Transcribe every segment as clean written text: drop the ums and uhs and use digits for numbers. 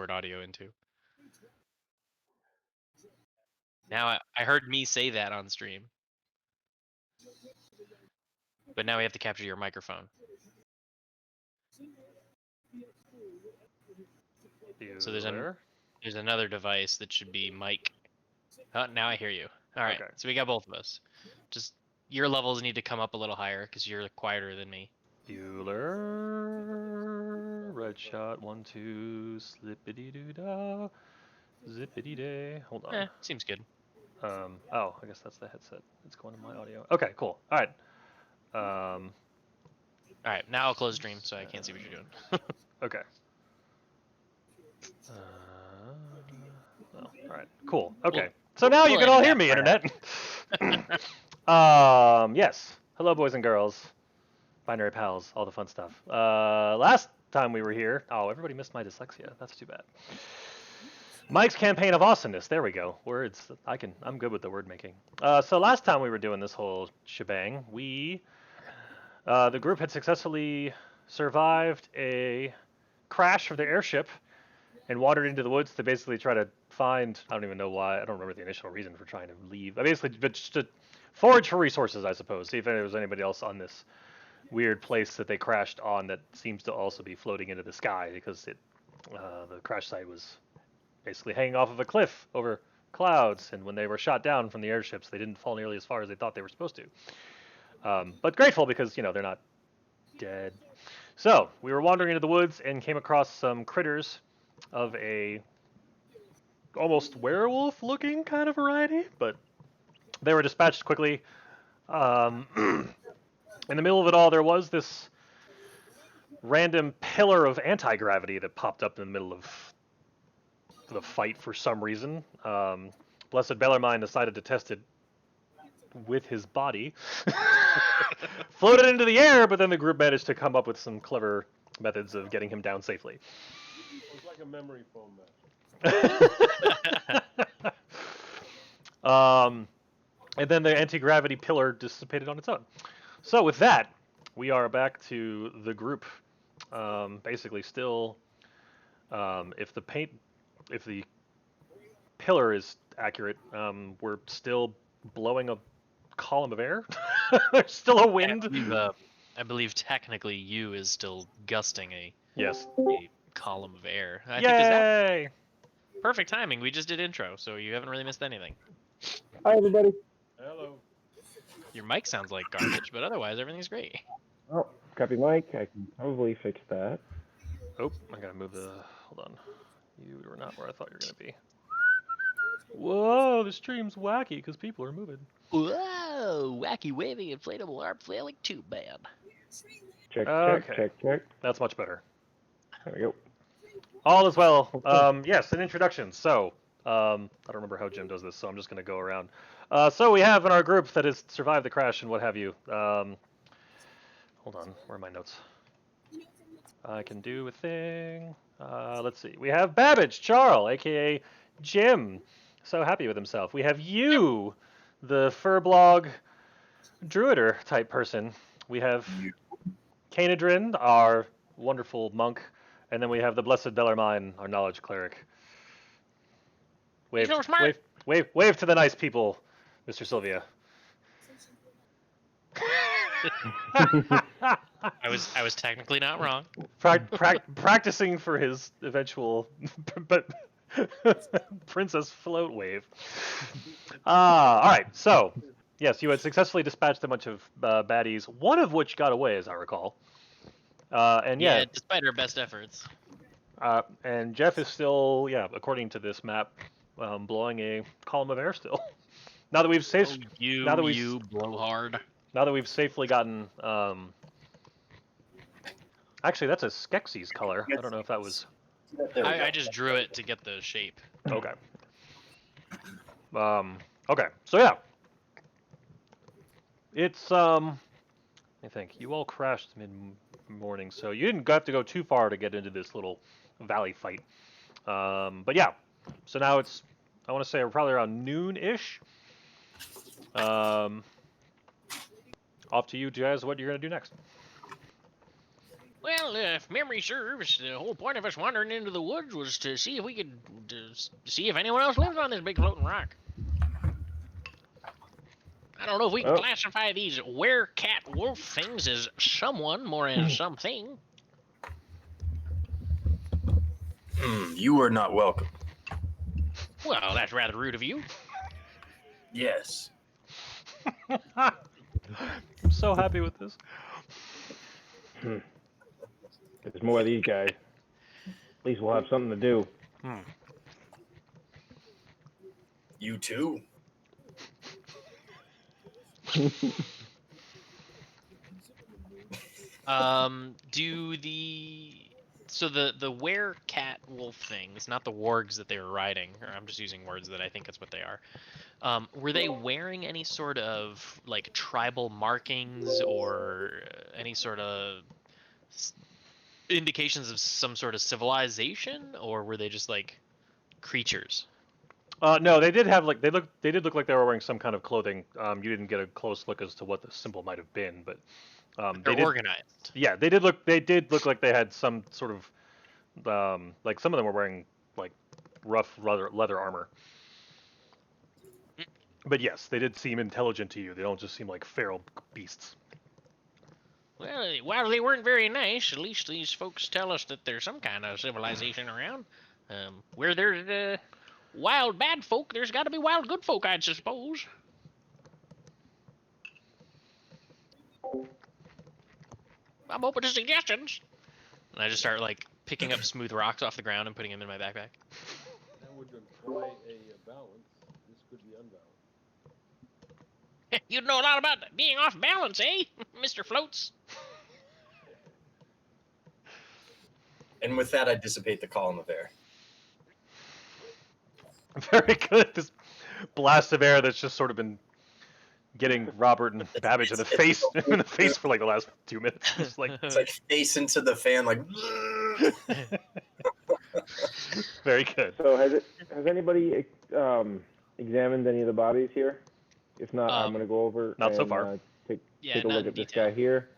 Discord audio into. Now I heard me say that on stream. But now we have to capture your microphone. So there's another device that should be mic. Oh, now I hear you. All right. Okay. So we got both of us. Just your levels need to come up a little higher because you're quieter than me. Bueller, red shot, 1, 2, slippity doo dah, zippity day. Hold on. Seems good. Oh, I guess that's the headset. It's going to my audio. Okay, cool. All right. All right. Now I'll close stream so I can't see what you're doing. Okay. All right. Cool. Okay. So now you can all hear me, internet. Yes. Hello, boys and girls. Binary pals, all the fun stuff. Last time we were here, everybody missed my dyslexia. That's too bad. Mike's campaign of awesomeness. There we go. Words. I'm good with the word making. So last time we were doing this whole shebang, the group had successfully survived a crash of their airship and wandered into the woods to basically try to find. I don't even know why. I don't remember the initial reason for trying to leave. Basically, just to forage for resources, I suppose. See if there was anybody else on this weird place that they crashed on that seems to also be floating into the sky because the crash site was basically hanging off of a cliff over clouds, and when they were shot down from the airships, they didn't fall nearly as far as they thought they were supposed to. But grateful because they're not dead. So we were wandering into the woods and came across some critters of a almost werewolf-looking kind of variety, but they were dispatched quickly. In the middle of it all, there was this random pillar of anti-gravity that popped up in the middle of the fight for some reason. Blessed Bellarmine decided to test it with his body. Floated into the air, but then the group managed to come up with some clever methods of getting him down safely. It's like a memory foam match. And then the anti-gravity pillar dissipated on its own. So with that, we are back to the group. Basically, still, if the pillar is accurate, we're still blowing a column of air. There's still a wind. I believe technically you is still gusting a column of air. I think that's perfect timing. We just did intro, so you haven't really missed anything. Hi, everybody. Hello. Your mic sounds like garbage, but otherwise everything's great. Oh, copy mic. I can probably fix that. Oh, I gotta move the. Hold on. You were not where I thought you were gonna be. Whoa, the stream's wacky because people are moving. Whoa, wacky waving inflatable arm flailing tube man. Check. That's much better. There we go. All is well. Yes, an introduction. So, I don't remember how Jim does this, so I'm just gonna go around. So we have in our group that has survived the crash and what have you. Hold on, where are my notes? I can do a thing. Let's see. We have Babbage Charles, aka Jim. So happy with himself. We have you, the Furblog Druider type person. We have Canadrin, our wonderful monk. And then we have the Blessed Bellarmine, our knowledge cleric. Wave to the nice people, Mr. Sylvia. I was technically not wrong. Practicing for his eventual princess float wave. All right, so yes, you had successfully dispatched a bunch of baddies, one of which got away, as I recall. And despite our best efforts. And Jeff is still, according to this map, blowing a column of air still. Now that we've you blow hard. Now that we've safely gotten, actually that's a Skeksis color. I don't know if that was. I just drew it to get the shape. Okay. Okay. So yeah, it's I think you all crashed mid-morning, so you didn't have to go too far to get into this little valley fight. But yeah, so now it's, I want to say probably around noon-ish. Off to you, Jazz, what you're going to do next. Well, if memory serves, the whole point of us wandering into the woods was to see if we could see if anyone else lives on this big floating rock. I don't know if we can Oh. classify these were-cat wolf things as someone more as something. You are not welcome. Well, that's rather rude of you. Yes. I'm so happy with this. There's more of these guys. At least we'll have something to do. You too. Do the were-cat wolf things, not the wargs that they were riding, or I'm just using words that I think that's what they are. Were they wearing any sort of like tribal markings or any sort of indications of some sort of civilization, or were they just like creatures? No, they did have like they did look like they were wearing some kind of clothing. You didn't get a close look as to what the symbol might have been, but They're they did. organized. Yeah, they did look. They did look like they had some sort of like some of them were wearing like rough leather armor. But yes, they did seem intelligent to you. They don't just seem like feral beasts. Well, while they weren't very nice, at least these folks tell us that there's some kind of civilization around. Where there's wild bad folk, there's got to be wild good folk, I'd suppose. I'm open to suggestions. And I just start like picking up smooth rocks off the ground and putting them in my backpack. That would imply a balance. This could be unbalanced. You'd know a lot about being off balance, eh, Mr. Floats? And with that, I dissipate the column of air. Very good. This blast of air that's just sort of been getting Robert and Babbage in the face for like the last 2 minutes. Just like It's like face into the fan, like. very good. So has anybody examined any of the bodies here? If not, I'm gonna go over. Not so and, far. Take Yeah, a not look in at this detail. guy here.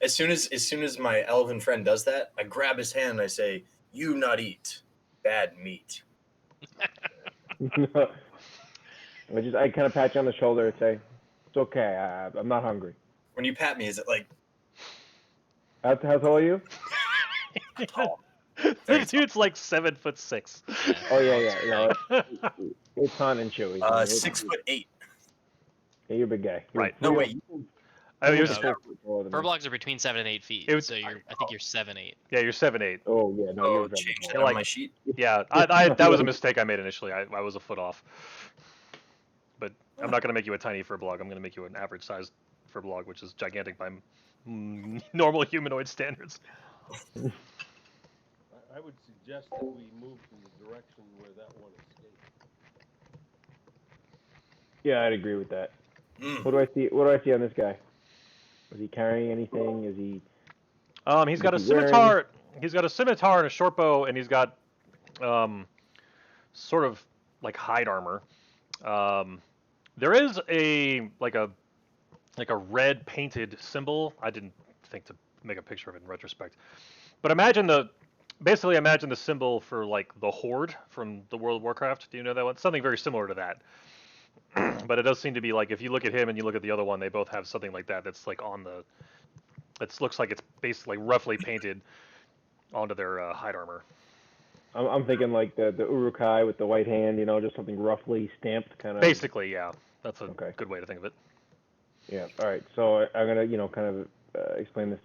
As soon as my elven friend does that, I grab his hand and I say, "You not eat bad meat." I kind of pat you on the shoulder and say, "It's okay. I'm not hungry." When you pat me, is it like How tall are you? tall? This dude's like 7'6". Oh yeah. It's Han and Chewie. 6'8". Yeah, you're a big guy. Right. No, wait. I mean, it was No. taller than me. Furblocks are between 7 and 8 feet, It was- so I think you're 7'8". yeah, you're 7'8". Oh yeah, no, Oh, you're very change tall. that on like- my sheet. Yeah, I that was a mistake I made initially. I was a foot off. But I'm not gonna make you a tiny furblog. I'm gonna make you an average size furblog, which is gigantic by normal humanoid standards. I would suggest that we move in the direction where that one escaped. Yeah, I'd agree with that. Mm. What do I see? What do I see on this guy? Is he carrying anything? Is he? He's got a Is he wearing- scimitar. He's got a scimitar and a short bow, and he's got sort of like hide armor. There is a red painted symbol. I didn't think to make a picture of it in retrospect, but imagine the symbol for like the Horde from the World of Warcraft. Do you know that one? Something very similar to that. But it does seem to be like if you look at him and you look at the other one, they both have something like that. That's like on the. It looks like it's basically roughly painted onto their hide armor. I'm thinking like the Urukai with the white hand. You know, just something roughly stamped, kind of. Basically, yeah, that's a Okay. good way to think of it. Yeah. All right. So I'm gonna, kind of explain this.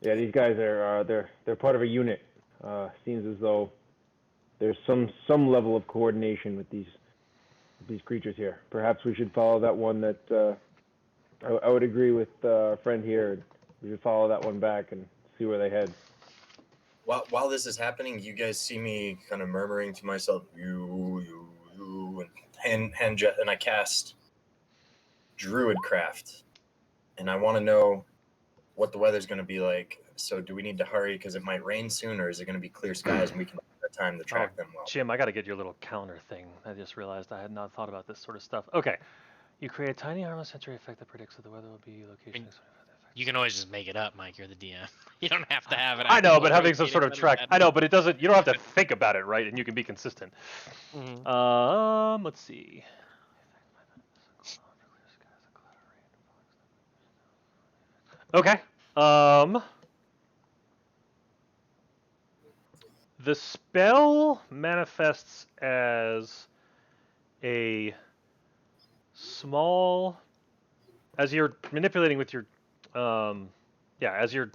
Yeah, these guys are they're part of a unit. Seems as though there's some level of coordination with these creatures here. Perhaps we should follow that one that I would agree with our friend here. We should follow that one back and see where they head. While this is happening, you guys see me kind of murmuring to myself, you, and and I cast Druidcraft, and I want to know what the weather's going to be like. So, do we need to hurry because it might rain soon, or is it going to be clear skies and we can have the time to track them well? Jim, I got to get your little counter thing. I just realized I had not thought about this sort of stuff. Okay, you create a tiny harmless sensory effect that predicts that the weather will be location. You can always just make it up, Mike. You're the DM. You don't have to have it. I know, actual but having some rotating sort of letters track. that- I know, but it doesn't. You don't have to think about it, right? And you can be consistent. Mhm. Let's see. Okay. The spell manifests as a small, as you're manipulating with your, as you're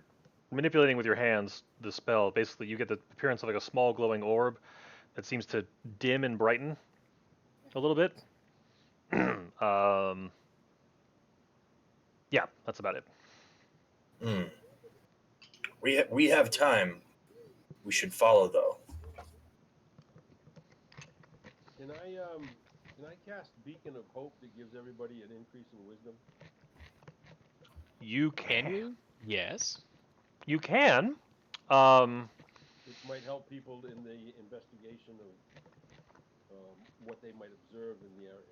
manipulating with your hands, the spell, basically you get the appearance of like a small glowing orb that seems to dim and brighten a little bit. Yeah, that's about it. Hmm. We have time. We should follow though. Can I cast Beacon of Hope that gives everybody an increase in wisdom? You Can can. you? Yes. You can. Which might help people in the investigation of what they might observe in the area.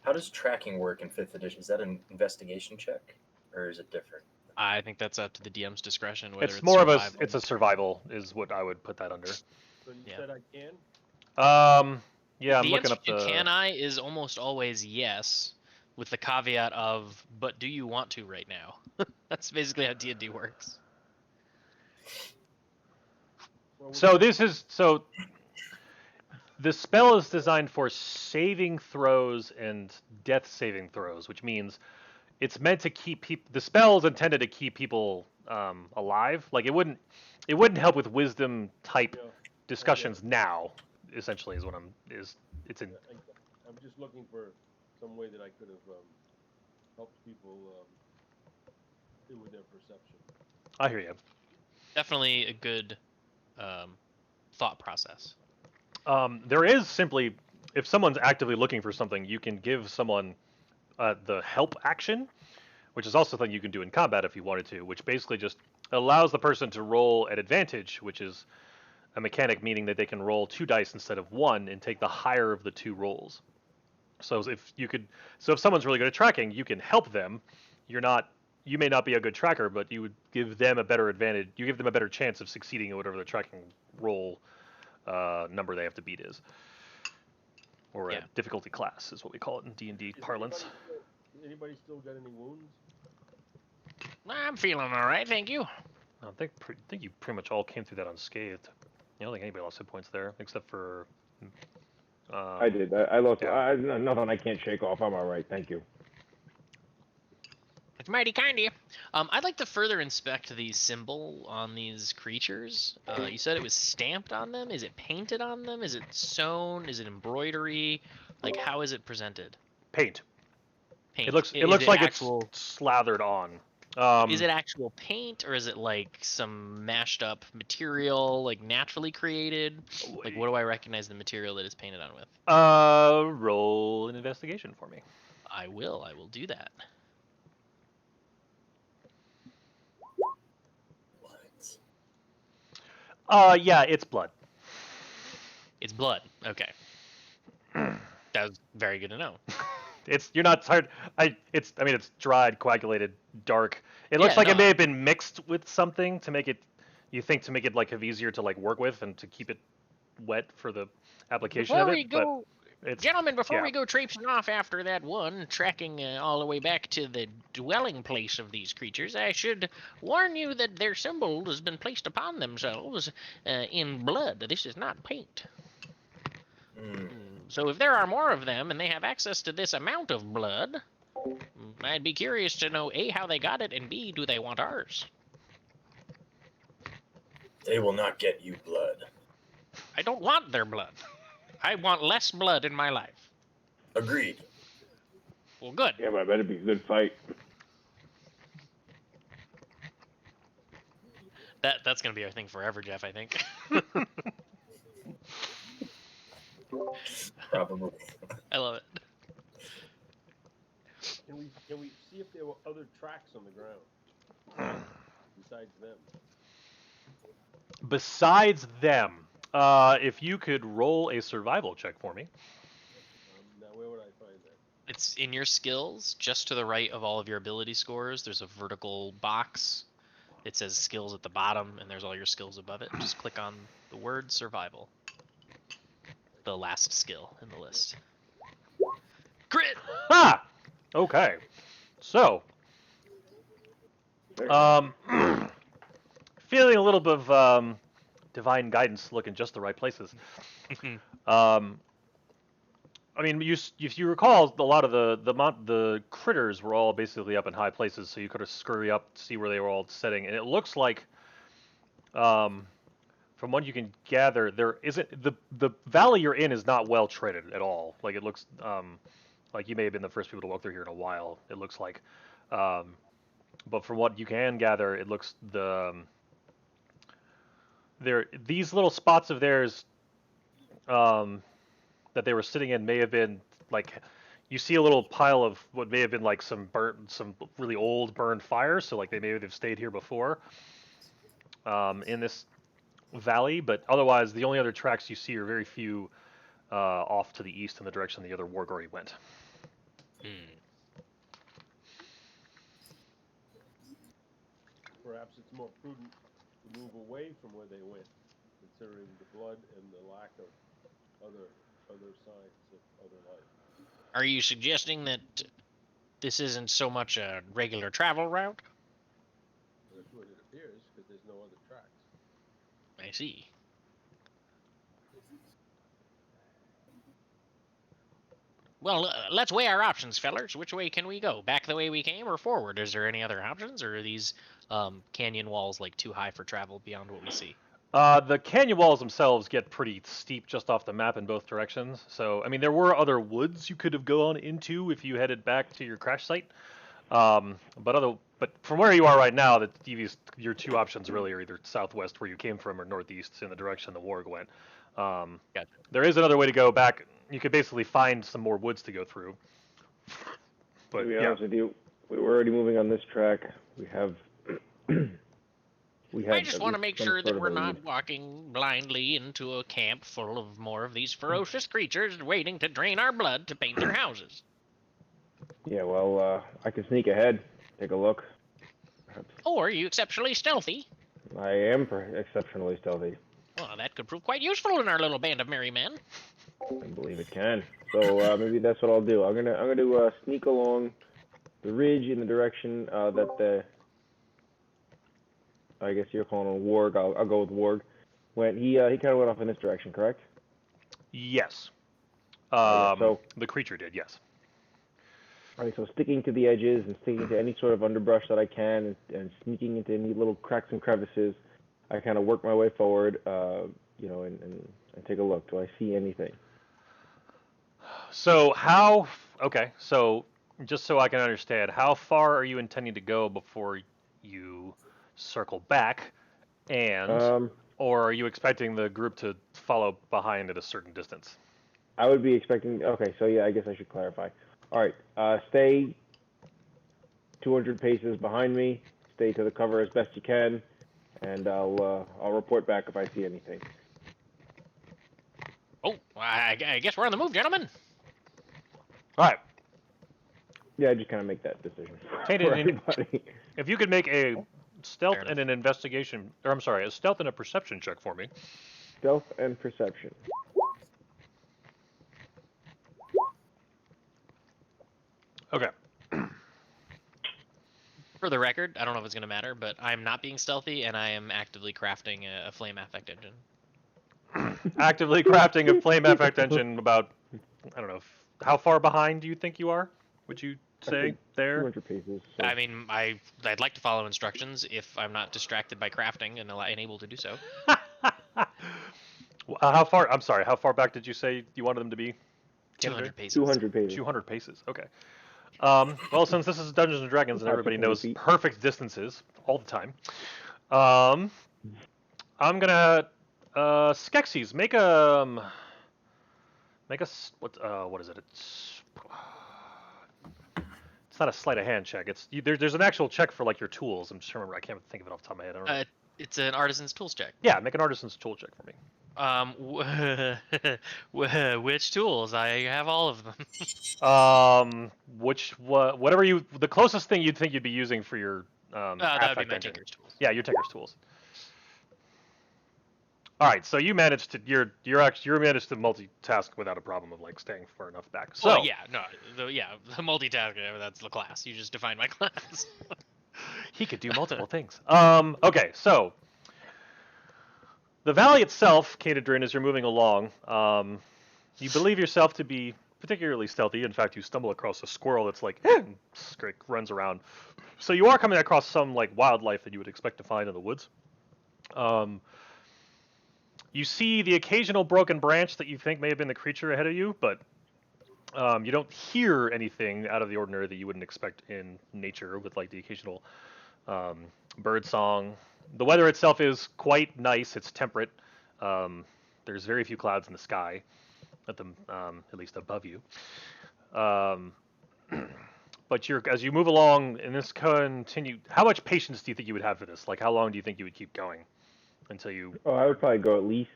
How does tracking work in 5th edition? Is that an investigation check, or is it different? I think that's up to the DM's discretion. Whether It's more survival. of a. It's a survival, is what I would put that under. So you Yeah. said I can? Yeah, I'm The looking answer up to the. can I is almost always yes, with the caveat of, but do you want to right now? That's basically how D&D works. Well, So this is so. The spell is designed for saving throws and death saving throws, which means it's meant to keep people. The spell is intended to keep people alive. Like it wouldn't help with wisdom type yeah, discussions now. Essentially, is what it's in. I'm just looking for some way that I could have helped people with their perception. I hear you. Definitely a good thought process. There is simply, if someone's actively looking for something, you can give someone the help action, which is also something you can do in combat if you wanted to, which basically just allows the person to roll at advantage, which is a mechanic meaning that they can roll 2 dice instead of 1 and take the higher of the 2 rolls. So if someone's really good at tracking, you can help them. You may not be a good tracker, but you would give them a better advantage. You give them a better chance of succeeding at whatever the tracking roll number they have to beat is, or Yeah. a difficulty class is what we call it in D&D parlance. Anybody still got any wounds? I'm feeling all right, thank you. I think you pretty much all came through that unscathed. I don't think anybody lost hit points there, except for. I did. I lost. Yeah. Nothing I can't shake off. I'm all right. Thank you. It's mighty kind of you. I'd like to further inspect the symbol on these creatures. You said it was stamped on them. Is it painted on them? Is it sewn? Is it embroidery? Like, how is it presented? Paint. Paint. It looks Is like actual, it's slathered on. Is it actual paint, or is it like some mashed up material, like naturally created? Like, what do I recognize the material that it's painted on with? Roll an investigation for me. I will do that. What? Yeah, it's blood. It's blood. Okay. That was very good to know. You're not tired. It's dried, coagulated, dark. It looks Yeah, like no, it may have been mixed with something to make it. You think to make it like have easier to like work with and to keep it wet for the application Before of we it. go, But it's gentlemen, before yeah. we go traipsing off after that one, tracking all the way back to the dwelling place of these creatures, I should warn you that their symbol has been placed upon themselves in blood. This is not paint. Mm. So if there are more of them and they have access to this amount of blood, I'd be curious to know A, how they got it, and B, do they want ours? They will not get you blood. I don't want their blood. I want less blood in my life. Agreed. Well, good. Yeah, but I bet it'd be a good fight. That's gonna be our thing forever, Jeff, I think. Probably. I love it. Can we see if there were other tracks on the ground besides them? Besides them, if you could roll a survival check for me. Now where would I find that? It's in your skills, just to the right of all of your ability scores. There's a vertical box. It says skills at the bottom, and there's all your skills above it. Just click on the word survival. The last skill in the list. Crit! Ha! Okay. So, feeling a little bit of divine guidance, looking just the right places. I mean, if you recall, a lot of the critters were all basically up in high places, so you could have scurry up, see where they were all sitting, and it looks like, from what you can gather, there isn't the valley you're in is not well treated at all. Like it looks, like you may have been the first people to walk through here in a while. It looks like, but from what you can gather, it looks these little spots of theirs. That they were sitting in may have been like, you see a little pile of what may have been like some really old burned fire, so like maybe they've stayed here before in this valley, but otherwise the only other tracks you see are very few off to the east in the direction the other warg went. Perhaps it's more prudent to move away from where they went, considering the blood and the lack of other signs of other life. Are you suggesting that this isn't so much a regular travel route? That's what it appears, because there's no other tracks. I see. Well, let's weigh our options, fellers. Which way can we go? Back the way we came or forward? Is there any other options, or are these canyon walls like too high for travel beyond what we see? The canyon walls themselves get pretty steep just off the map in both directions. So, I mean, there were other woods you could have gone into if you headed back to your crash site. But from where you are right now, your two options really are either southwest, where you came from, or northeast in the direction the warg went. Gotcha. There is another way to go back. You could basically find some more woods to go through. But to be yeah, honest with you, we were already moving on this track. We have. I just want to make sure that we're a not lead. walking blindly into a camp full of more of these ferocious creatures waiting to drain our blood to paint their houses. Yeah, well, I can sneak ahead, take a look. Perhaps. Or are you exceptionally stealthy? I am exceptionally stealthy. Well, that could prove quite useful in our little band of merry men. I believe it can. So maybe that's what I'll do. I'm gonna sneak along the ridge in the direction that the. I guess you're calling him warg. I'll go with warg. He kind of went off in this direction, correct? yes. So The creature did, yes. all right, so sticking to the edges and sticking to any sort of underbrush that I can, and sneaking into any little cracks and crevices, I kind of work my way forward, and take a look. Do I see anything? So okay, so just so I can understand, how far are you intending to go before you circle back, and or are you expecting the group to follow behind at a certain distance? I would be expecting. Okay, so yeah, I guess I should clarify. All right, stay 200 paces behind me. Stay to the cover as best you can, and I'll report back if I see anything. Oh, I guess we're on the move, gentlemen. All right. Yeah, just kind of make that decision Take it for in- everybody. If you could make a stealth Fair and an investigation, or I'm sorry, a stealth and a perception check for me. Stealth and perception. Okay. For the record, I don't know if it's going to matter, but I'm not being stealthy, and I am actively crafting a flame affect engine. Actively crafting a flame affect engine about, I don't know, how far behind do you think you are? Would you say think there? 200 paces. So. I mean, I'd like to follow instructions if I'm not distracted by crafting and able to do so. How far? I'm sorry. How far back did you say you wanted them to be? 200 paces. 200 paces. 200 paces. Okay. Well, since this is Dungeons and Dragons and everybody 500 knows feet. perfect distances all the time, I'm gonna Skeksis make what is it? It's not a sleight of hand check. There's an actual check for like your tools. I'm just remember I can't think of it off the top of my head. I don't know. It's an artisan's tools check. Yeah, make an artisan's tool check for me. Which tools? I have all of them. Whatever the closest thing you'd think you'd be using for your That would be affect my engine. Tinker's tools. Yeah, your Tinker's tools. All right, so you managed to you're managed to multitask without a problem of like staying far enough back. So Well, yeah, no, the multitasking. That's the class. You just define my class. he could do multiple things. Okay, so the valley itself, Cadadrin, as you're moving along, you believe yourself to be particularly stealthy. In fact, you stumble across a squirrel that's like runs around. So you are coming across some like wildlife that you would expect to find in the woods. You see the occasional broken branch that you think may have been the creature ahead of you, but you don't hear anything out of the ordinary that you wouldn't expect in nature, with like the occasional bird song. The weather itself is quite nice. It's temperate. There's very few clouds in the sky, at least above you. But as you move along in this how much patience do you think you would have for this? Like, how long do you think you would keep going until you? Oh, I would probably go at least.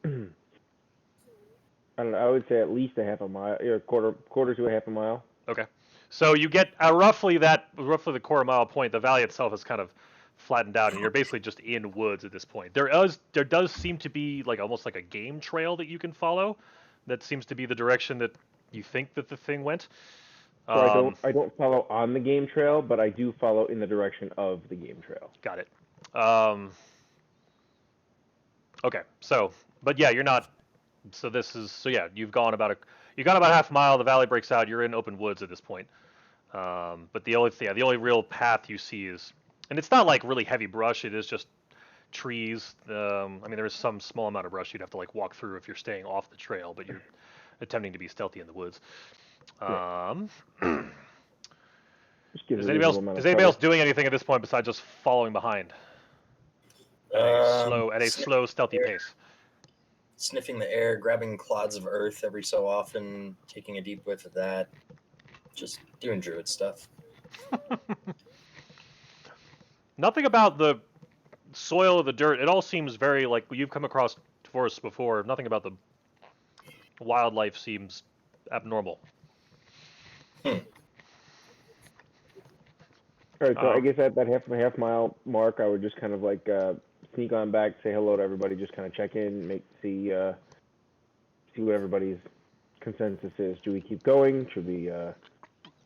I don't know. I would say at least a half a mile, or quarter to a half a mile. Okay. So you get roughly the quarter mile point. The valley itself is kind of flattened out, and you're basically just in woods at this point. There does seem to be like almost like a game trail that you can follow. That seems to be the direction that you think that the thing went. So I don't follow on the game trail, but I do follow in the direction of the game trail. Got it. Okay. So, but yeah, you're not. So yeah, you've gone about half a mile. The valley breaks out. You're in open woods at this point. But the only real path you see is, and it's not like really heavy brush. It is just trees. I mean, there is some small amount of brush you'd have to like walk through if you're staying off the trail, but you're attempting to be stealthy in the woods. Is anybody else doing anything at this point besides just following behind at a slow, stealthy pace? Sniffing the air, grabbing clods of earth every so often, taking a deep whiff of that, just doing druid stuff. Nothing about the soil or the dirt. It all seems very like you've come across forests before. Nothing about the wildlife seems abnormal. All right, so I guess at that half mile mark, I would just kind of like sneak on back, say hello to everybody, just kind of check in, see what everybody's consensus is. Do we keep going? Should we?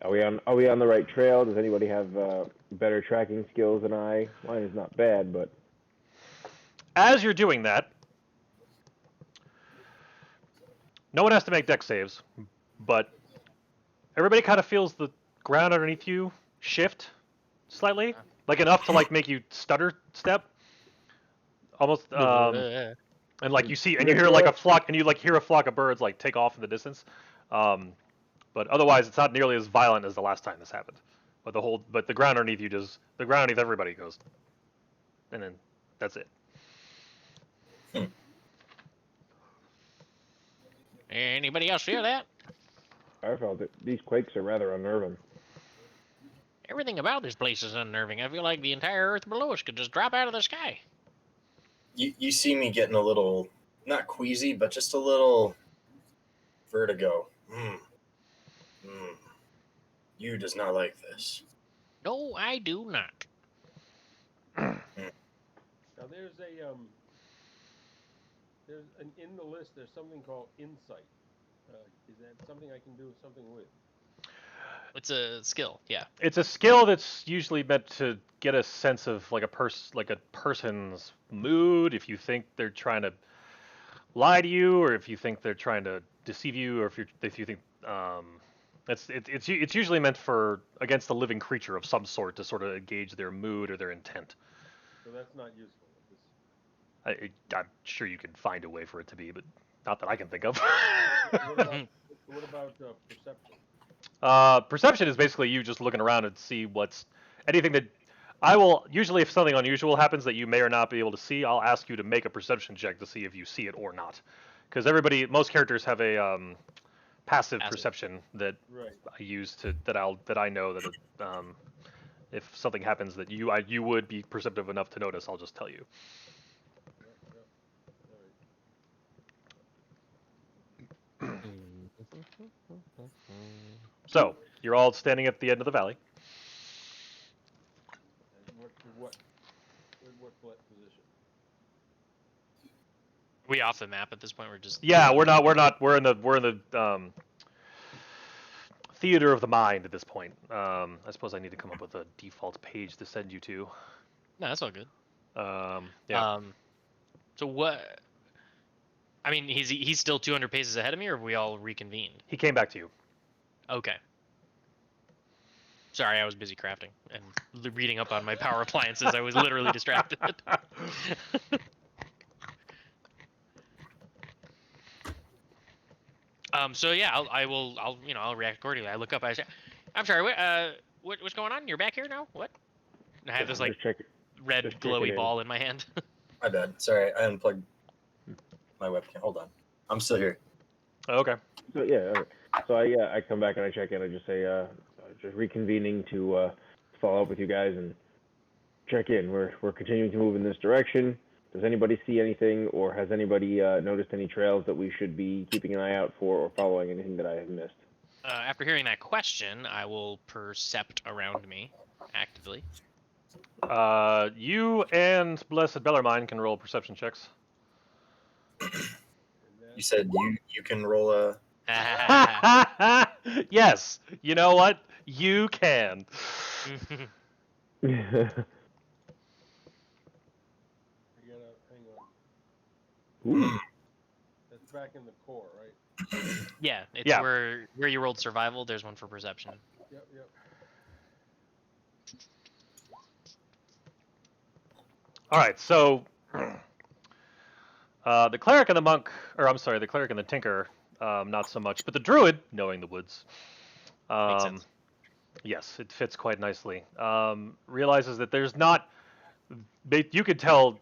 Are we on the right trail? Does anybody have better tracking skills than I? Mine is not bad, but as you're doing that, no one has to make dex saves, but everybody kind of feels the ground underneath you shift slightly, like enough to like make you stutter step, almost. And like you see, and you hear like a flock, and you like hear a flock of birds like take off in the distance. But otherwise, it's not nearly as violent as the last time this happened. But the ground underneath you the ground underneath everybody goes, and then that's it. Anybody else feel that? I felt it. These quakes are rather unnerving. Everything about this place is unnerving. I feel like the entire earth below us could just drop out of the sky. You see me getting a little, not queasy, but just a little vertigo. You does not like this. No, I do not. Now in the list. There's something called insight. Is that something I can do something with? It's a skill, yeah. It's a skill that's usually meant to get a sense of like a person's mood. If you think they're trying to lie to you, or if you think they're trying to deceive you, or if you think it's usually meant for against a living creature of some sort to sort of gauge their mood or their intent. So that's not useful. I'm sure you can find a way for it to be, but not that I can think of. What about perception? Perception is basically you just looking around and see anything that I will usually, if something unusual happens that you may or not be able to see, I'll ask you to make a perception check to see if you see it or not, because most characters have a passive perception that I use that I know that if something happens that you would be perceptive enough to notice, I'll just tell you. So you're all standing at the end of the valley. And what position? Are we off the map at this point? We're just Yeah, we're not. We're in the theater of the mind at this point. I suppose I need to come up with a default page to send you to. No, that's all good. Yeah. So what? I mean, he's still 200 paces ahead of me, or have we all reconvened? He came back to you. Okay. Sorry, I was busy crafting and reading up on my power appliances. I was literally distracted. So yeah, I'll react accordingly. I look up. I say, "I'm sorry. What's going on? You're back here now? What?" And I have this like Just check it. red just checking glowy in. ball in my hand. My bad. Sorry, I unplugged my webcam. Hold on. I'm still here. Okay. So yeah, all right. So I come back and I check in. I just say just reconvening to follow up with you guys and check in. We're continuing to move in this direction. Does anybody see anything, or has anybody noticed any trails that we should be keeping an eye out for, or following anything that I have missed? After hearing that question, I will percept around me actively. You and Blessed Bellarmine can roll perception checks. And You said you can roll a. Yes. You know what? You can. you gotta hang on. Ooh. That's back in the core, right? Yeah, it's Yeah. where you rolled survival. There's one for perception. Yep. All right. So the cleric and the monk, or I'm sorry, the cleric and the tinker, not so much, but the druid, knowing the woods, Makes sense. yes, it fits quite nicely. Realizes that there's not. You could tell,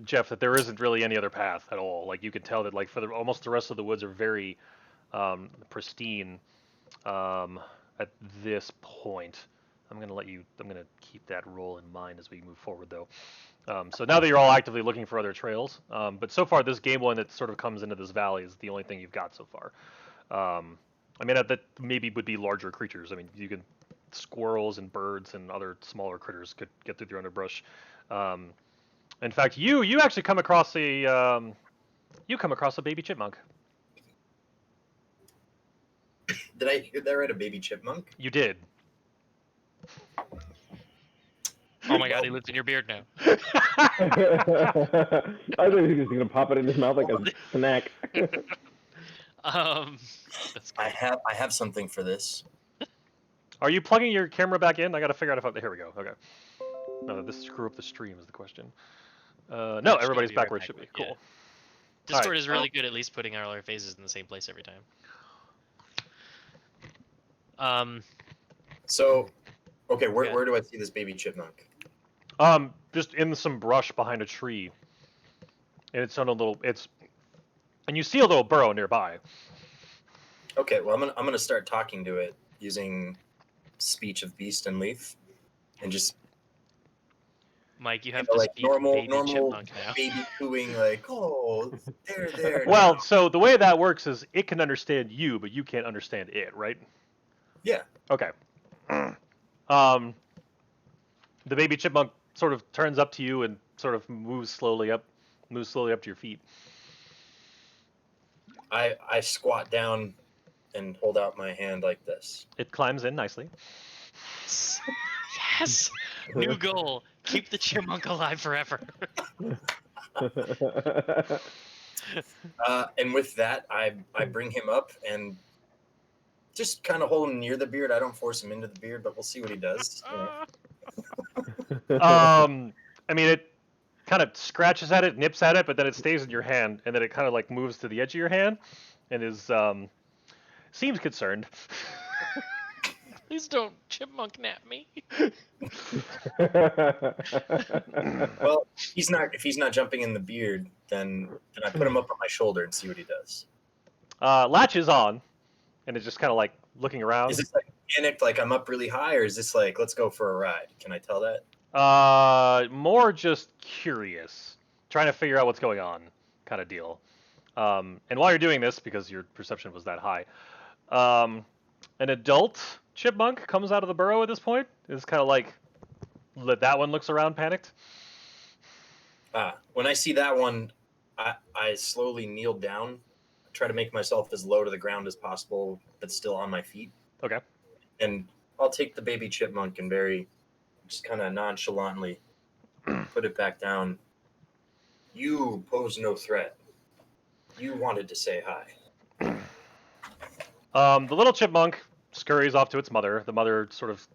Jeff, that there isn't really any other path at all. Like you could tell that, like almost the rest of the woods are very pristine at this point. I'm gonna keep that roll in mind as we move forward, though. So now that you're all actively looking for other trails, but so far this game one that sort of comes into this valley is the only thing you've got so far. I mean, that maybe would be larger creatures. I mean, you can squirrels and birds and other smaller critters could get through the underbrush. In fact, you actually come across a baby chipmunk. Did I hear that right? A baby chipmunk? You did. Oh my god, he lives in your beard now. I thought he was just gonna pop it in his mouth like a snack. That's I have something for this. Are you plugging your camera back in? I gotta figure out if here we go. Okay. No, this screw up the stream is the question. No, should everybody's be back right where it back, should be. yeah. Cool. Discord Alright. is really good at least putting all our faces in the same place every time. So, okay, Yeah. where do I see this baby chipmunk? Just in some brush behind a tree. And and you see a little burrow nearby. Okay, well I'm gonna start talking to it using speech of beast and leaf, and just Mike, you have know, to like speak normal baby chipmunk now. baby cooing, like oh there. Well, now." so the way that works is it can understand you, but you can't understand it, right? Yeah. Okay. The baby chipmunk sort of turns up to you and sort of moves slowly up to your feet. I squat down and hold out my hand like this. It climbs in nicely. Yes! New goal. Keep the chipmunk alive forever. And with that, I bring him up and just kind of hold him near the beard. I don't force him into the beard, but we'll see what he does. You know. I mean, it kind of scratches at it, nips at it, but then it stays in your hand, and then it kind of like moves to the edge of your hand, and is seems concerned. Please don't chipmunk nap me. Well, if he's not jumping in the beard, then I put him up on my shoulder and see what he does. Latches on, and it's just kind of like looking around. Is this like panicked, like I'm up really high, or is this like let's go for a ride? Can I tell that? More just curious, trying to figure out what's going on, kind of deal. And while you're doing this, because your perception was that high, An adult chipmunk comes out of the burrow at this point. It's kind of like that one looks around panicked. When I see that one, I slowly kneel down, try to make myself as low to the ground as possible, but still on my feet. Okay. And I'll take the baby chipmunk and very, just kind of nonchalantly put it back down. You pose no threat. You wanted to say hi. The little chipmunk scurries off to its mother. The mother sort of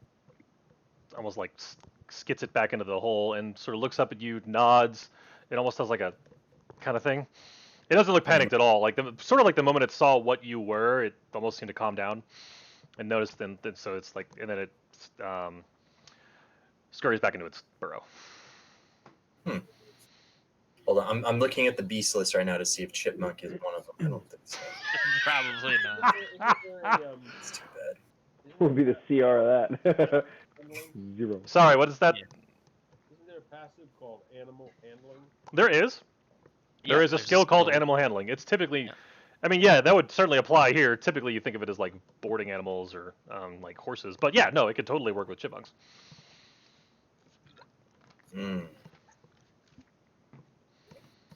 almost like skits it back into the hole and sort of looks up at you, nods. It almost does like a kind of thing. It doesn't look panicked at all. Like sort of like the moment it saw what you were, it almost seemed to calm down and noticed. Then so it's like, and then it scurries back into its burrow. Hold on, I'm looking at the beast list right now to see if chipmunk is one of them. I don't think so. Probably not. It's too bad. What would be the CR of that? 0. Sorry, what is that? Yeah. Isn't there a passive called animal handling? There is. There Yeah, is a there's skill called animal handling. It's typically, Yeah. I mean, yeah, that would certainly apply here. Typically, you think of it as like boarding animals or like horses, but yeah, no, it could totally work with chipmunks.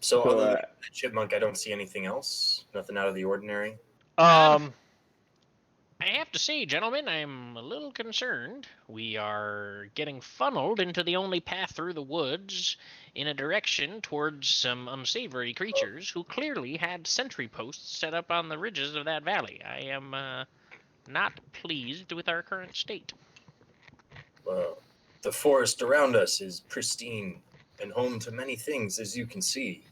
So, So, other than the chipmunk, I don't see anything else. Nothing out of the ordinary. I have to say, gentlemen, I'm a little concerned. We are getting funneled into the only path through the woods in a direction towards some unsavory creatures who clearly had sentry posts set up on the ridges of that valley. I am not pleased with our current state. Well, the forest around us is pristine and home to many things, as you can see.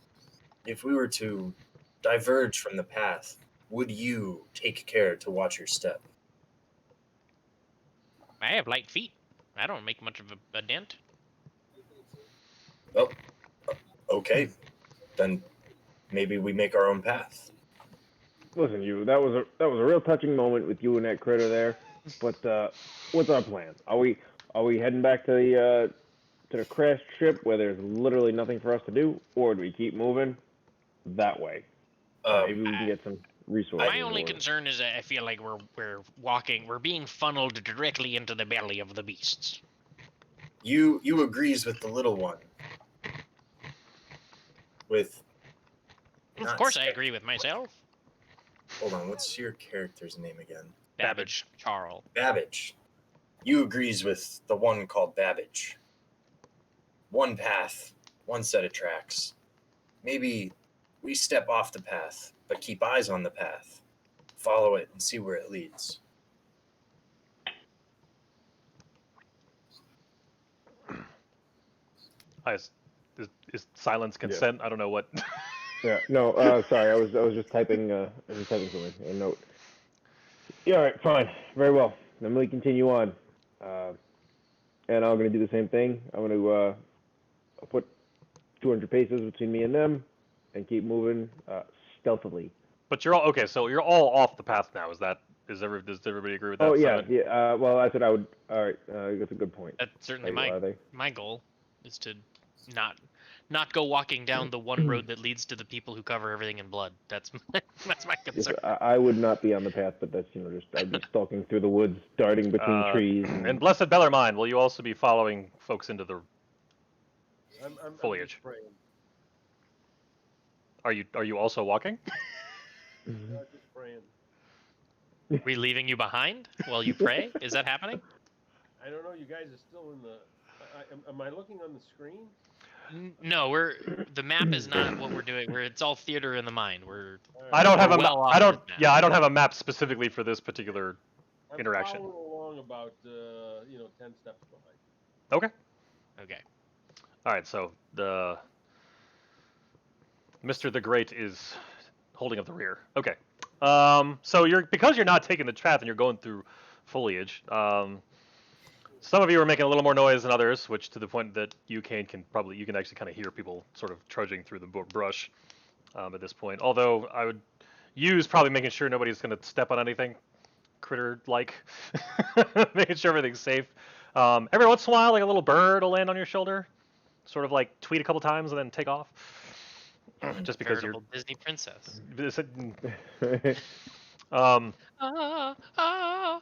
If we were to diverge from the path, would you take care to watch your step? I have light feet. I don't make much of a dent. Well, okay. Then maybe we make our own path. Listen, that was a real touching moment with you and that critter there. But what's our plan? Are we heading back to the crash ship where there's literally nothing for us to do, or do we keep moving that way? Maybe we can get some resources. My only or- concern is that I feel like we're being funneled directly into the belly of the beasts. You agrees with the little one. With. Of not course, I Steph- agree with myself. Hold on, what's your character's name again? Babbage Charles. Babbage. You agrees with the one called Babbage. One path, one set of tracks. Maybe we step off the path, but keep eyes on the path. Follow it and see where it leads. Is silence consent? I don't know what. Yeah. No. Sorry. I was just typing. I was just typing something. A note. Yeah. All right. Fine. Very well. Then we continue on. And I'm gonna do the same thing. I'm gonna I'll put 200 paces between me and them, and keep moving stealthily. But you're all okay. So you're all off the path now. Does everybody agree with that? Oh yeah. Simon? Yeah. Well, that's what I would. All right. That's a good point. That's certainly Are my they? my goal is to not go walking down the one road that leads to the people who cover everything in blood. That's my Yes, concern. I would not be on the path, but that's just I'd be stalking through the woods, darting between trees. And blessed Bellarmine, will you also be following folks into the? I'm Foliage. just praying. Are you also walking? Just praying. Are we leaving you behind while you pray? Is that happening? I don't know. You guys are still in the. Am I looking on the screen? No, the map is not what we're doing. It's all theater in the mind. I don't have We're a well off I don't. the map. Yeah, I don't have a map specifically for this particular. I'm Interaction. following along about 10 steps behind. Okay. Okay. All right. So Mr. the Great is holding up the rear. Okay. So because you're not taking the path and you're going through foliage. Some of you are making a little more noise than others, which to the point that you can actually kind of hear people sort of trudging through the brush at this point. Although I would use probably making sure nobody's going to step on anything critter-like, making sure everything's safe. Every once in a while, like a little bird will land on your shoulder, sort of like tweet a couple times and then take off. Just because you're Veritable Disney princess. Ah, ah.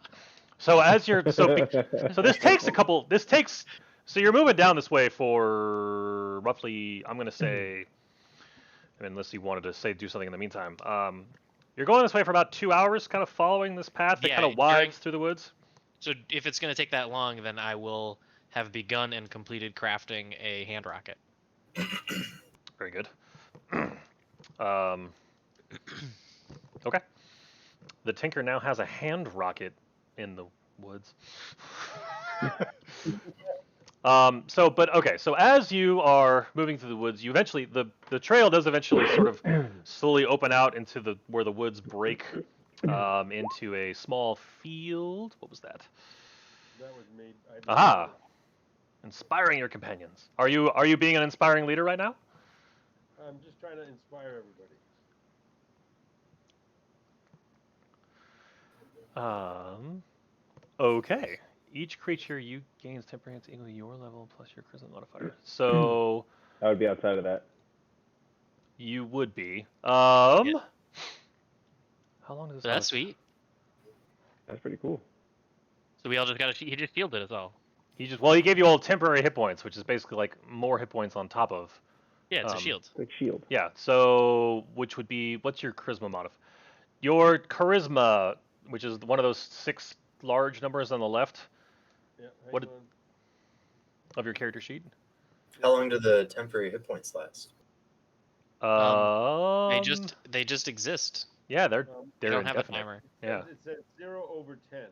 So as you're so this takes a couple. This takes so you're moving down this way for roughly. I'm gonna say, unless you wanted to say do something in the meantime. You're going this way for about 2 hours, kind of following this path that Yeah, kind of during- winds through the woods. So if it's going to take that long, then I will have begun and completed crafting a hand rocket. Very good. Okay. The Tinker now has a hand rocket in the woods. But okay. So as you are moving through the woods, you eventually the trail does eventually sort of slowly open out into where the woods break into a small field. What was that? That was made. Aha! Inspiring your companions. Are you being an inspiring leader right now? I'm just trying to inspire everybody. Okay. Each creature you gains temperance equal to your level plus your charisma modifier. So I would be outside of that. you would be. Yeah. How long does this So that's last? sweet. That's pretty cool. So we all just got to. He just shielded us all. He gave you all temporary hit points, which is basically like more hit points on top of. Yeah, it's a shield. It's like shield. Yeah. So which would be what's your charisma modifier? Your charisma, which is one of those 6 large numbers on the left Yeah. What hang did- on. of your character sheet. How long do the temporary hit points last? They just exist. Yeah, they're They don't have a indefinite. timer. Yeah. It's at 0/10.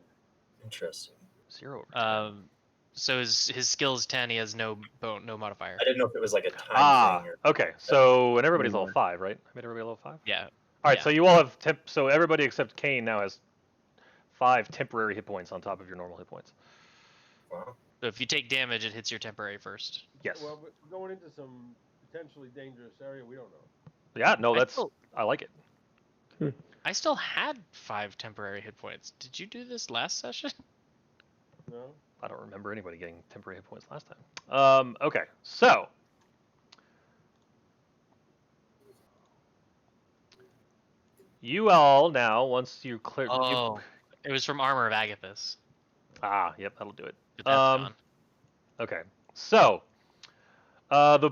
Interesting. 0 over 10. So his skill is 10. He has no modifier. I didn't know if it was like a time thing or. Okay. So and everybody's One level more. 5, right? I made everybody level 5. Yeah. All right. Yeah. So you all have so everybody except Kane now has 5 temporary hit points on top of your normal hit points. Wow. So if you take damage, it hits your temporary first. Yes. Well, we're going into some potentially dangerous area. We don't know. Yeah. No, I still- I like it. I still had 5 temporary hit points. Did you do this last session? No. I don't remember anybody getting temporary hit points last time. Okay. So. You all now, once you clear. Oh, it was from Armor of Agathis. Yep, that'll do it. But that's gone. Okay, so the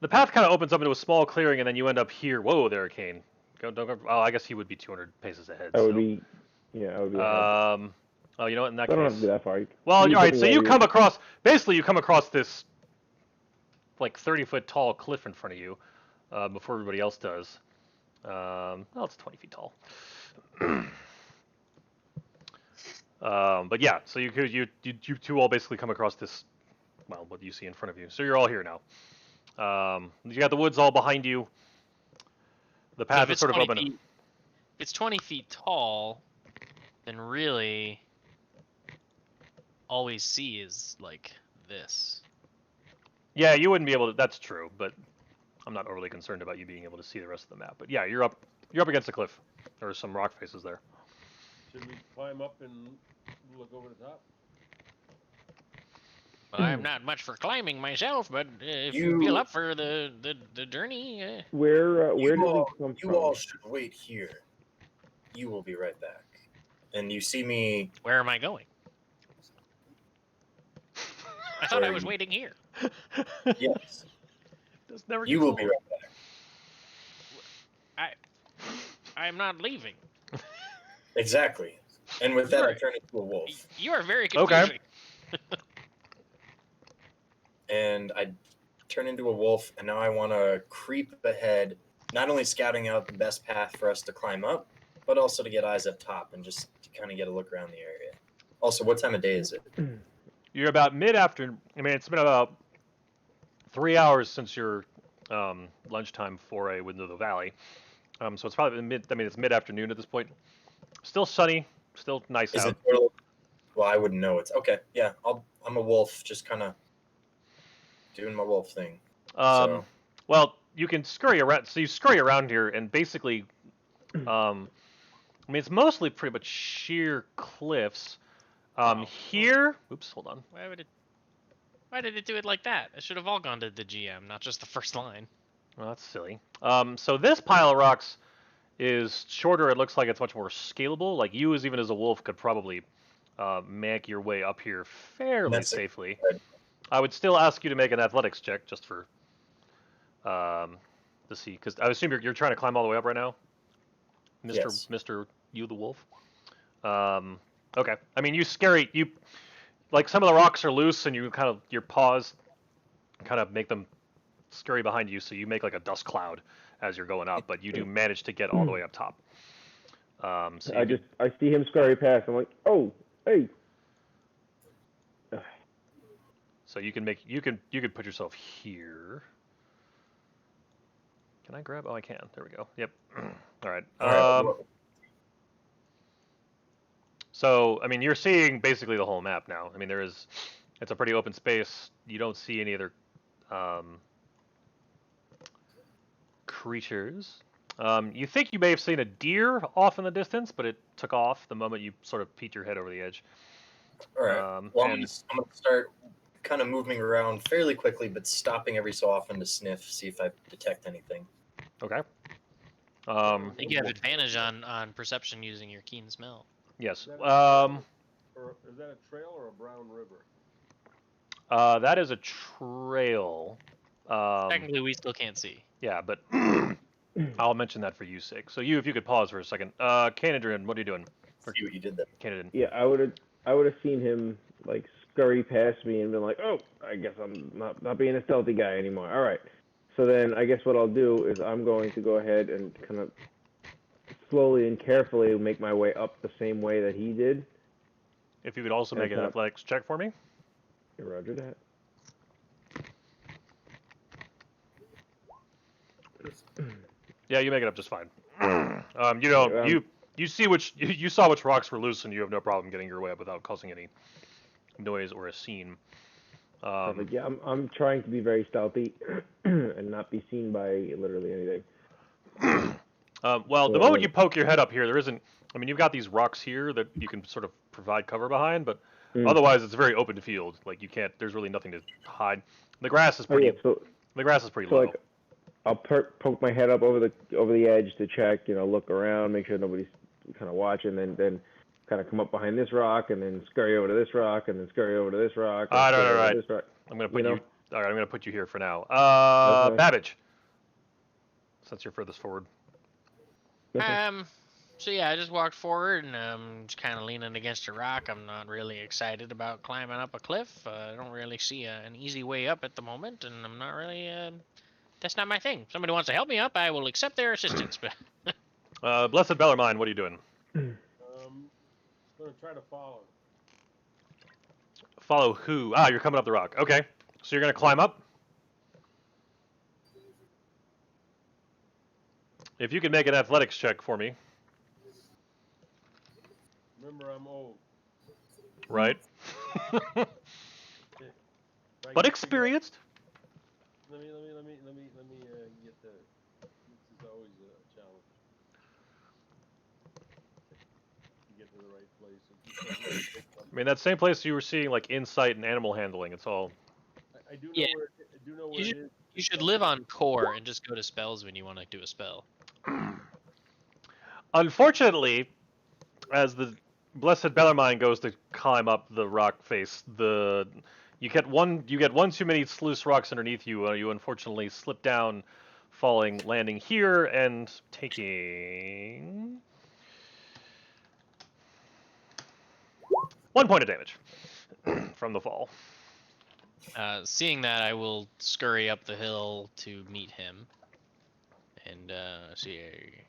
path kind of opens up into a small clearing, and then you end up here. Whoa, there, Kane. Don't go. Oh, I guess he would be 200 paces ahead. I so. would be. Yeah, I would be. ahead. Oh, you know what? In that I don't have case, to be that far. well, all You right. put So me you over come across. Basically, you come across this like 30-foot tall cliff in front of you before everybody else does. Well, it's 20 feet tall. But yeah, so you two all basically come across this, well, what you see in front of you. So you're all here now. You got the woods all behind you. The So path if is it's sort of 20 open. feet, if it's 20 feet tall, then really all we see is like this. Yeah, you wouldn't be able to. That's true, but I'm not overly concerned about you being able to see the rest of the map. But yeah, you're up against a cliff. There are some rock faces there. Should we climb up and look over the top? Well, I'm not much for climbing myself, but if you feel up for the journey, Where You did we all, come you from? all should wait here. You will be right back. And you see me. where am I going? I thought I was waiting here. Yes, This never you gets will old. be right back. I'm not leaving. Exactly. And with that, I Right. turn into a wolf. You are very Okay. confusing. And I turn into a wolf, and now I want to creep ahead, not only scouting out the best path for us to climb up, but also to get eyes up top and just to kind of get a look around the area. Also, what time of day is it? You're about mid-afternoon. I mean, it's been about 3 hours since your lunchtime foray into the valley. So it's probably it's mid-afternoon at this point. Still sunny, still nice Is out. it total? Well, I wouldn't know. It's okay. Yeah, I'm a wolf, just kind of doing my wolf thing. So Well, you can scurry around. So you scurry around here, and basically, I mean, it's mostly pretty much sheer cliffs. Here, oops, hold on. Why did it do it like that? It should have all gone to the GM, not just the first line. Well, that's silly. So this pile of rocks is shorter. It looks like it's much more scalable. Like you, even as a wolf, could probably make your way up here fairly That's a- safely. I would still ask you to make an athletics check just for to see, because I assume you're trying to climb all the way up right now, Yes. Mr. You the wolf. Okay. I mean, you like some of the rocks are loose, and you kind of your paws kind of make them scurry behind you, so you make like a dust cloud as you're going up, but you do manage to get all the way up top. So I see him scurry past. I'm like, oh, hey. So you can put yourself here. Can I grab? Oh, I can. There we go. Yep. All right. All right. So I mean, you're seeing basically the whole map now. I mean, it's a pretty open space. You don't see any other creatures. You think you may have seen a deer off in the distance, but it took off the moment you sort of peeked your head over the edge. All right. Well, I'm and gonna start kind of moving around fairly quickly, but stopping every so often to sniff, see if I detect anything. okay. I think you have advantage on perception using your keen smell. Yes. Or is that a trail or a brown river? That is a trail. Technically, we still can't see. Yeah, but I'll mention that for you sake. So if you could pause for a second. Canadrin, what are you doing? See what you did there. Canadin. Yeah, I would have seen him like scurry past me and been like, oh, I guess I'm not being a stealthy guy anymore. All right. So then I guess what I'll do is I'm going to go ahead and kind of slowly and carefully make my way up the same way that he did. If you could also make an athletics check for me. Roger that. Yeah, you make it up just fine. You see you saw which rocks were loose, and you have no problem getting your way up without causing any noise or a scene. Perfect. Yeah, I'm trying to be very stealthy and not be seen by literally anything. Well, the moment you poke your head up here, there isn't. I mean, you've got these rocks here that you can sort of provide cover behind, but otherwise it's a very open field. Like you can't. There's really nothing to hide. The grass is pretty. The grass is pretty low. Like, I'll poke my head up over the edge to check, look around, make sure nobody's kind of watching, then kind of come up behind this rock, and then scurry over to this rock, and then scurry over to this rock. All right. This rock. I'm gonna put you. All right, I'm gonna put you here for now. Okay. Babbage, since you're furthest forward. Okay. So yeah, I just walked forward and just kind of leaning against a rock. I'm not really excited about climbing up a cliff. I don't really see an easy way up at the moment, and I'm not really. That's not my thing. If somebody wants to help me up, I will accept their assistance. Blessed Bellarmine, what are you doing? Gonna try to follow. Follow who? You're coming up the rock. Okay, so you're gonna climb up. If you can make an athletics check for me. Remember, I'm old. Right. But experienced. Let me get the. This is always a challenge. To get to the right place. I mean, that same place you were seeing, like insight and animal handling. It's all. I do know Yeah. where. I do know where it is. You should live on core and just go to spells when you want to do a spell. Unfortunately, as the Blessed Bellarmine goes to climb up the rock face, you get one too many loose rocks underneath you. You unfortunately slip down, landing here and taking 1 point of damage from the fall. Seeing that, I will scurry up the hill to meet him. And see,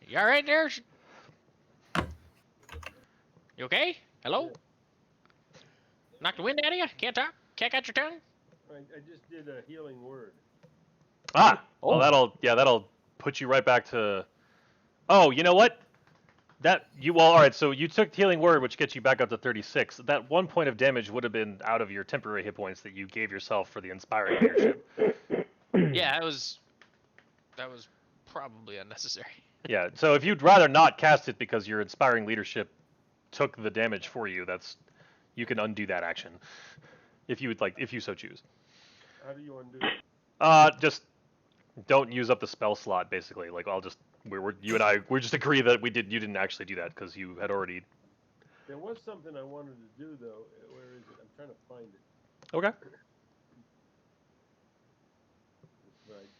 you all right there? You okay? Hello? Knocked the wind out of you? Can't talk? Can't catch your tongue? I just did a healing word. Well, Oh. that'll put you right back to. Oh, you know what? All right. So you took healing word, which gets you back up to 36. That 1 point of damage would have been out of your temporary hit points that you gave yourself for the inspiring leadership. Yeah, that was probably unnecessary. Yeah. So if you'd rather not cast it because your inspiring leadership took the damage for you, you can undo that action if you would like, if you so choose. How do you undo it? Just don't use up the spell slot. Basically, like I'll just you and I we just agree that you didn't actually do that because you had already. There was something I wanted to do though. Where is it? I'm trying to find it. Okay.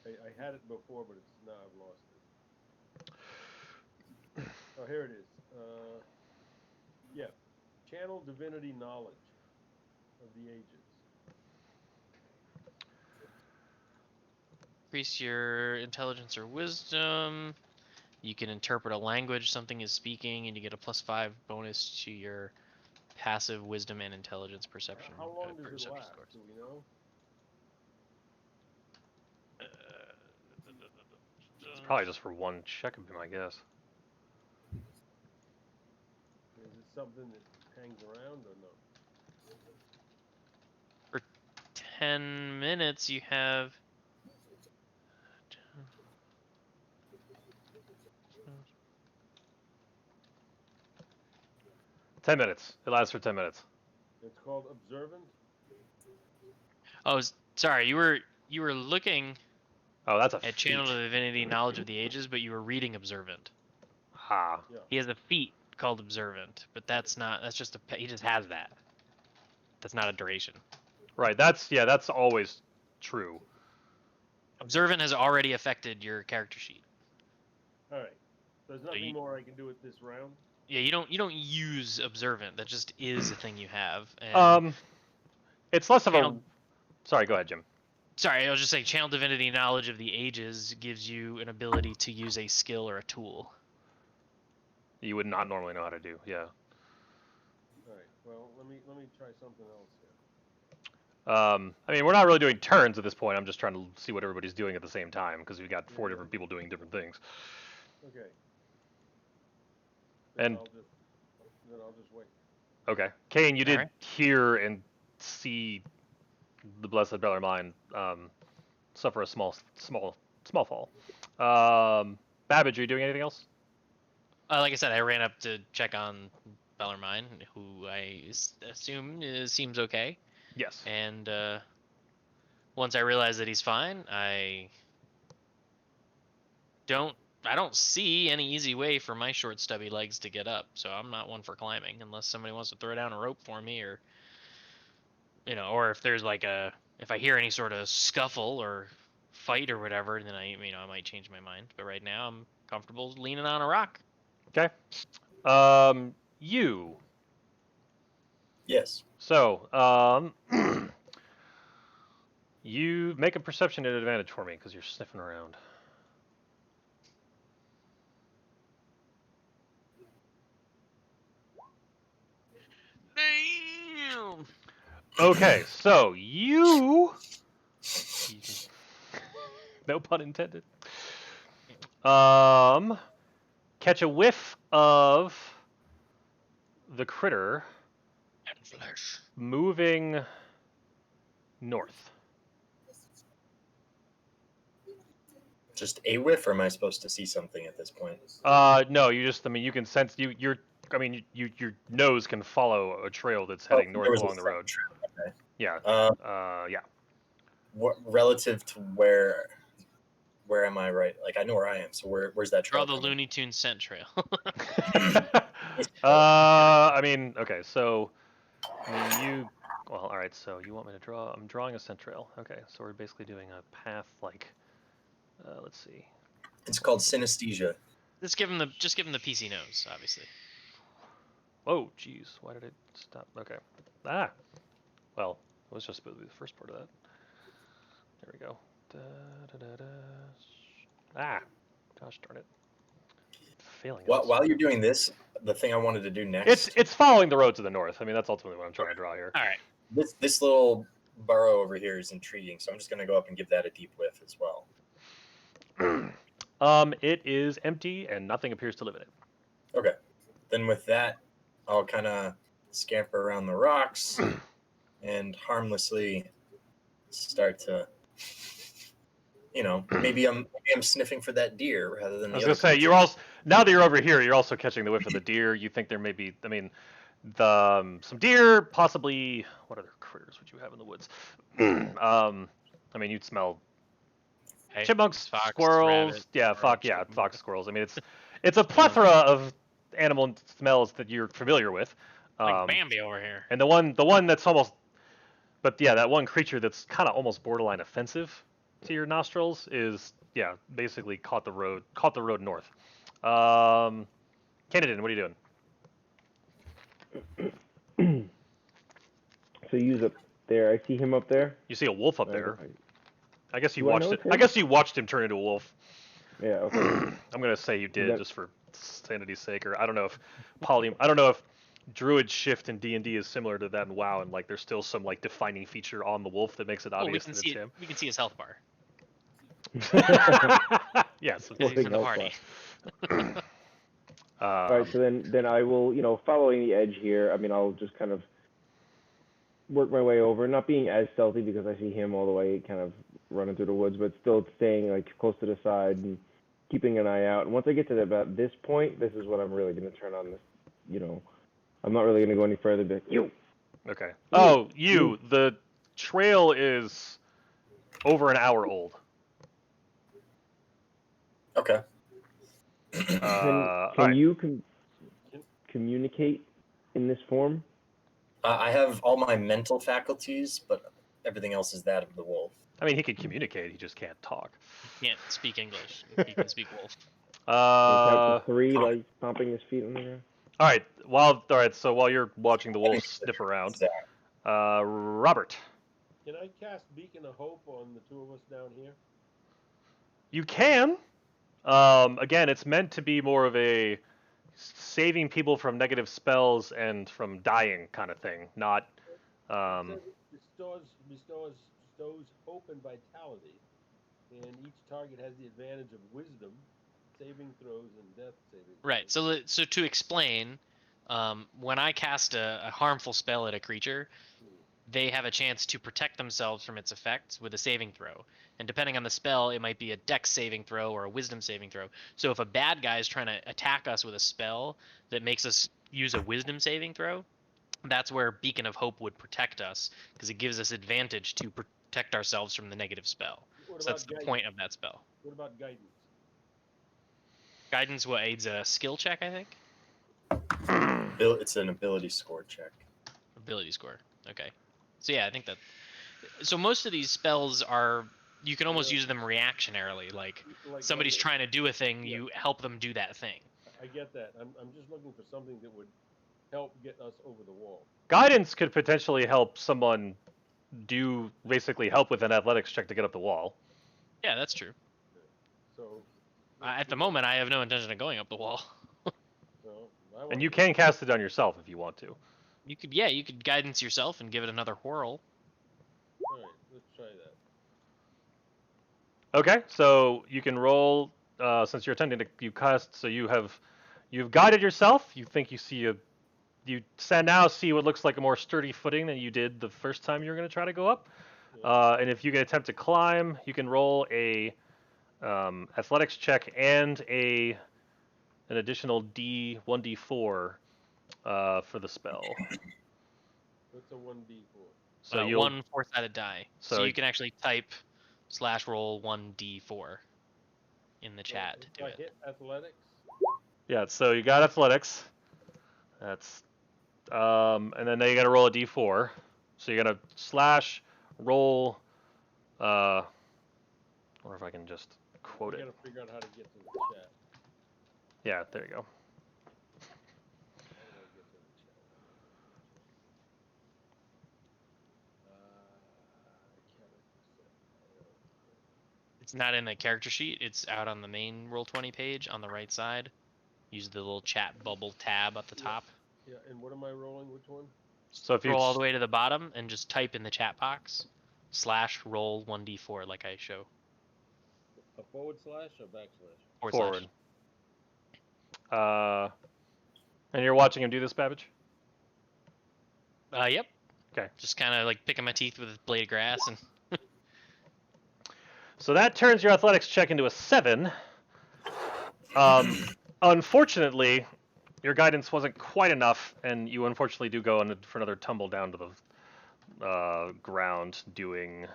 I had it before, but it's now I've lost it. Oh, here it is. Yeah, channel divinity knowledge of the ages. Increase your intelligence or wisdom. You can interpret a language something is speaking, and you get a +5 bonus to your passive wisdom and intelligence perception. How long does it perception last? scores. Do we know? It's probably just for one check, would be my guess. Is it something that hangs around or no? 10 minutes, you have. 10 minutes. It lasts for 10 minutes. It's called observant. Oh, sorry. You were looking Oh, that's a at Channel feat. Divinity Knowledge of the Ages, but you were reading Observant. Ha. Yeah. He has a feat called Observant, but that's just he just has that. That's not a duration. Right. That's always true. Observant has already affected your character sheet. All right. There's nothing more I can do with this round. Yeah, you don't use Observant. That just is a thing you have. And It's less of a. Channel- Sorry. Go ahead, Jim. Sorry, I was just saying Channel Divinity Knowledge of the Ages gives you an ability to use a skill or a tool. You would not normally know how to do. Yeah. All right. Well, let me try something else here. I mean, we're not really doing turns at this point. I'm just trying to see what everybody's doing at the same time because we've got 4 different people doing different things. Okay. And- Then I'll just wait. Okay. Kane, you did Alright. hear and see the Blessed Bellarmine suffer a small fall. Babbage, are you doing anything else? Like I said, I ran up to check on Bellarmine, who I assume seems okay. Yes. And once I realize that he's fine, I don't see any easy way for my short stubby legs to get up. So I'm not one for climbing unless somebody wants to throw down a rope for me, or or if there's if I hear any sort of scuffle or fight or whatever, then I might change my mind. But right now I'm comfortable leaning on a rock. Okay. You. Yes. So, you make a perception at advantage for me because you're sniffing around. Damn. Okay, so you no pun intended. Catch a whiff of the critter And flesh. moving north. Just a whiff, or am I supposed to see something at this point? No, you can sense your nose can follow a trail that's heading there north was a along the road. trail, okay. Yeah. Yeah. What relative to where am I right? Like I know where I am, so where's that Draw trail? the Looney Tunes scent trail. Okay, so you. Well, all right. So you want me to draw? I'm drawing a scent trail. Okay, so we're basically doing a path like. Let's see. It's called synesthesia. Just give him the PC nose, obviously. Oh, jeez. Why did it stop? Okay. Ah. Well, let's just do the first part of that. There we go. Ah. Gosh darn it. Failing. While you're doing this, the thing I wanted to do next. It's following the road to the north. I mean, that's ultimately what I'm trying to draw here. All right. This little burrow over here is intriguing, so I'm just gonna go up and give that a deep whiff as well. It is empty and nothing appears to live in it. Okay. Then with that, I'll kind of scamper around the rocks and harmlessly start to, maybe I'm sniffing for that deer rather than. I was gonna say now that you're over here, you're also catching the whiff of the deer. You think there may be, some deer, possibly. What other critters would you have in the woods? You'd smell Hey, chipmunks, fox, squirrels, rabbit, yeah, or yeah, chicken. fox, squirrels. I mean, it's a plethora of animal smells that you're familiar with. Like Bambi over here. And the one that's almost, but yeah, that one creature that's kind of almost borderline offensive to your nostrils is, yeah, basically caught the road north. Kennedy, what are you doing? So Yu's up there. I see him up there. You see a wolf up I- there. I- I guess you Do I watched know it. it's I him? guess you watched him turn into a wolf. Yeah. Okay. I'm gonna say you did that- just for sanity's sake, or I don't know if I don't know if Druid shift in D&D is similar to that in WoW, and like there's still some like defining feature on the wolf that makes it Oh, we obvious can that see it's it. him. We can see his health bar. Yes. Because he's in the Floating party. All right. So then I will, following the edge here. I mean, I'll just kind of work my way over, not being as stealthy because I see him all the way kind of running through the woods, but still staying like close to the side and keeping an eye out. And once I get to about this point, this is what I'm really going to turn on this, I'm not really going to go any further, but Okay. Oh, the trail is over an hour old. Okay. can alright. you communicate in this form? I have all my mental faculties, but everything else is that of the wolf. I mean, he can communicate. He just can't talk. Can't speak English. He can speak wolf. Can you count to 3, come on. like stomping his feet on the ground? All right. So while you're watching the wolf sniff around, Robert, Can I cast Beacon of Hope on the two of us down here? you can. Again, it's meant to be more of a saving people from negative spells and from dying kind of thing, not. It says bestows hope and vitality, and each target has the advantage of wisdom, saving throws, and death saving throws. Right. So to explain, when I cast a harmful spell at a creature, they have a chance to protect themselves from its effects with a saving throw. And depending on the spell, it might be a dex saving throw or a wisdom saving throw. So if a bad guy is trying to attack us with a spell that makes us use a wisdom saving throw, that's where Beacon of Hope would protect us, because it gives us advantage to protect ourselves from the negative spell. What So that's about the guidance? point of that spell. What about guidance? Guidance what aids a skill check, I think? It's an ability score check. Ability score. Okay. So yeah, I think that. So most of these spells are, you can almost use them reactionarily. Like somebody's trying to do a thing, you help them do that thing. I get that. I'm just looking for something that would help get us over the wall. Guidance could potentially help someone basically help with an athletics check to get up the wall. Yeah, that's true. So At the moment, I have no intention of going up the wall. well, I And want you can cast it on yourself if you want to. You could guidance yourself and give it another whirl. All right, let's try that. Okay, so you can roll since you're attempting to cast. So you've guided yourself. You think you see now see what looks like a more sturdy footing than you did the first time you were going to try to go up. And if you can attempt to climb, you can roll a athletics check and an additional 1d4 for the spell. What's a 1d4? So you'll one four-sided die. So so- you can actually type /roll 1d4 in the chat to If do I it. hit athletics, yeah. So you got athletics. That's and then now you got to roll a d4. So you're gonna /roll. I wonder if I can just quote we it. gotta figure out how to get to the chat. Yeah, there you go. How do I get to the chat? It's not in the character sheet. It's out on the main Roll20 page on the right side. Use the little chat bubble tab at the top. Yeah, and what am I rolling? Which one? So if you Scroll all the way to the bottom and just type in the chat box /roll 1d4 like I show. A forward slash or backslash? forward. And you're watching him do this, Babbage? Yep. Okay. Just kind of like picking my teeth with a blade of grass and. So that turns your athletics check into a 7. Unfortunately, your guidance wasn't quite enough, and you unfortunately do go for another tumble down to the ground, doing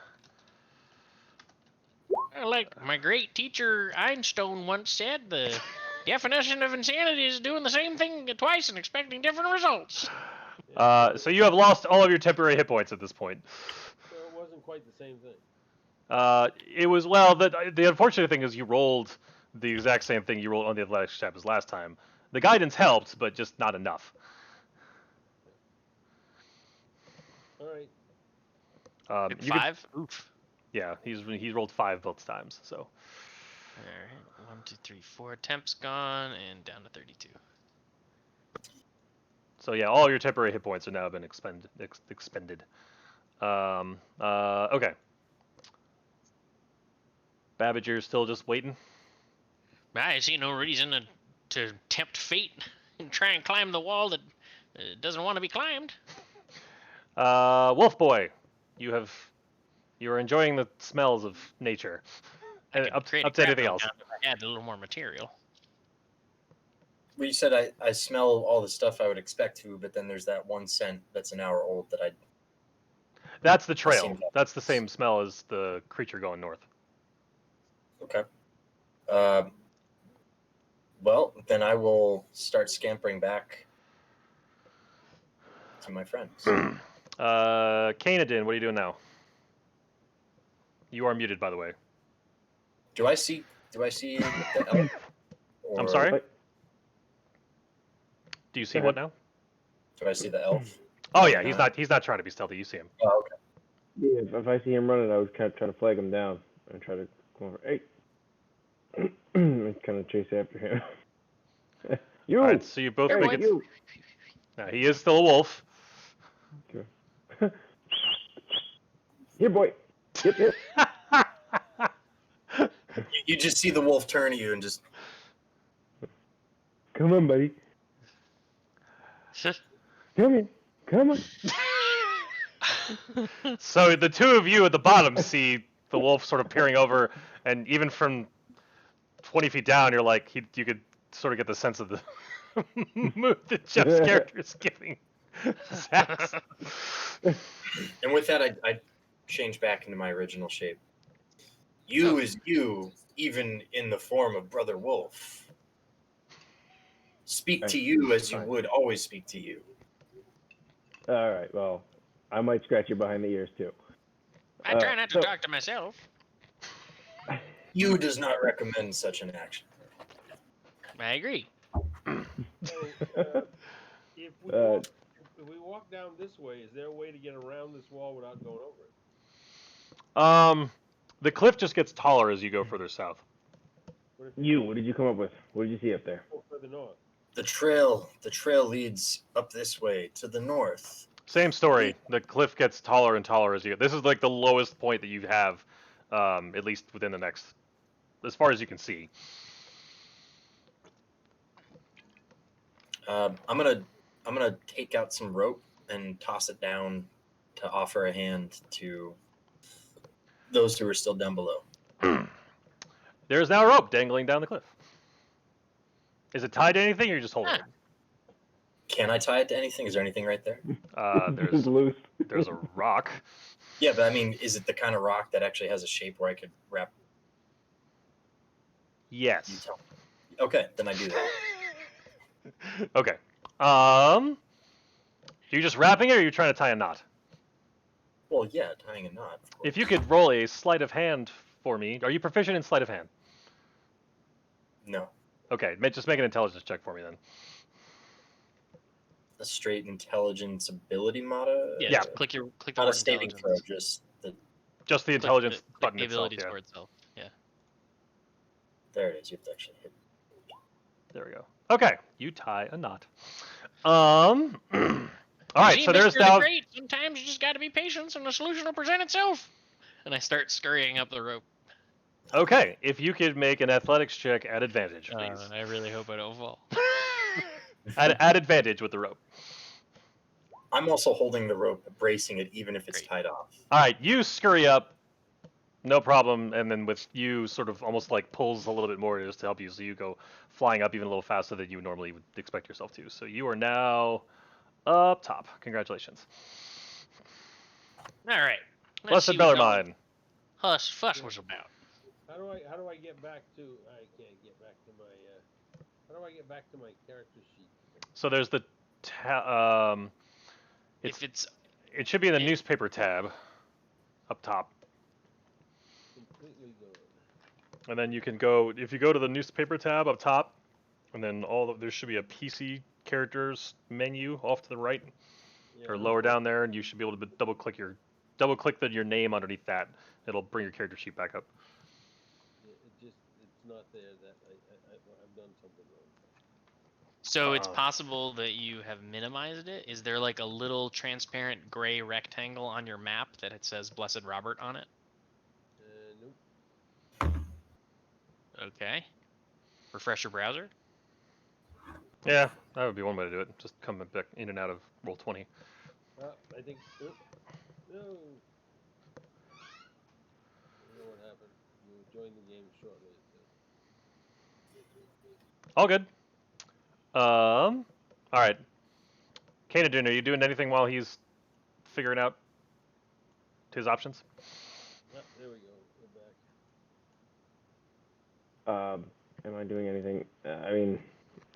Like my great teacher Einstein once said, the definition of insanity is doing the same thing twice and expecting different results. So you have lost all of your temporary hit points at this point. So it wasn't quite the same thing. It was, well, the unfortunate thing is you rolled the exact same thing you rolled on the athletics check as last time. The guidance helped, but just not enough. All right. You could- 5? Oof. yeah, he's rolled 5 both times. So All right. 1, 2, 3, 4. Temp's gone and down to 32. so yeah, all your temporary hit points have now been expended. Okay. Babbager's still just waiting. I see no reason to tempt fate and try and climb the wall that doesn't want to be climbed. Wolf Boy, you are enjoying the smells of nature. I And could up create a to anything grapple else. gun if I had a little more material. Well, you said I smell all the stuff I would expect to, but then there's that one scent that's an hour old that I. That's the trail. seems- That's the same smell as the creature going north. Okay. Well, then I will start scampering back to my friends. Kanadin, what are you doing now? You are muted, by the way. Do I see the elf? I'm Or sorry? But- Do you see Go what ahead. now? Do I see the elf? Oh yeah, he's not trying to be stealthy. You see him. Oh, okay. Yeah, if I see him running, I would kind of try to flag him down and try to come over. Hey, and kind of chase after him. You. All right, so you both Hey, make it. you. He is still a wolf. Here, boy. Yep. You just see the wolf turn to you and just. Come on, buddy. Come in. Come on. So the two of you at the bottom see the wolf sort of peering over, and even from 20 feet down, you're like, you could sort of get the sense of the mood that Jeff's character is giving. Zax. And with that, I change back into my original shape. You is you, even in the form of Brother Wolf. Speak to you as you Fine. would always speak to you. All right. Well, I might scratch you behind the ears too. I try not to so- talk to myself. You does not recommend such an action. I agree. So, if we walk down this way, is there a way to get around this wall without going over it? The cliff just gets taller as you go further south. What if What did you come up with? What did you see up there? go further north? The trail leads up this way to the north. Same story. The cliff gets taller and taller as you go. This is like the lowest point that you have, at least within the next, as far as you can see. I'm gonna take out some rope and toss it down to offer a hand to those who are still down below. There's now a rope dangling down the cliff. Is it tied to anything, or you're just holding it? Can I tie it to anything? Is there anything right there? It's loose. There's a rock. Yeah, but I mean, is it the kind of rock that actually has a shape where I could wrap? You Yes. tell me. Okay, then I do that. Okay. Are you just wrapping it, or are you trying to tie a knot? Well, yeah, tying a knot. Of course. If you could roll a sleight of hand for me. Are you proficient in sleight of hand? No, Okay, just make an intelligence check for me then. a straight intelligence ability motto. Yeah. Yeah. Click the Not a word saving throw, intelligence. just the. Just the Click intelligence click button the itself. ability Yeah. score itself. Yeah. There it is. You have to actually hit. There we go. Okay, you tie a knot. All right, See, so there's Mr. the now. Great, sometimes you just got to be patient, and the solution will present itself. And I start scurrying up the rope. Okay, if you could make an athletics check at advantage, please. I really hope I don't fall. At advantage with the rope. I'm also holding the rope, bracing it, even if it's Great. tied off. All right, you scurry up, no problem, and then with you sort of almost like pulls a little bit more just to help you, so you go flying up even a little faster than you normally would expect yourself to. So you are now up top. Congratulations. All right. Let's Blessed see what all Bellarmine. Hush fuss was about. How do I get back to? I can't get back to my. How do I get back to my character sheet? So there's the It's- If it's it should be in the It- newspaper tab up top. Completely gone. And then you can go, if you go to the newspaper tab up top, and then there should be a PC characters menu off to the right Yeah. or lower down there, and you should be able to double click your your name underneath that. It'll bring your character sheet back up. It's not there. That I've done something wrong. So it's Uh. possible that you have minimized it. Is there like a little transparent gray rectangle on your map that it says Blessed Robert on it? Nope. Okay. Refresh your browser. Yeah, that would be one way to do it. Just come back in and out of Roll20. I think. Oop, no. I don't know what happened. You joined the game shortly. All good. All right. Kanadin, are you doing anything while he's figuring out his options? There we go. We're back. Am I doing anything? I mean,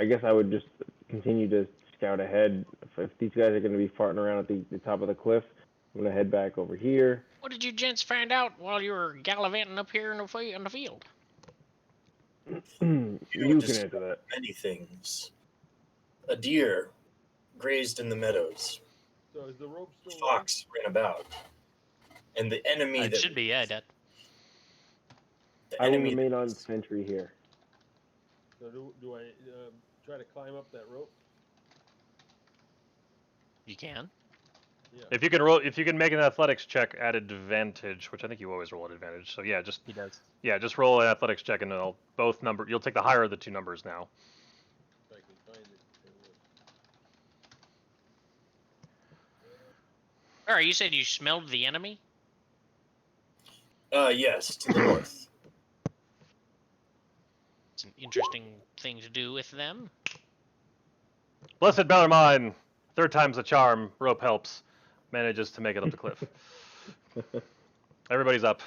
I guess I would just continue to scout ahead. If these guys are going to be farting around at the top of the cliff, I'm going to head back over here. What did you gents find out while you were gallivanting up here in the field? You can answer that. Many things. A deer grazed in the meadows. So is the rope still? Fox ran about. And the enemy It that should be, yeah, Dad. the I will enemy remain that on was- sentry here. So do I try to climb up that rope? You can. Yeah. If you can make an athletics check at advantage, which I think you always roll at advantage. So yeah, just He does. just roll an athletics check, and you'll take the higher of the two numbers now. If I can find it. Alright, you said you smelled the enemy? yes, to the north. It's an interesting thing to do with them. Blessed Bellarmine, third time's the charm. Rope helps. Manages to make it up the cliff. Everybody's up.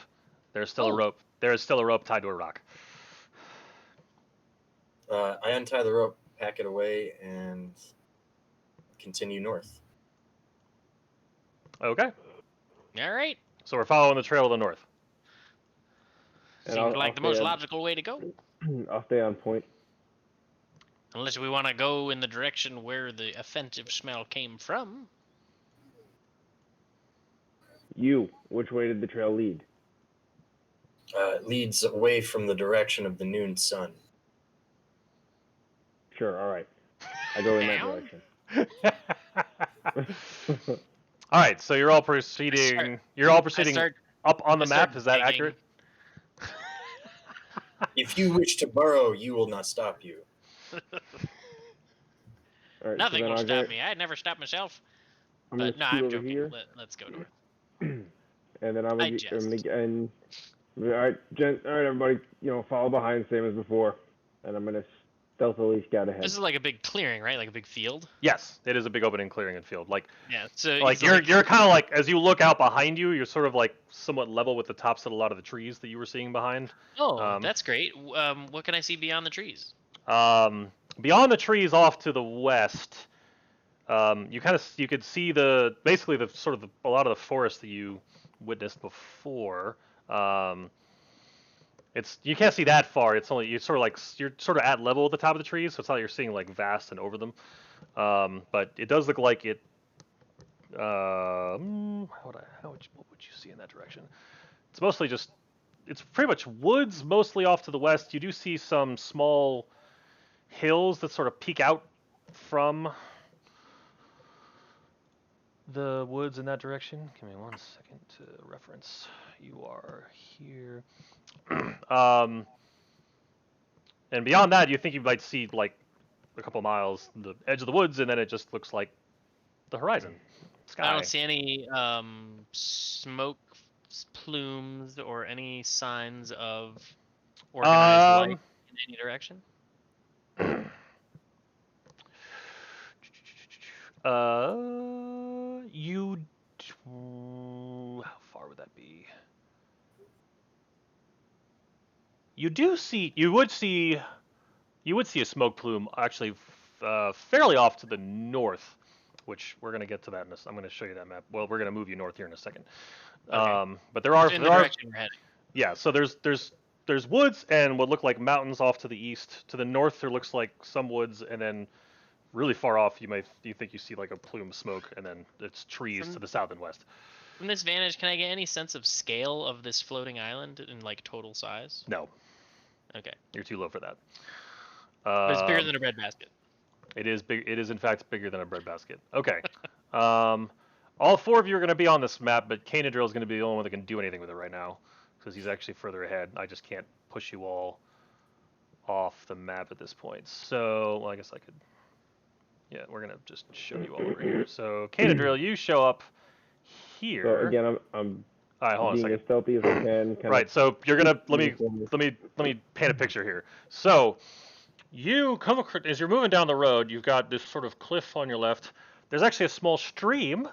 There's still a Oh. rope. There is still a rope tied to a rock. I untie the rope, pack it away, and continue north. Okay. Alright. So we're following the trail to the north. And Seems like the most stay logical way to go. I'll stay on point. Unless we want to go in the direction where the offensive smell came from. Which way did the trail lead? It leads away from the direction of the noon sun. Sure, all right. I go in that Down? direction. All right. So you're all proceeding. You're all proceeding up on the I map. start Is that digging. accurate? If you wish to burrow, you will not stop you. All right, Nothing so will then stop me. I'd never stop myself. I'm gonna But no, scoot I'm over joking. here, Let's go north. and then I'm I gonna, jest. and all right, all right, everybody, follow behind, same as before, and I'm gonna stealthily scout ahead. This is like a big clearing, right? Like a big field. Yes, it is a big opening clearing and field. Like Yeah. So you're kind of like, as you look out behind you, you're sort of like somewhat level with the tops of a lot of the trees that you were seeing behind. Oh, that's great. What can I see beyond the trees? Beyond the trees off to the west, you could see basically the sort of a lot of the forest that you witnessed before. You can't see that far. You're sort of at level at the top of the trees, so it's not like you're seeing like vast and over them. But it does look like it. What would you see in that direction? It's mostly it's pretty much woods, mostly off to the west. You do see some small hills that sort of peek out from the woods in that direction. Give me 1 second to reference. You are here. And beyond that, you think you might see like a couple miles the edge of the woods, and then it just looks like the horizon, sky. I don't see any smoke plumes or any signs of organized life in any direction. How far would that be? You would see a smoke plume actually fairly off to the north, which we're gonna get to that. I'm gonna show you that map. Well, we're gonna move you north here in a second. Okay. But there are In the direction we're heading. yeah. So there's woods and what look like mountains off to the east. To the north, there looks like some woods, and then really far off, you think you see like a plume of smoke, and then it's trees to the south and west. From this vantage, can I get any sense of scale of this floating island in like total size? No, Okay. you're too low for that. But it's bigger than a breadbasket. It is big. It is in fact bigger than a breadbasket. Okay. All four of you are going to be on this map, but Canadrill is going to be the only one that can do anything with it right now, because he's actually further ahead. I just can't push you all off the map at this point. So, well, I guess I could. Yeah, we're gonna just show you all over here. So, Canadrill, you show up here. So again, I'm all right, hold on a being second. as stealthy as I can. Right. So you're gonna let me paint a picture here. So you come across, as you're moving down the road, you've got this sort of cliff on your left. There's actually a small stream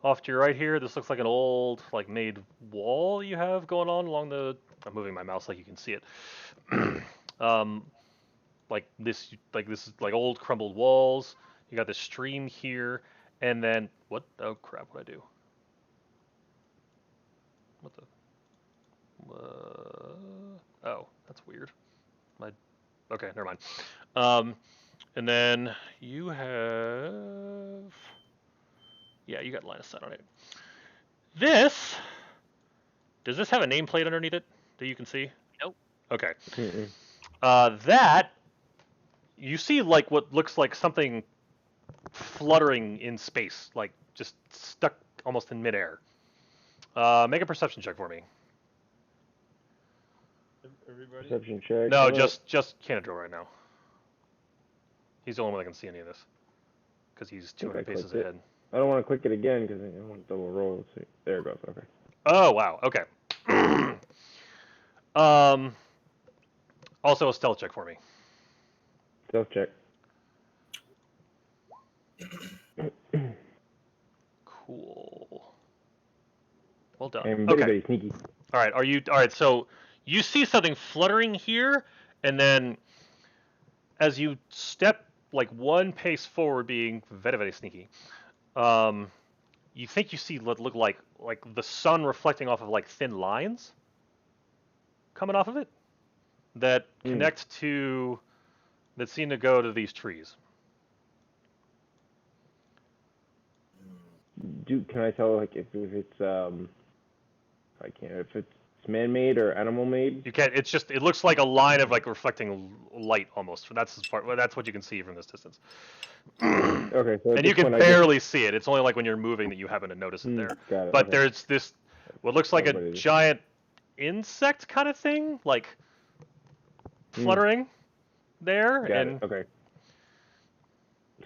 off to your right here. This looks like an old like made wall you have going on along the. I'm moving my mouse like you can see it. Like this is like old crumbled walls. You got this stream here, and then what? Oh crap! What I do? What the? Oh, that's weird. Okay, never mind. And then you have, yeah, you got line of sight on it. Does this have a nameplate underneath it that you can see? Nope. Okay. Mm-mm. That you see like what looks like something fluttering in space, like just stuck almost in midair. Make a perception check for me. Everybody? Perception check. No, Well, just Canadrill right now. He's the only one that can see any of this, because he's 200 I paces clicked it. ahead. I don't want to click it again because I want to double roll. Let's see. There it goes. Okay. Oh wow. Okay. Also a stealth check for me. Stealth check. Cool. Well done. I'm very, Okay. very sneaky. All right. All right? So you see something fluttering here, and then as you step like one pace forward, being very, very sneaky, you think you see what look like the sun reflecting off of like thin lines coming off of it that connect to, that seem to go to these trees. Can I tell like if it's I can't, if it's man-made or animal-made? You can't. It's just. It looks like a line of like reflecting light almost. That's as far. Well, that's what you can see from this distance. Okay, so at And you this can point, barely see it. It's only like when you're moving that you happen to notice it there. Got it. But okay. there's this, what looks like a Everybody- giant insect kind of thing, like fluttering there. Got and it. Okay.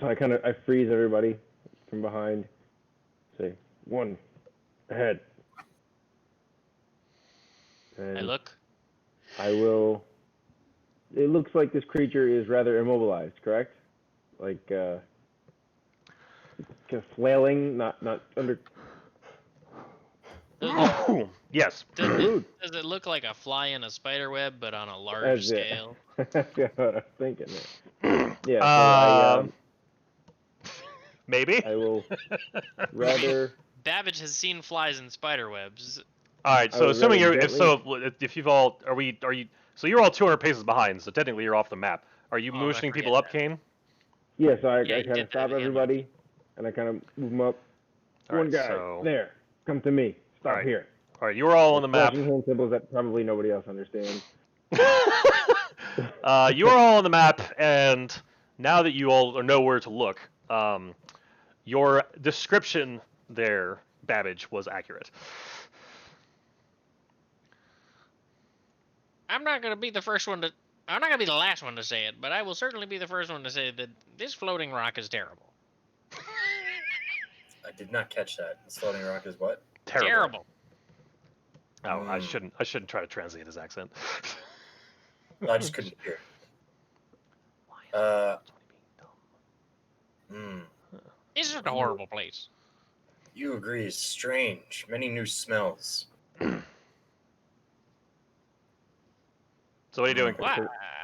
So I freeze everybody from behind. Say 1 ahead. And I look. I will. It looks like this creature is rather immobilized, correct? Like kind of flailing, not under. yes. Rude. Does it look like a fly in a spider web, but on a large That's it. scale? That's what I was thinking. There. Yeah. So Maybe. I will rather. Babbage has seen flies in spider webs. All right. I So would assuming rather you're, if you've all, are you? So you're all 200 paces behind. So technically you're off the map. Are you Oh, I motioning forget people up, that. Kane? Yeah, so I Yeah, you kind did of that stop at the end. everybody, and I kind of move them up. All One right, guy, so- there, come to me. Stop All right. here. All right. You are all on the map. Flashing hand symbols that probably nobody else understands. You are all on the map, and now that you all know where to look, your description there, Babbage, was accurate. I'm not gonna be the first one to. I'm not gonna be the last one to say it, but I will certainly be the first one to say that this floating rock is terrible. I did not catch that. This floating rock is what? Terrible. Oh, I Mm. shouldn't try to translate his accent. I just couldn't hear. Hmm. This is a horrible place. You agree. It's strange. Many new smells. So what are you doing? Why?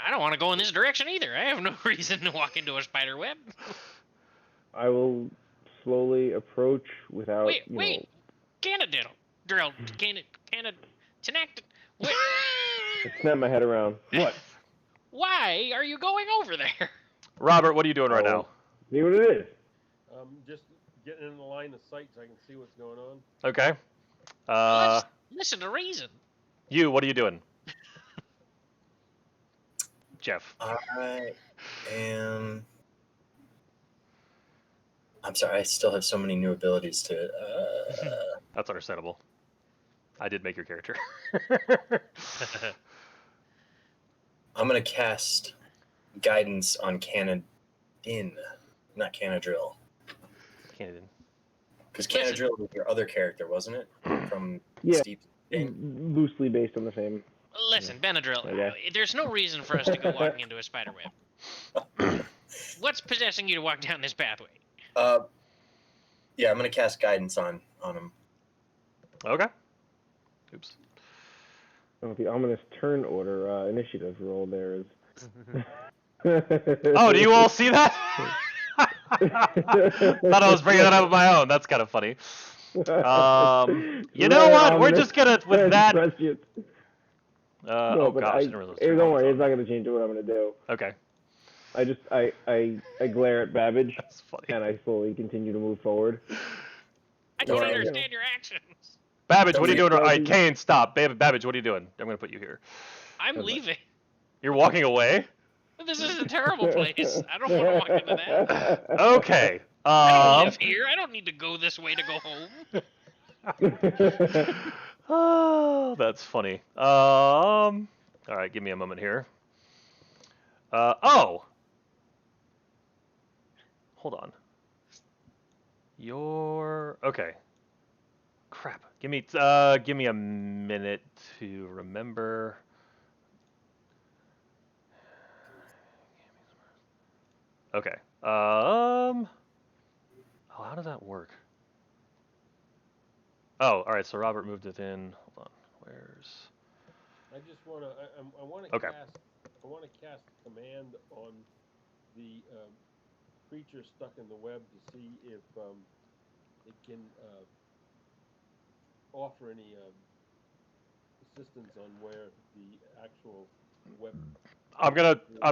I don't want to go in this direction either. I have no reason to walk into a spider web. I will slowly approach without, Wait, you wait. know, Canada drill. Canada. Tenact. Wait. snap my head around. What? Why are you going over there? Robert, what are you doing right now? See what it is. Just getting in the line of sight so I can see what's going on. Okay. Let's listen to reason. You, what are you doing? Jeff. I am. I'm sorry. I still have so many new abilities to. That's understandable. I did make your character. I'm gonna cast guidance on Canadin, not Canadrill, Canada. because Listen. Canadrill was your other character, wasn't it? From Yeah. Steep. Thing? Loosely based on the same. Listen, Benadryl, Okay. there's no reason for us to go walking into a spider web. What's possessing you to walk down this pathway? Yeah, I'm gonna cast guidance on him. Okay. Oops. Oh, the ominous turn order initiative roll there is. Oh, do you all see that? Thought I was bringing that up on my own. That's kind of funny. You know what? We're just gonna with that. Prescient. No, oh but gosh, I I didn't realize hey, it was don't on worry, its it's not gonna change what I'm gonna do. own. Okay, I just I glare at Babbage that's funny. and I slowly continue to move forward. I don't Well, you know. understand your actions. Babbage, what are you doing? All right, Don't- Kane, stop. Babbage, what are you doing? I'm gonna put you here. I'm Okay. leaving. You're walking away. This is a terrible place. I don't want to walk into that. Okay. I don't live here. I don't need to go this way to go home. Oh, that's funny. All right, give me a moment here. Oh. Hold on. You're okay. Crap. Give me a minute to remember. Okay. Oh, how does that work? Oh, all right. So Robert moved it in. Hold on. Where's? I just want to. I want to Okay. cast. I want to cast command on the creature stuck in the web to see if it can offer any assistance on where the actual web. I'm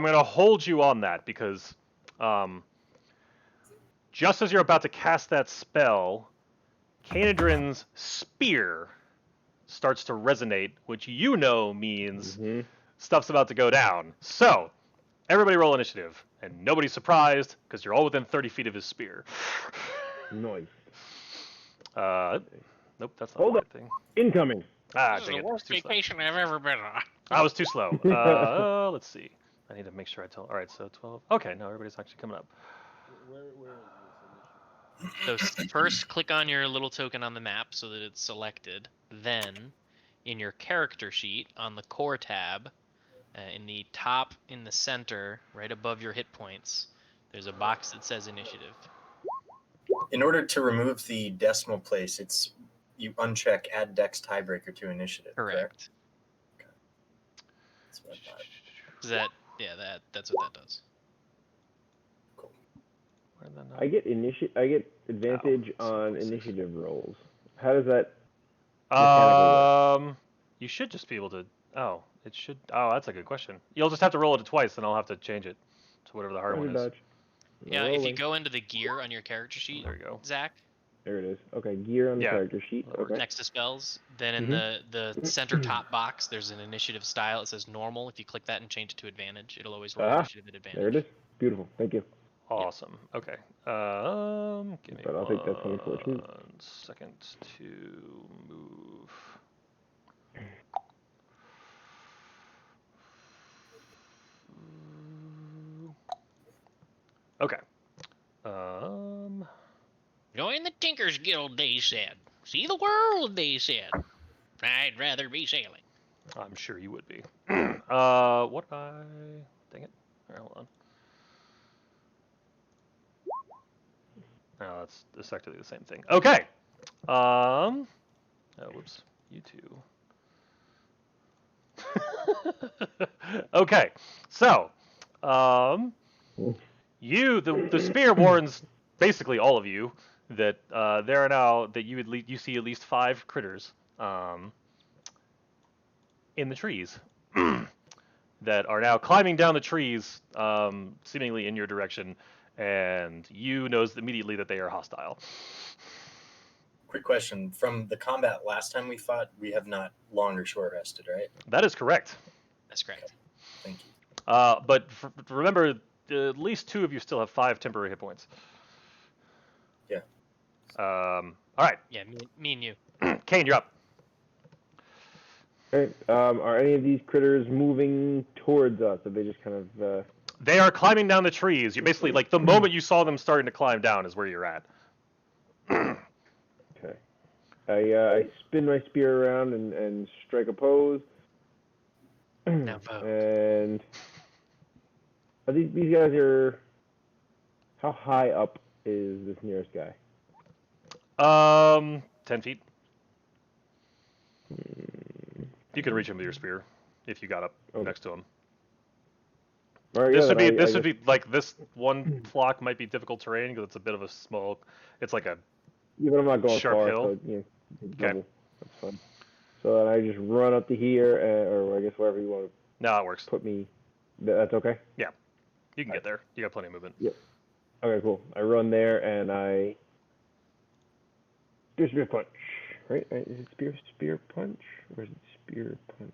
gonna hold you on that because, just as you're about to cast that spell, Canadrin's spear starts to resonate, which you know means Mhm. stuff's about to go down. So, everybody roll initiative, and nobody's surprised because you're all within 30 feet of his spear. Nice. Nope, that's not Hold the up. right thing. Incoming. Ah, This is dang the it, I was worst too slow. vacation I've ever been on. I was too slow. Let's see. I need to make sure I tell. All right, so 12. Okay, no, everybody's actually coming up. Where is this initiative? So first, click on your little token on the map so that it's selected. Then, in your character sheet on the core tab, in the top, in the center, right above your hit points, there's a box that says initiative. In order to remove the decimal place, it's you uncheck add Dex tiebreaker to initiative. Correct. That's what I thought. Is that that's what that does. Where'd that I get advantage Oh, on 6.6. initiative rolls. How does that? You should just be able to. Oh, it should. Oh, that's a good question. You'll just have to roll it twice, and I'll have to change it to whatever the hard one is. Dodge. Yeah, if you Rolling. go into the gear on your character sheet, There you go. Zach, There it is. Okay, gear on the Yeah. character sheet. That'll work. Okay. next to spells, then in Mhm. the center top box, there's an initiative style. It says normal. If you click that and change it to advantage, it'll always roll Ah, initiative at advantage. There it is. Beautiful. Thank you. Awesome. Okay. Give me But I'll take that 24 too. 1 second to move. Okay. Join the Tinkers Guild, they said. See the world, they said. I'd rather be sailing. I'm sure you would be. What did I? Dang it. All right, hold on. No, that's effectively the same thing. Okay. Oh, whoops. You two. Okay, so the spear warns basically all of you that there are now that you see at least 5 critters in the trees that are now climbing down the trees, seemingly in your direction, and you knows immediately that they are hostile. Quick question. From the combat last time we fought, we have not long or short rested, right? That is correct. That's correct. Thank you. But remember, at least 2 of you still have 5 temporary hit points. Yeah. All right, Yeah, me and you. Kane, you're up. Okay. Are any of these critters moving towards us? Are they just kind of? They are climbing down the trees. You basically like the moment you saw them starting to climb down is where you're at. Okay. I spin my spear around and strike a pose. Now vote. And are these guys are. How high up is this nearest guy? 10 feet. You can reach him with your spear if you got up Okay. next to him. All right, This yeah, would then be I this would guess- be like this one block might be difficult terrain because it's a bit of a small. It's like a Yeah, but I'm not going sharp far, hill. so double. That's fine. So then I just run up to here, or I guess wherever you want to no, it works. put me. That's okay. You can get there. You got plenty of movement. Okay, cool. I run there and I do spear punch. Right? Is it spear punch or is it spear punch?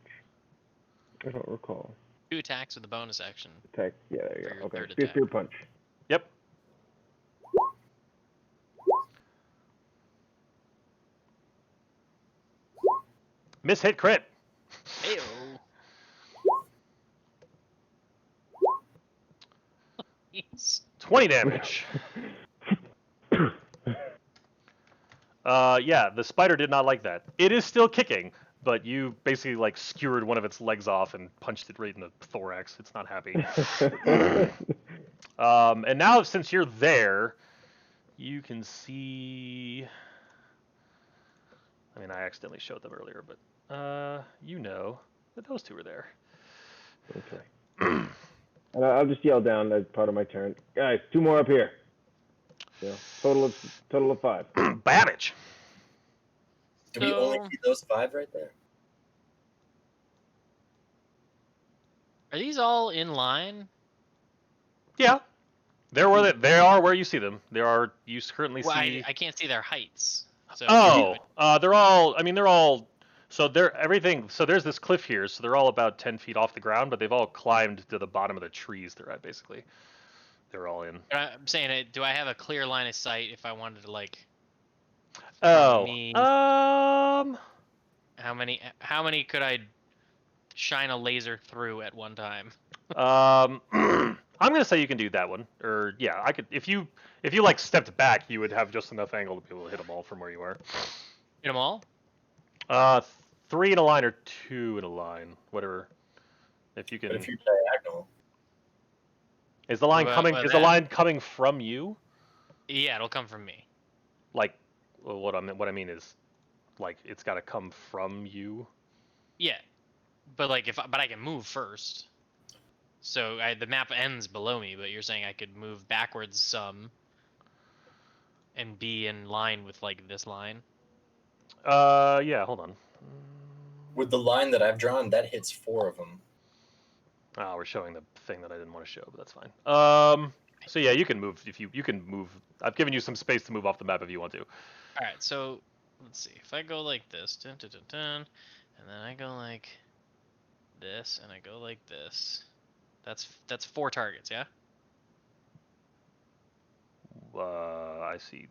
I don't recall. 2 attacks with a bonus action. Attack. Yeah, there For you your go. Okay. third Spear attack. spear punch. Yep. Miss hit crit. Heyo. 20 damage. Yeah, the spider did not like that. It is still kicking, but you basically like skewered one of its legs off and punched it right in the thorax. It's not happy. And now since you're there, you can see. I mean, I accidentally showed them earlier, but you know that those 2 are there. Okay. And I'll just yell down as part of my turn. Guys, 2 more up here. Yeah. Total of 5. Babbage. Do we only So- see those 5 right there? Are these all in line? Yeah, they're where they are where you see them. There are you currently Well, see. I can't see their heights. So They're all. I mean, they're all. So they're everything. So there's this cliff here. So they're all about 10 feet off the ground, but they've all climbed to the bottom of the trees they're at. Basically, they're all in. I'm saying, do I have a clear line of sight if I wanted to like? Oh. me- Um. How many could I shine a laser through at one time? I'm gonna say you can do that one. Or yeah, I could. If you like stepped back, you would have just enough angle to be able to hit them all from where you are. Hit them all? 3 in a line or 2 in a line, whatever. If you can. But if you're diagonal, Is the line Well, coming? well, Is the that- line coming from you? Yeah, it'll come from me. Like, well, what I mean is, like, it's got to come from you. Yeah, but like but I can move first. So the map ends below me, but you're saying I could move backwards some and be in line with like this line. Yeah. Hold on. with the line that I've drawn, that hits 4 of them. Oh, we're showing the thing that I didn't want to show, but that's fine. So yeah, you can move if you can move. I've given you some space to move off the map if you want to. All right, so let's see. If I go like this, dun, dun, dun, dun, and then I go like this, and I go like this, that's 4 targets, yeah. I see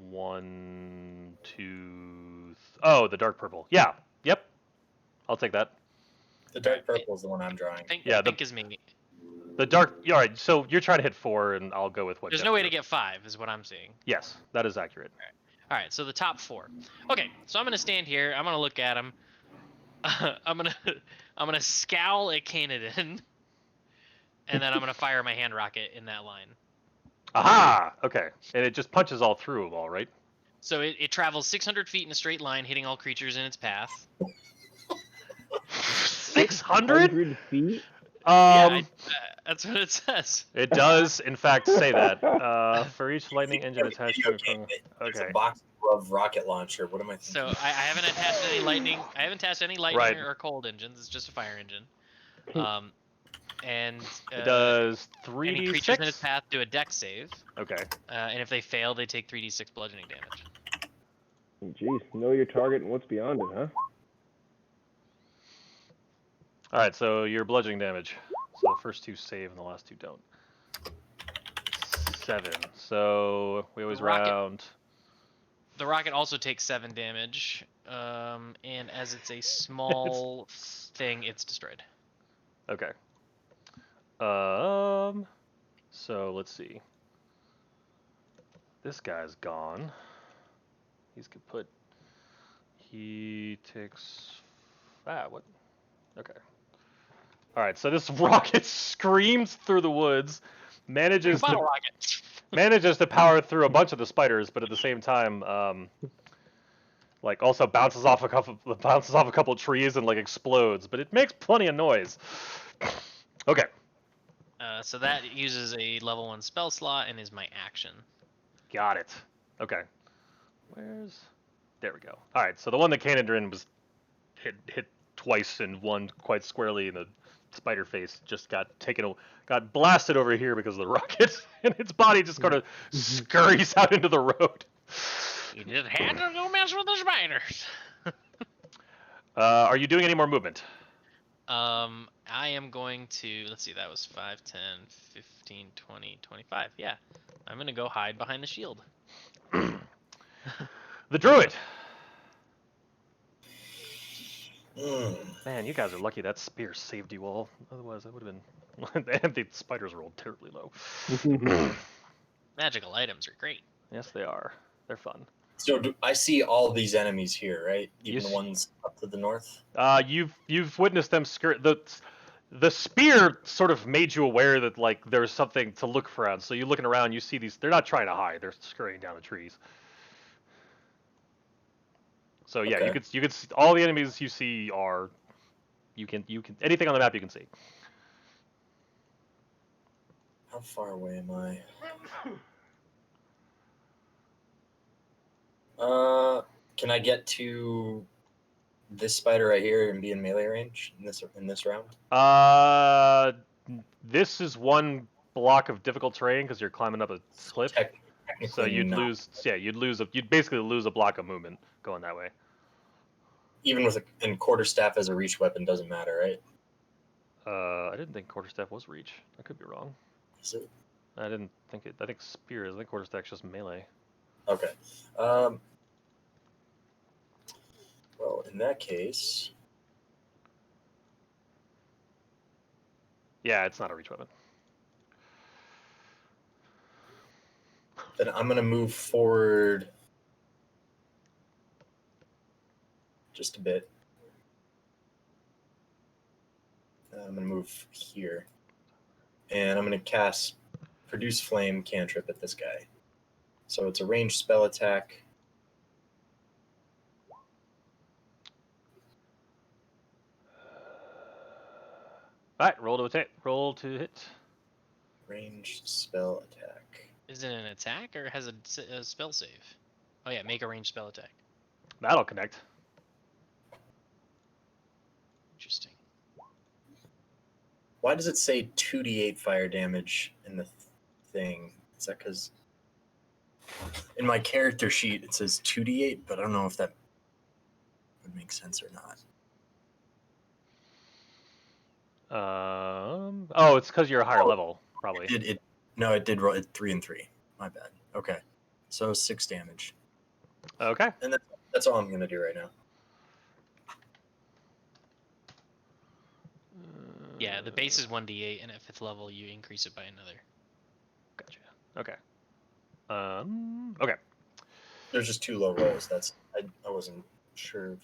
1, 2. Oh, the dark purple. Yeah. Yep. I'll take that. The dark purple is the one I'm drawing. Yeah, I think is me. The dark. All right. So you're trying to hit 4, and I'll go with what. There's Jeff no way drew. to get 5, is what I'm seeing. Yes, that is accurate. All right, so the top 4. Okay, so I'm gonna stand here. I'm gonna look at him. I'm gonna scowl at Canaan, and then I'm gonna fire my hand rocket in that line. Aha! Okay, and it just punches all through them, all right? So it travels 600 feet in a straight line, hitting all creatures in its path. 600? 100 feet? That's what it says. It does, in fact, say that. For each lightning engine It's a attached video to game. it. It's Okay. a box glove rocket launcher. What am I thinking? So I haven't attached any lightning. I haven't attached any lightning Right. or cold engines. It's just a fire engine. Hmm. And It does any creatures in 3d6. its path do a dex save, Okay. and if they fail, they take 3d6 bludgeoning damage. Jeez, know your target and what's beyond it, huh? All right, so your bludgeoning damage. So the first two save and the last two don't. 7. So we always Rocket. round. The rocket also takes 7 damage, and as it's a small thing, it's destroyed. Okay. So let's see. This guy's gone. He takes. What? Okay. All right. So this rocket screams through the woods, manages Bottle to rocket. manages to power through a bunch of the spiders, but at the same time, like also bounces off a couple trees and like explodes, but it makes plenty of noise. Okay. So that uses a level 1 spell slot and is my action. Got it. Okay. There we go. All right. So the one that Canondrin was hit twice and one quite squarely in the spider face just got blasted over here because of the rocket, and its body just kind of scurries out into the road. You just had to go mess with the spiders. Are you doing any more movement? I am going to, let's see, that was 5, 10, 15, 20, 25. Yeah. I'm going to go hide behind the shield. The druid. Hmm. Man, you guys are lucky that spear saved you all. Otherwise, that would have been. And the spiders rolled terribly low. Magical items are great. Yes, they are. They're fun. So I see all these enemies here, right? Even You the ones up to the north. You've witnessed them the spear sort of made you aware that like there's something to look around. So you're looking around, you see these. They're not trying to hide. They're scurrying down the trees. So yeah, Okay. you could see, all the enemies you see are you can anything on the map you can see. How far away am I? Can I get to this spider right here and be in melee range in this round? This is one block of difficult terrain because you're climbing up a cliff. Technically So you'd not. you'd basically lose a block of movement going that way. Even with and quarterstaff as a reach weapon doesn't matter, right? I didn't think quarterstaff was reach. I could be wrong. Is it? I didn't think it. I think spear is. I think quarterstaff's just melee. Okay. Well, in that case, Yeah, it's not a reach weapon. then I'm gonna move forward just a bit. I'm gonna move here, and I'm gonna cast Produce Flame cantrip at this guy. So it's a ranged spell attack. All right, roll to hit. Ranged spell attack. Is it an attack or has a spell save? Oh yeah, make a ranged spell attack. That'll connect. Interesting. Why does it say 2d8 fire damage in the thing? Is that because in my character sheet it says 2d8, but I don't know if that would make sense or not. Oh, it's because you're a higher level, probably. It did roll 3 and 3. My bad. Okay, so 6 damage. Okay. And that's all I'm gonna do right now. Yeah, the base is 1d8, and at 5th level you increase it by another. Gotcha. Okay. Okay. There's just 2 low rolls. I wasn't sure.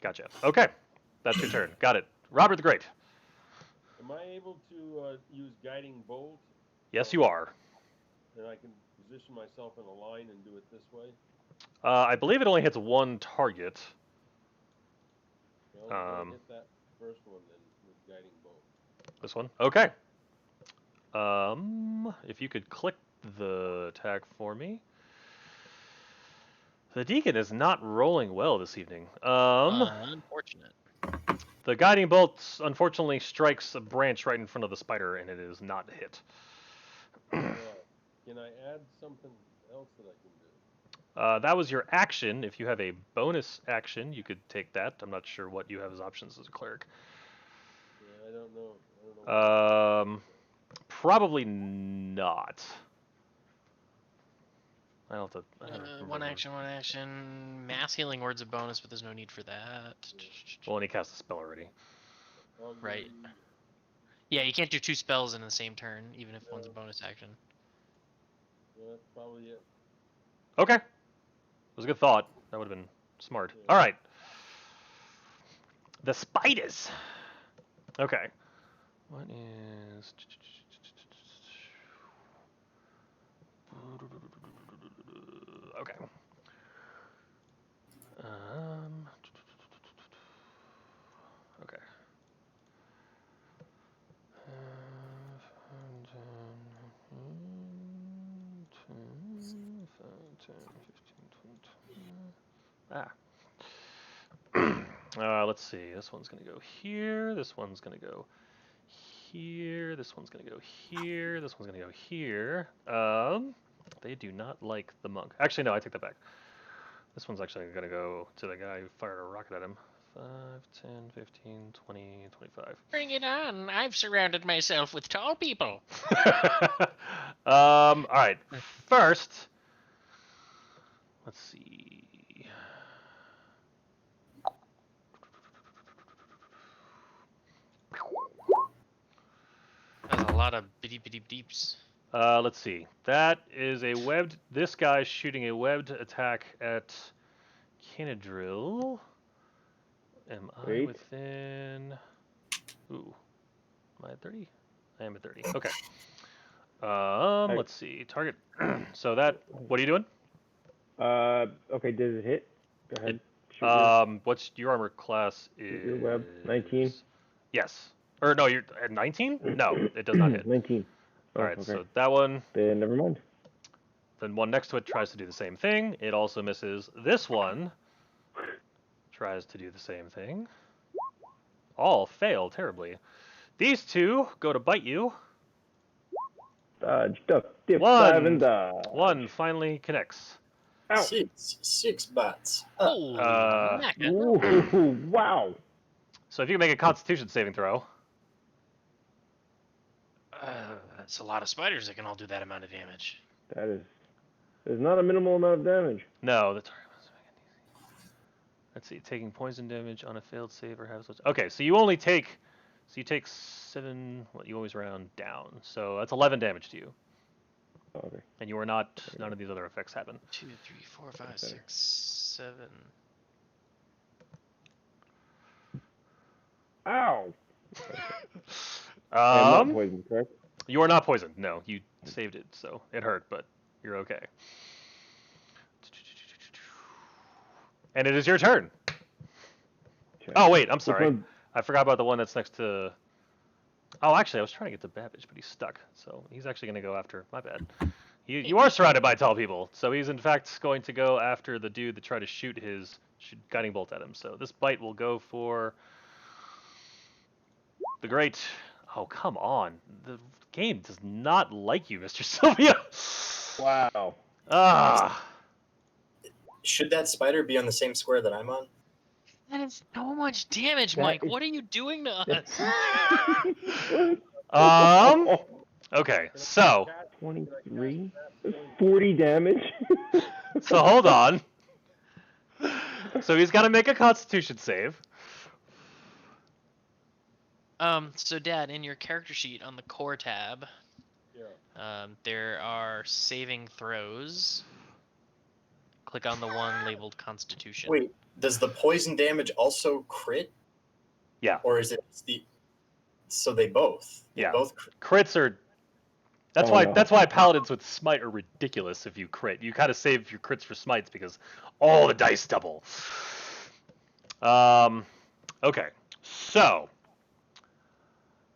Gotcha. Okay. That's your turn. Got it. Robert the Great. Am I able to use Guiding Bolt? Yes, you are. And I can position myself in a line and do it this way? I believe it only hits one target. Well, I'm gonna hit that first one then with guiding bolt. This one? Okay. If you could click the tag for me. The Deacon is not rolling well this evening. Unfortunate. The guiding bolt unfortunately strikes a branch right in front of the spider, and it is not hit. Can I add something else that I can do? That was your action. If you have a bonus action, you could take that. I'm not sure what you have as options as a cleric. Yeah, I don't know. Probably not. I don't have to. I don't remember One what- action. Mass healing word's a bonus, but there's no need for that. Well, and he cast a spell already. Right. Yeah, you can't do 2 spells in the same turn, even if one's a bonus action. Yeah, that's probably it. Okay. It was a good thought. That would have been smart. Yeah. All right. The spiders. Okay. What is? Okay. Okay. Let's see. This one's gonna go here. This one's gonna go here. This one's gonna go here. This one's gonna go here. They do not like the monk. Actually, no, I take that back. This one's actually gonna go to the guy who fired a rocket at him. 5, 10, 15, 20, 25. Bring it on! I've surrounded myself with tall people. All right. First, let's see. That's a lot of bitty bitty deeps. Let's see. That is a webbed. This guy's shooting a webbed attack at Kinadrill. Am I Great. within? Ooh, am I at 30? I am at 30. Okay. Let's see. Target. So that. What are you doing? Okay, does it hit? Go ahead. Shoot your- What's your armor class? Your Is web, 19? Yes. Or no, you're at 19. No, it does not hit. 19. All Oh, right. okay. So that one. Then never mind. Then one next to it tries to do the same thing. It also misses. This one tries to do the same thing. All fail terribly. These two go to bite you. Dodge, duck, dip, One. dive, and dodge. One finally connects. Ow. Six butts. Holy Uh, mackerel. Ooh, wow. So if you can make a Constitution saving throw. That's a lot of spiders that can all do that amount of damage. That is. There's not a minimal amount of damage. No, the target must make it easy. Let's see, taking poison damage on a failed save or have such. Okay, so you only take. So you take 7. Well, you always round down. So that's 11 damage to you. Okay. And you are not. None of these other effects happen. 2, 3, 4, 5, That's better. 6, 7. Ow. I am not Um, poisoned, correct? you are not poisoned. No, you saved it, so it hurt, but you're okay. And it is your turn. Check. Oh wait, I'm Which sorry. one- I forgot about the one that's next to. Oh, actually, I was trying to get to Babbage, but he's stuck. So he's actually going to go after. My bad. You are surrounded by tall people, so he's in fact going to go after the dude that tried to shoot his guiding bolt at him. So this bite will go for the great. Oh come on, the game does not like you, Mr. Sylvia. Wow. Ah. Should that spider be on the same square that I'm on? That is so much damage, That Mike. is- What are you doing to us? Okay, so 23? 40 damage? so hold on. So he's got to make a Constitution save. So Dad, in your character sheet on the core tab, Yeah. there are saving throws. Click on the one labeled Constitution. Wait, does the poison damage also crit? Yeah. Or is it the? So they both. They Yeah. Both. Crits are. That's Oh, why. no. That's why paladins with smite are ridiculous. If you crit, you kind of save your crits for smites because all the dice double. Okay, so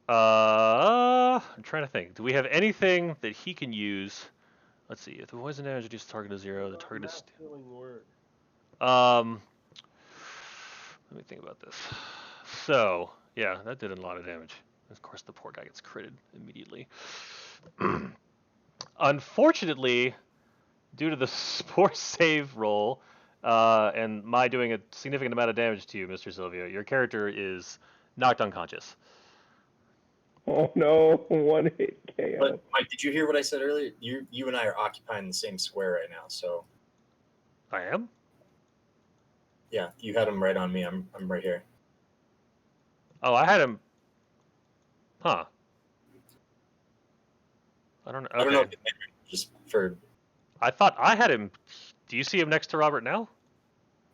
I'm trying to think. Do we have anything that he can use? Let's see. If the poison damage reduces target to 0, the target is. Killing word. Let me think about this. So, yeah, that did a lot of damage. Of course, the poor guy gets critted immediately. Unfortunately, due to the spore save roll and my doing a significant amount of damage to you, Mr. Silvio, your character is knocked unconscious. Oh no, one hit KO. But Mike, did you hear what I said earlier? You and I are occupying the same square right now, so I am? yeah, you had him right on me. I'm right here. Oh, I had him. Huh. I don't know. Okay. I don't know if it matters, just for I thought I had him. Do you see him next to Robert now?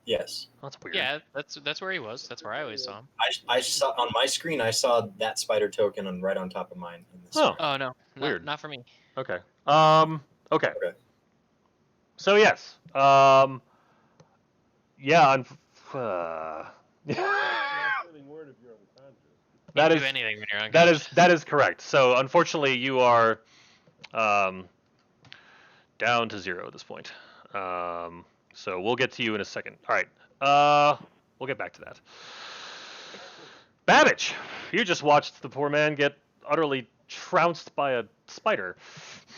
yes. Oh, that's weird. Yeah, that's where he was. That's where I always saw him. I saw on my screen. I saw that spider token right on top of mine. In this Oh. Oh no, Weird. not for me. Okay. Okay. Okay. So yes. Yeah. Not killing word if you're unconscious. That Can't is do anything when you're that unconscious. is that is correct. So unfortunately, you are down to 0 at this point. So we'll get to you in a second. All right. We'll get back to that. Babbage, you just watched the poor man get utterly trounced by a spider.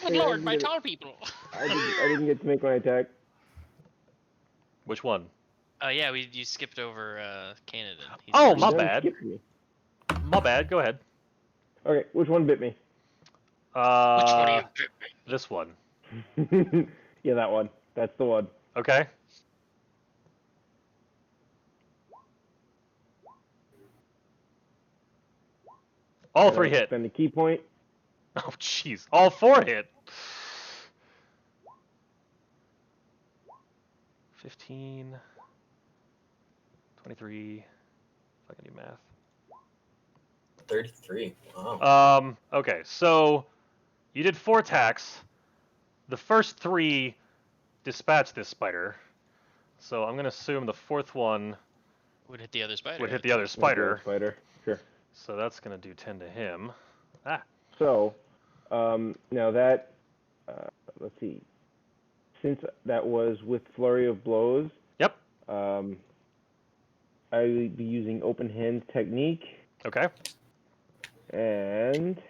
Good Yeah, I lord, didn't my get it. tall people. I didn't get to make my attack. Which one? Yeah, you skipped over Canada. He's Oh, first. my Then bad. skipped me. My bad. Go ahead. Okay, which one bit me? Which one are you? This one. Yeah, that one. That's the one. Okay. All Gotta 3 hit. Spend a key point. Oh, jeez. All 4 hit. 15, 23. If I can do math. 33. Wow. Okay, so you did 4 attacks. The first 3 dispatched this spider. So I'm gonna assume the 4th one Would hit the other spider. would hit the other spider. Spider. Sure. So that's gonna do 10 to him. Ah. So, now that, let's see. Since that was with Flurry of Blows, Yep. I would be using Open Hands technique, Okay. and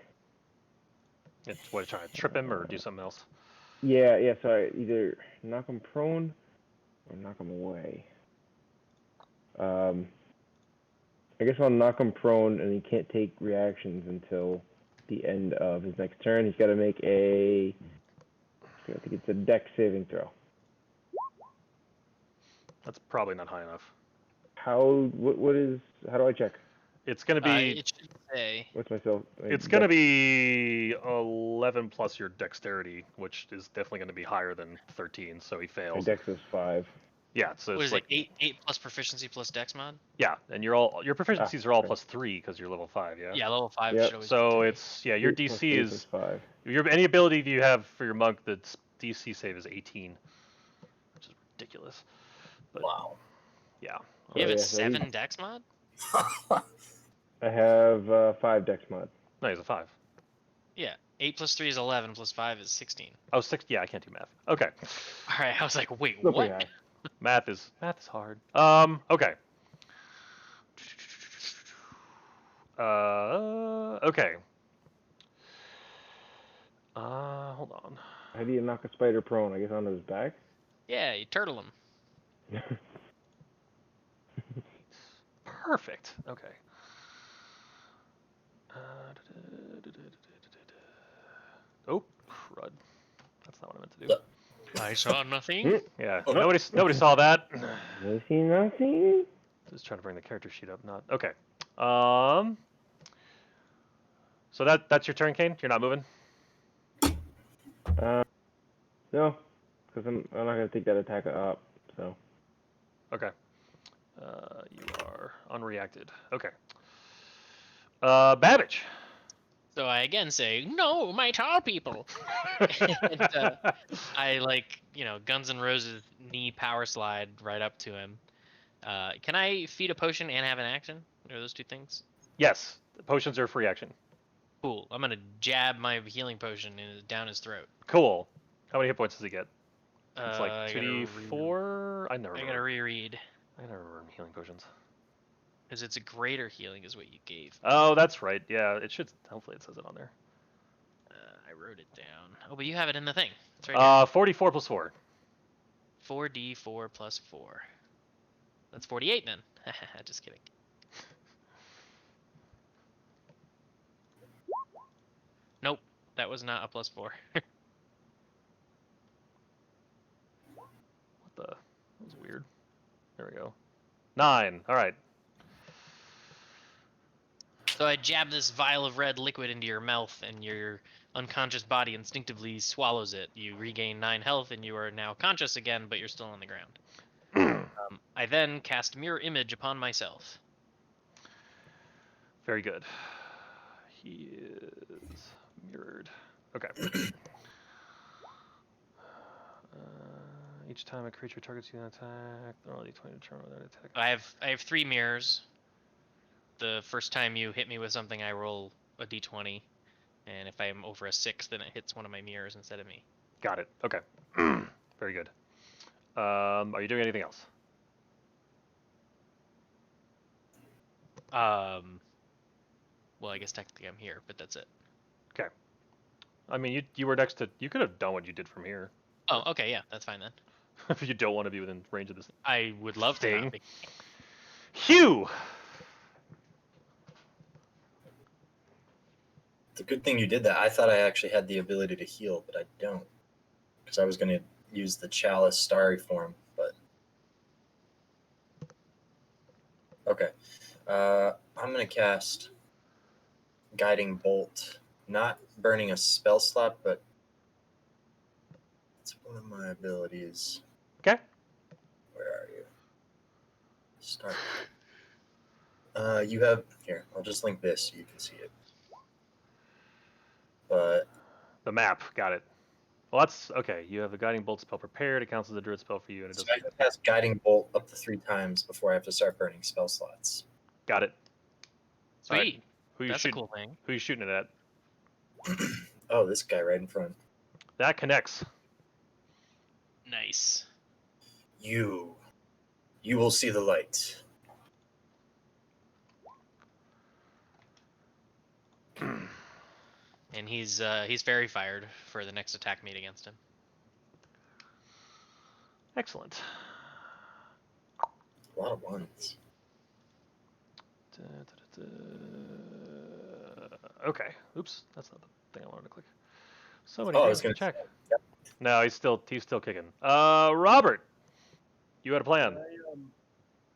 It's what, trying to trip him or do something else? yeah, sorry, either knock him prone or knock him away. I guess I'll knock him prone, and he can't take reactions until the end of his next turn. He's got to make I think it's a Dex saving throw. That's probably not high enough. How do I check? It's gonna be It should say. What's myself? it's gonna be 11 plus your dexterity, which is definitely gonna be higher than 13. So he My fails. Dex is 5. Yeah. So What it's is like it? 8 plus proficiency plus Dex mod. yeah, and your proficiencies are all okay. plus 3 because you're level 5. Yeah. Yeah, level 5 Yep. should always. So be it's your 8 plus DC 3 is plus 5. any ability you have for your monk that's DC save is 18, which is ridiculous. But Wow. yeah. You have yeah, a so 7 Dex mod. I have 5 Dex mod. No, he's a 5. Yeah, 8 plus 3 is 11. Plus 5 is 16. Oh, 6. Yeah, I can't do math. Okay. All right, I was like, wait, Still pretty what? high. Math is hard. Okay. Okay. Hold on. How do you knock a spider prone? I guess onto his back. Yeah, you turtle him. Perfect. Okay. Oh, crud. That's not what I meant to do. I saw nothing. Yeah, Oh. nobody saw that. Nothing. Just trying to bring the character sheet up. Not okay. So that's your turn, Kane. You're not moving. No, because I'm not gonna take that attack up. So Okay. You are unreacted. Okay. Babbage. So I again say, no, my tall people. And I Guns N' Roses knee power slide right up to him. Can I feed a potion and have an action? Are those two things? Yes, potions are a free action. Cool. I'm gonna jab my healing potion down his throat. Cool. How many hit points does he get? It's like I gotta 2d4. I never I gotta remember. reread. I never remember healing potions. Because it's a greater healing is what you gave me. Oh, that's right. Yeah, it should. Hopefully, it says it on there. I wrote it down. Oh, but you have it in the thing. It's right 44 plus 4. here. 4d4 plus 4. That's 48 then. Just kidding. Nope, that was not a plus 4. What the? That was weird. There we go. 9. All right. So I jab this vial of red liquid into your mouth, and your unconscious body instinctively swallows it. You regain 9 health, and you are now conscious again, but you're still on the ground. I then cast Mirror Image upon myself. Very good. He is mirrored. Okay. Each time a creature targets you in an attack, roll d20 to determine whether attack. I have 3 mirrors. The first time you hit me with something, I roll a d20, and if I am over a 6, then it hits one of my mirrors instead of me. Got it. Okay. Very good. Are you doing anything else? Well, I guess technically I'm here, but that's it. I mean, you were next to. You could have done what you did from here. Oh, okay, yeah, that's fine then. If you don't want to be within range of this I would love to thing. not be. Hugh. It's a good thing you did that. I thought I actually had the ability to heal, but I don't. Because I was going to use the Chalice Starry form, but. Okay. I'm going to cast Guiding Bolt. Not burning a spell slot, but it's one of my abilities. Okay. Where are you? Start. You have here. I'll just link this so you can see it. But The map. Got it. Well, that's okay. You have the guiding bolt spell prepared. It counts as a druid spell for you, and it so does. I can cast Guiding Bolt up to 3 times before I have to start burning spell slots. Got it. Sweet. Alright. Who you That's a shooting? cool thing. Who you shooting it at? Oh, this guy right in front. That connects. Nice. You will see the light. And he's fairy fired for the next attack made against him. Excellent. A lot of ones. Okay. Oops, that's not the thing I wanted to click. So many Oh, I things was to gonna check. say, yep. No, he's still kicking. Robert, you had a plan.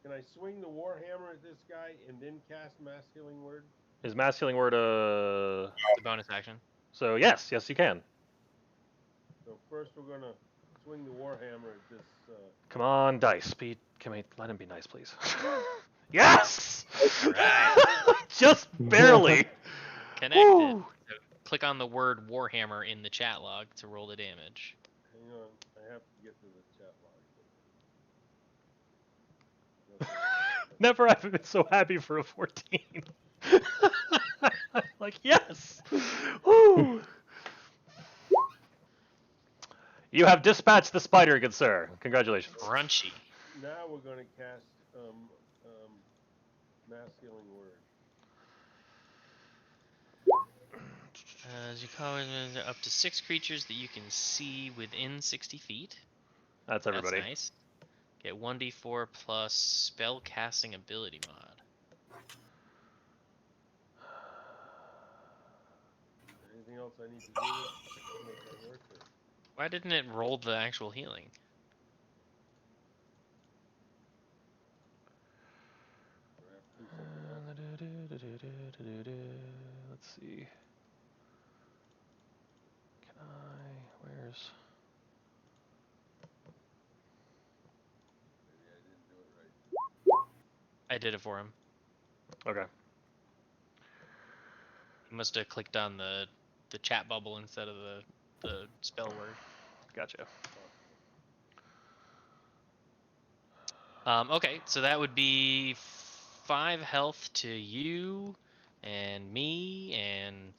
Can I swing the Warhammer at this guy and then cast Mass Healing Word? Is mass healing word It's a bonus action. So yes, you can. So first we're gonna swing the Warhammer at this. Come on, dice. Can we let him be nice, please? Yes! Right. Just barely. Connected. Woo! So click on the word Warhammer in the chat log to roll the damage. Hang on, I have to get to the chat log. Never have I been so happy for a 14. Like, yes! Woo! You have dispatched the spider, good sir. Congratulations. Crunchy. Now we're gonna cast Mass Healing Word. As you call it, up to 6 creatures that you can see within 60 feet. That's everybody. That's nice. Get 1d4 plus spell casting ability mod. Anything else I need to do to make that work? Or? Why didn't it roll the actual healing? Or I have to do something else? Let's see. Where's... Maybe I didn't do it right. I did it for him. Okay. He must have clicked on the chat bubble instead of the spell word. Gotcha. Okay, so that would be 5 health to you, and me, and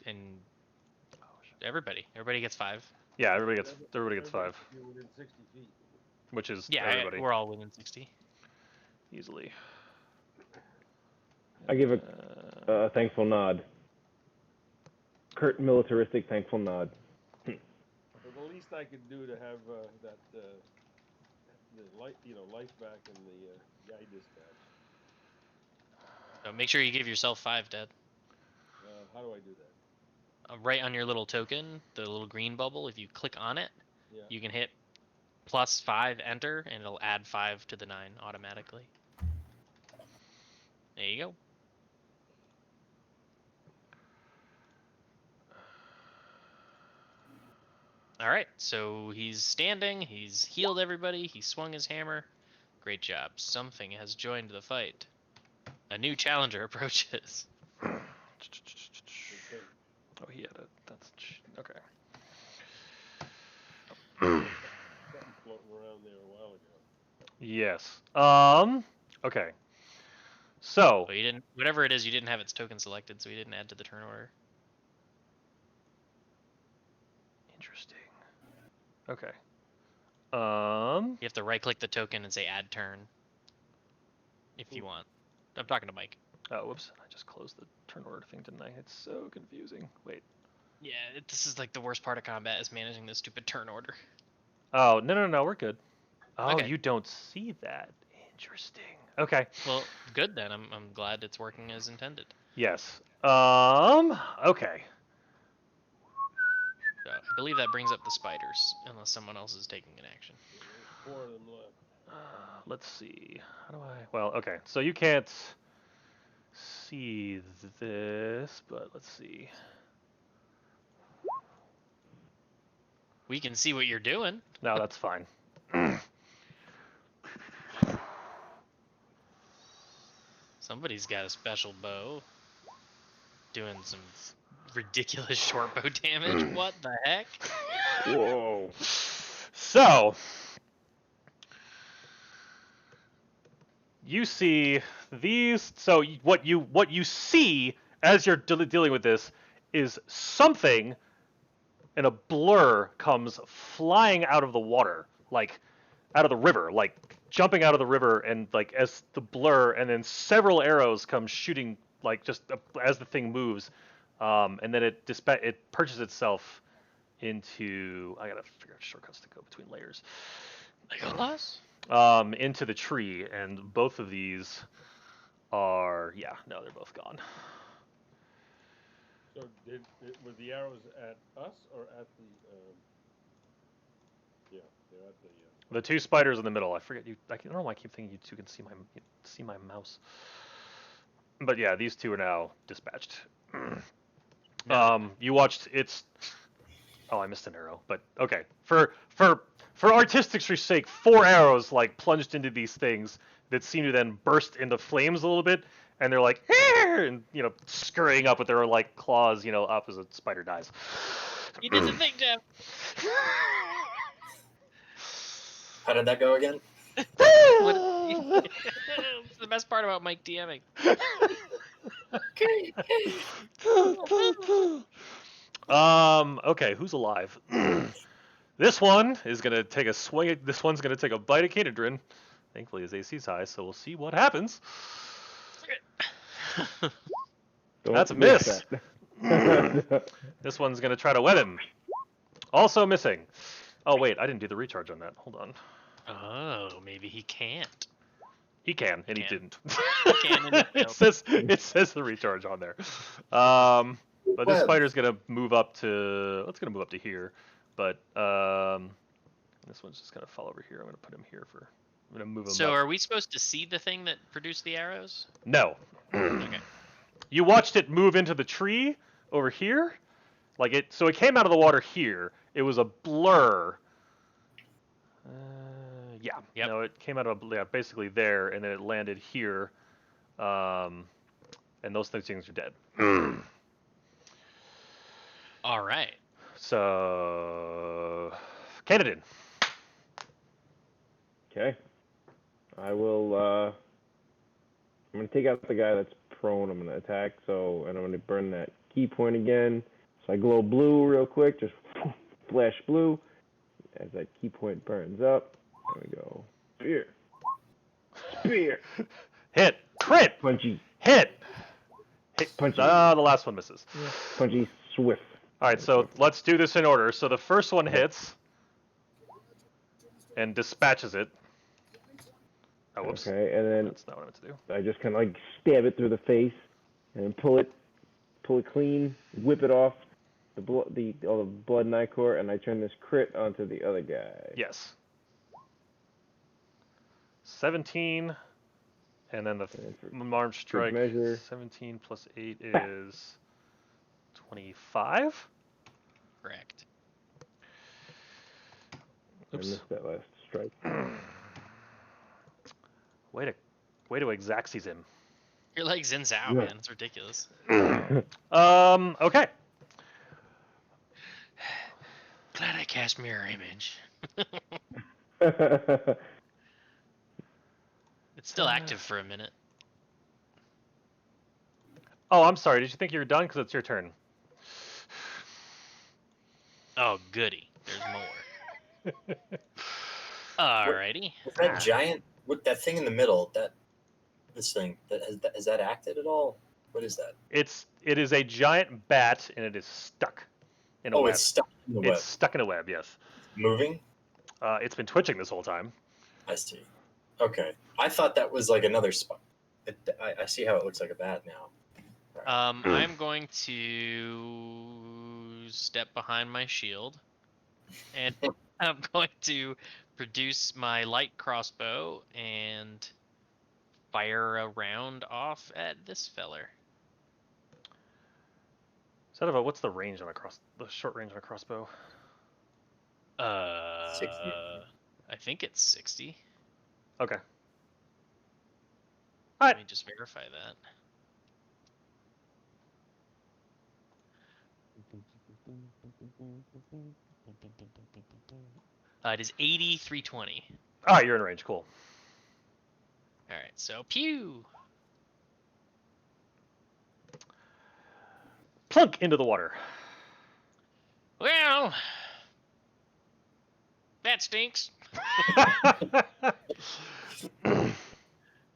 and everybody gets 5. Yeah, everybody gets 5, You're within 60 feet. which is Yeah, everybody we're all within 60. easily. I give a thankful nod. Curt militaristic thankful nod. So the least I could do to have that the life back in the guy dispatch. So make sure you give yourself 5, Dad. How do I do that? Right on your little token, the little green bubble. If you click on it, Yeah. you can hit +5 enter, and it'll add 5 to the 9 automatically. There you go. All right, so he's standing. He's healed everybody. He swung his hammer. Great job. Something has joined the fight. A new challenger approaches. Okay. Oh, he had a. That's okay. Something floating around there a while ago. Yes. Okay. So Well, you didn't. Whatever it is, you didn't have its token selected, so you didn't add to the turn order. interesting. Okay. You have to right-click the token and say Add Turn. If you want. I'm talking to Mike. Oh, whoops! I just closed the turn order thing, didn't I? It's so confusing. Wait. Yeah, this is like the worst part of combat is managing this stupid turn order. Oh no, we're good. Oh, Okay. you don't see that. Interesting. Okay. Well, good then. I'm glad it's working as intended. Yes. Okay. So I believe that brings up the spiders, unless someone else is taking an action. There's 4 of them left. Let's see. How do I? Well, okay. So you can't see this, but let's see. We can see what you're doing. No, that's fine. Somebody's got a special bow. Doing some ridiculous short bow damage. What the heck? Whoa. So you see these. So what you see as you're dealing with this is something, and a blur comes flying out of the water, like out of the river, like jumping out of the river, and like as the blur, and then several arrows come shooting, like just as the thing moves, and then it purges itself into. I gotta figure out shortcuts to go between layers. Legolas? Into the tree, and both of these are they're both gone. So were the arrows at us or at the? Yeah, they're at the. The 2 spiders in the middle. I forget you. I don't know why I keep thinking you 2 can see my mouse. But yeah, these 2 are now dispatched. You watched its. Oh, I missed an arrow. But okay, for artistic's sake, 4 arrows like plunged into these things that seem to then burst into flames a little bit, and they're like, and scurrying up with their like claws, up as a spider dies. You did the thing, Jeff. How did that go again? It's the best part about Mike DMing. Okay, who's alive? This one is gonna take a swing. This one's gonna take a bite of Canadrin. Thankfully, his AC's high, so we'll see what happens. That's a miss. This one's gonna try to wet him. Also missing. Oh wait, I didn't do the recharge on that. Hold on. Oh, maybe he can't. He can, and he Can. didn't. Can and he it failed. says the recharge on there. But this Well. spider's gonna move up to. It's gonna move up to here. But this one's just gonna fall over here. I'm gonna put him here for. I'm gonna move him So up. are we supposed to see the thing that produced the arrows? No. Okay. You watched it move into the tree over here. So it came out of the water here. It was a blur. Yeah. Yep. No, it came out of basically there, and then it landed here. And those things are dead. All right. So, Canadin. Okay. I will. I'm gonna take out the guy that's prone. I'm gonna attack. And I'm gonna burn that key point again. So I glow blue real quick, just flash blue as that key point burns up. There we go. Spear. Spear. Hit. Crit. Punchy. Hit. Hit. Punchy. Ah, the last one misses. Punchy. Swift. All right, so let's do this in order. So the first one hits and dispatches it. Oh, whoops. Okay, and then That's not what I meant to do. I just kind of like stab it through the face and pull it clean, whip it off all the blood and ichor, and I turn this crit onto the other guy. Yes. 17, and then the And for March strike. measure. 17 plus 8 is 25. Correct. I Oops. missed that last strike. Way to Xaxes him. You're like Xin Zhao, Yeah. man. It's ridiculous. Okay. Glad I cast Mirror Image. It's still active for a minute. Oh, I'm sorry. Did you think you were done? Because it's your turn. Oh, goody. There's more. Alrighty. Is that giant? What that thing in the middle? This thing is that acted at all? What is that? It is a giant bat, and it is stuck in a Oh, web. it's stuck in the web. It's stuck in a web. Yes. Moving. It's been twitching this whole time. I see. Okay, I thought that was like another spot. I see how it looks like a bat now. I'm going to step behind my shield, and I'm going to produce my light crossbow and fire a round off at this feller. What's the range on the short range on a crossbow? 60. I think it's 60. Okay. Let me just verify that. It is 8320. All right, you're in range. Cool. All right, so pew. Plunk into the water. Well, that stinks.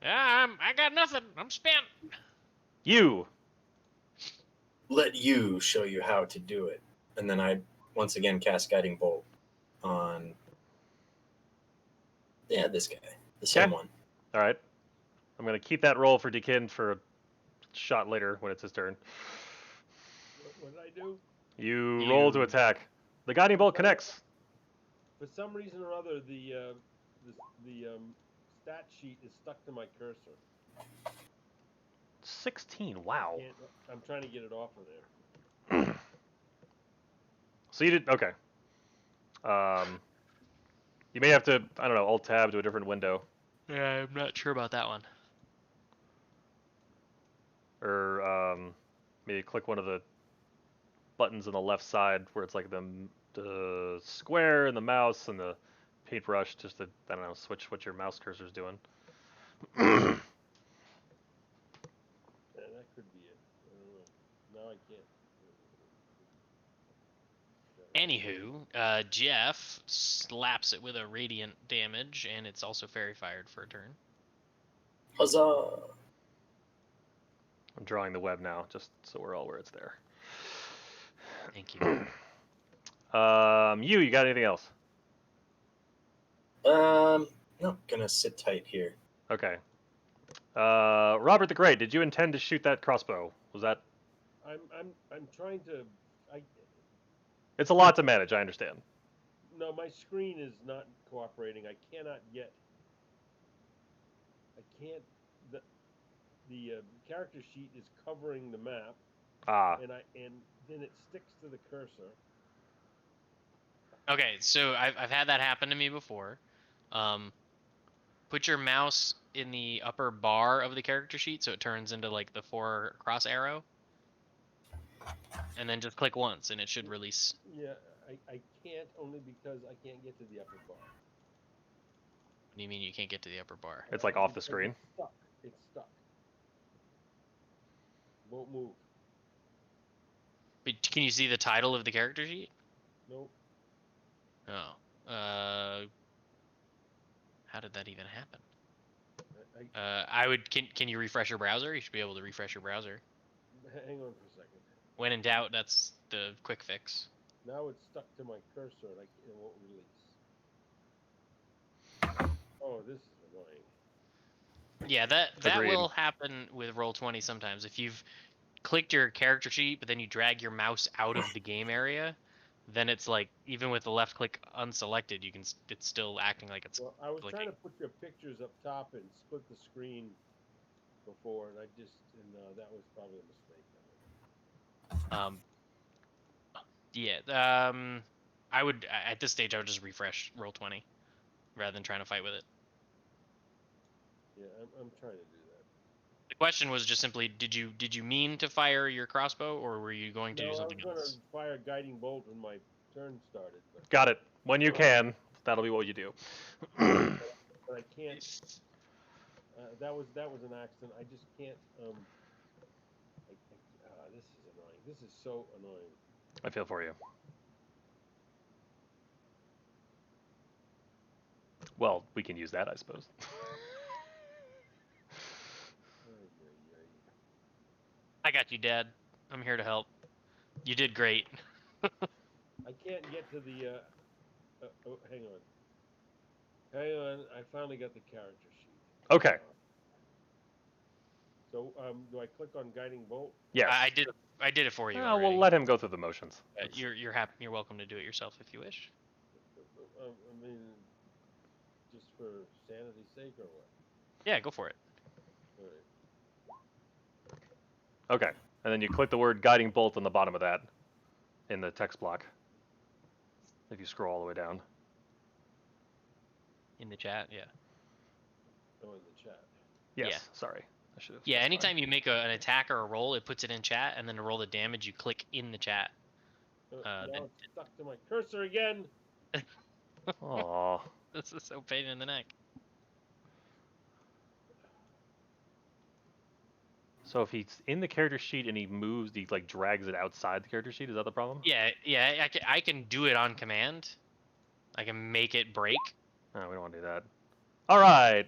I got nothing. I'm spent. You. Let you show you how to do it, and then I once again cast Guiding Bolt on. Yeah, this guy, the same one. All right. I'm gonna keep that roll for Deakin for a shot later when it's his turn. What did I do? You roll to attack. The guiding bolt connects. For some reason or other, the stat sheet is stuck to my cursor. 16. Wow. I'm trying to get it off of there. So you did okay. You may have to, I don't know, alt tab to a different window, Yeah, I'm not sure about that one. or maybe click one of the buttons on the left side where it's like the square and the mouse and the paintbrush, just to, I don't know, switch what your mouse cursor's doing. Yeah, that could be it. I don't know. Now I can't. Anywho, Jeff slaps it with a radiant damage, and it's also fairy fired for a turn. Huzzah! I'm drawing the web now, just so we're all where it's there. Thank you. You got anything else? No, gonna sit tight here. Okay. Robert the Great, did you intend to shoot that crossbow? Was that? I'm trying to. It's a lot to manage, I understand. No, my screen is not cooperating. I cannot get. I can't. The character sheet is covering the map, and then it sticks to the cursor. Okay, so I've had that happen to me before. Put your mouse in the upper bar of the character sheet so it turns into like the 4 cross arrow. And then just click once and it should release. Yeah, I can't, only because I can't get to the upper bar. What do you mean you can't get to the upper bar? It's like off the screen. It's stuck. It's stuck. Won't move. But can you see the title of the character sheet? Nope. Oh. How did that even happen? I would. Can you refresh your browser? You should be able to refresh your browser. Hang on for a second. When in doubt, that's the quick fix. Now it's stuck to my cursor and it won't release. Oh, this is annoying. Yeah, that Agreed. will happen with Roll20 sometimes. If you've clicked your character sheet, but then you drag your mouse out of the game area, then it's like even with the left click unselected, you can it's still acting like it's. Well, I was clicking. trying to put your pictures up top and split the screen before, and that was probably a mistake. Yeah. I would at this stage I would just refresh Roll20 rather than trying to fight with it. Yeah, I'm trying to do that. The question was just simply, did you mean to fire your crossbow, or were you going to do something I was else? going to fire a guiding bolt when my turn started, but Got it. When you can, that'll be what you do. I can't. That was an accident. I just can't. This is annoying. This is so annoying. I feel for you. Well, we can use that, I suppose. I got you, Dad. I'm here to help. You did great. I can't get to the. Hang on. Hang on. I finally got the character sheet. Okay. So, do I click on guiding bolt? Yes. I did it for you. Well, already. we'll let him go through the motions. You're happy. You're welcome to do it yourself if you wish. I mean, just for sanity's sake, or what? Yeah, go for it. All right. Okay. And then you click the word guiding bolt on the bottom of that in the text block. If you scroll all the way down. In the chat, yeah. Oh, in the chat. Yes. Yeah. Sorry. I should have. Yeah, anytime you make an attack or a roll, it puts it in chat, and then to roll the damage, you click in the chat. Now it's stuck to my cursor again. Aww. This is so pain in the neck. So if he's in the character sheet and he moves, he like drags it outside the character sheet. Is that the problem? Yeah, I can do it on command. I can make it break. No, we don't want to do that. All right.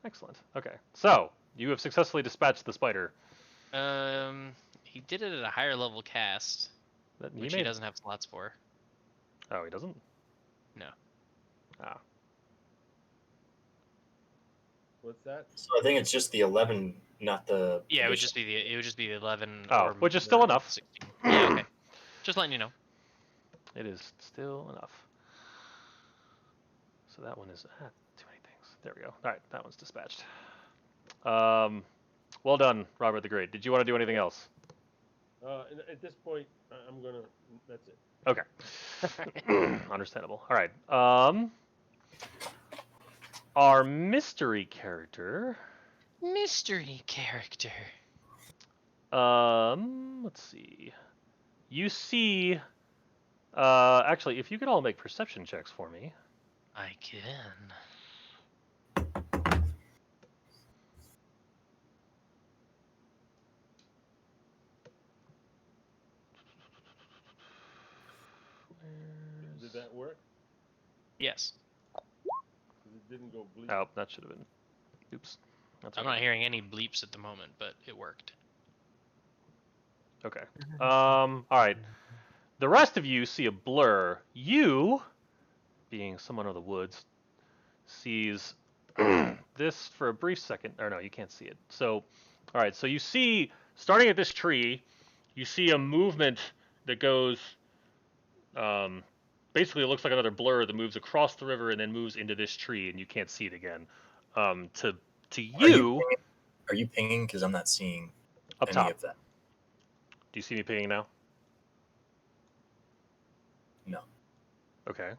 Excellent. Okay. So you have successfully dispatched the spider. He did it at a higher level cast, which he doesn't have slots for. Oh, he doesn't? No. Ah. What's that? So I think it's just the 11, not the. Yeah, it would just be the 11. Oh, or which is still enough. 16. Yeah, okay. Just letting you know. It is still enough. So that one is too many things. There we go. All right, that one's dispatched. Well done, Robert the Great. Did you want to do anything else? At this point, I'm gonna. That's it. Okay. Understandable. All right. Our mystery character. Mystery character. Let's see. You see. Actually, if you could all make perception checks for me. I can. Did that work? Yes. 'Cause it didn't go bleep. Oh, that should have been. Oops. That's I'm okay. not hearing any bleeps at the moment, but it worked. Okay. All right. The rest of you see a blur. You, being someone of the woods, sees this for a brief second. Or no, you can't see it. So, all right. So you see, starting at this tree, you see a movement that goes. Basically, it looks like another blur that moves across the river and then moves into this tree, and you can't see it again. To you, Are you pinging? Because I'm not seeing up any top. of that. Do you see me pinging now? No. Okay.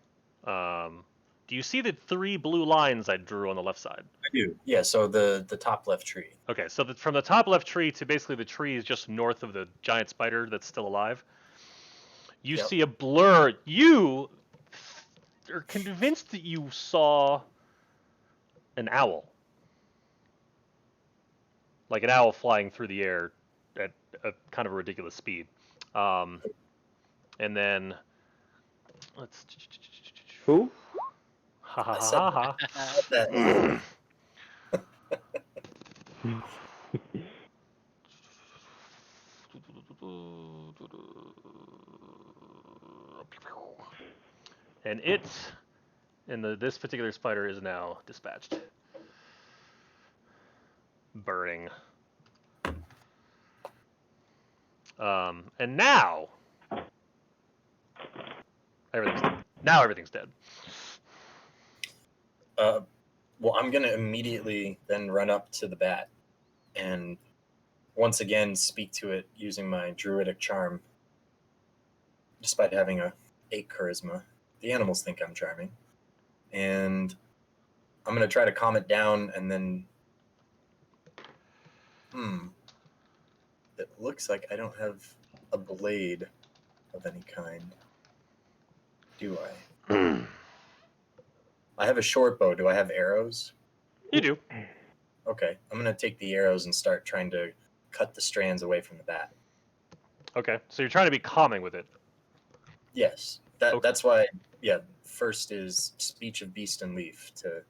Do you see the 3 blue lines I drew on the left side? I do. Yeah. So the top left tree. Okay, so from the top left tree to basically the tree is just north of the giant spider that's still alive. You Yep. see a blur. You are convinced that you saw an owl. Like an owl flying through the air at a kind of a ridiculous speed. And then let's. Who? Ha ha I ha said ha that. ha. And this particular spider is now dispatched. Burning. And now everything's dead. Well, I'm gonna immediately then run up to the bat and once again speak to it using my druidic charm. Despite having a 8 charisma, the animals think I'm charming, and I'm gonna try to calm it down. And then, it looks like I don't have a blade of any kind. Do I? I have a short bow. Do I have arrows? You do. Okay, I'm gonna take the arrows and start trying to cut the strands away from the bat. Okay, so you're trying to be calming with it. Yes, Okay. that's why. Yeah, first is speech of beast and leaf to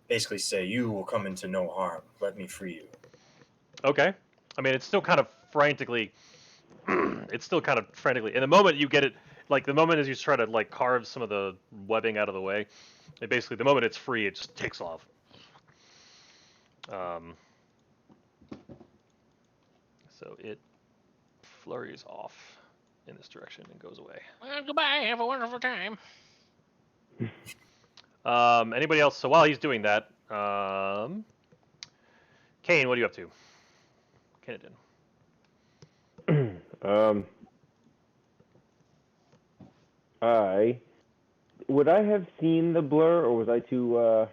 basically say, "You will come into no harm. Let me free you." Okay. I mean, it's still kind of frantically. It's still kind of frantically. In the moment you get it, like the moment as you try to like carve some of the webbing out of the way, it basically the moment it's free, it just takes off. So it flurries off in this direction and goes away. Well, goodbye. Have a wonderful time. Anybody else? So while he's doing that, Kane, what are you up to? Kennedon. Would I have seen the blur, or was I too?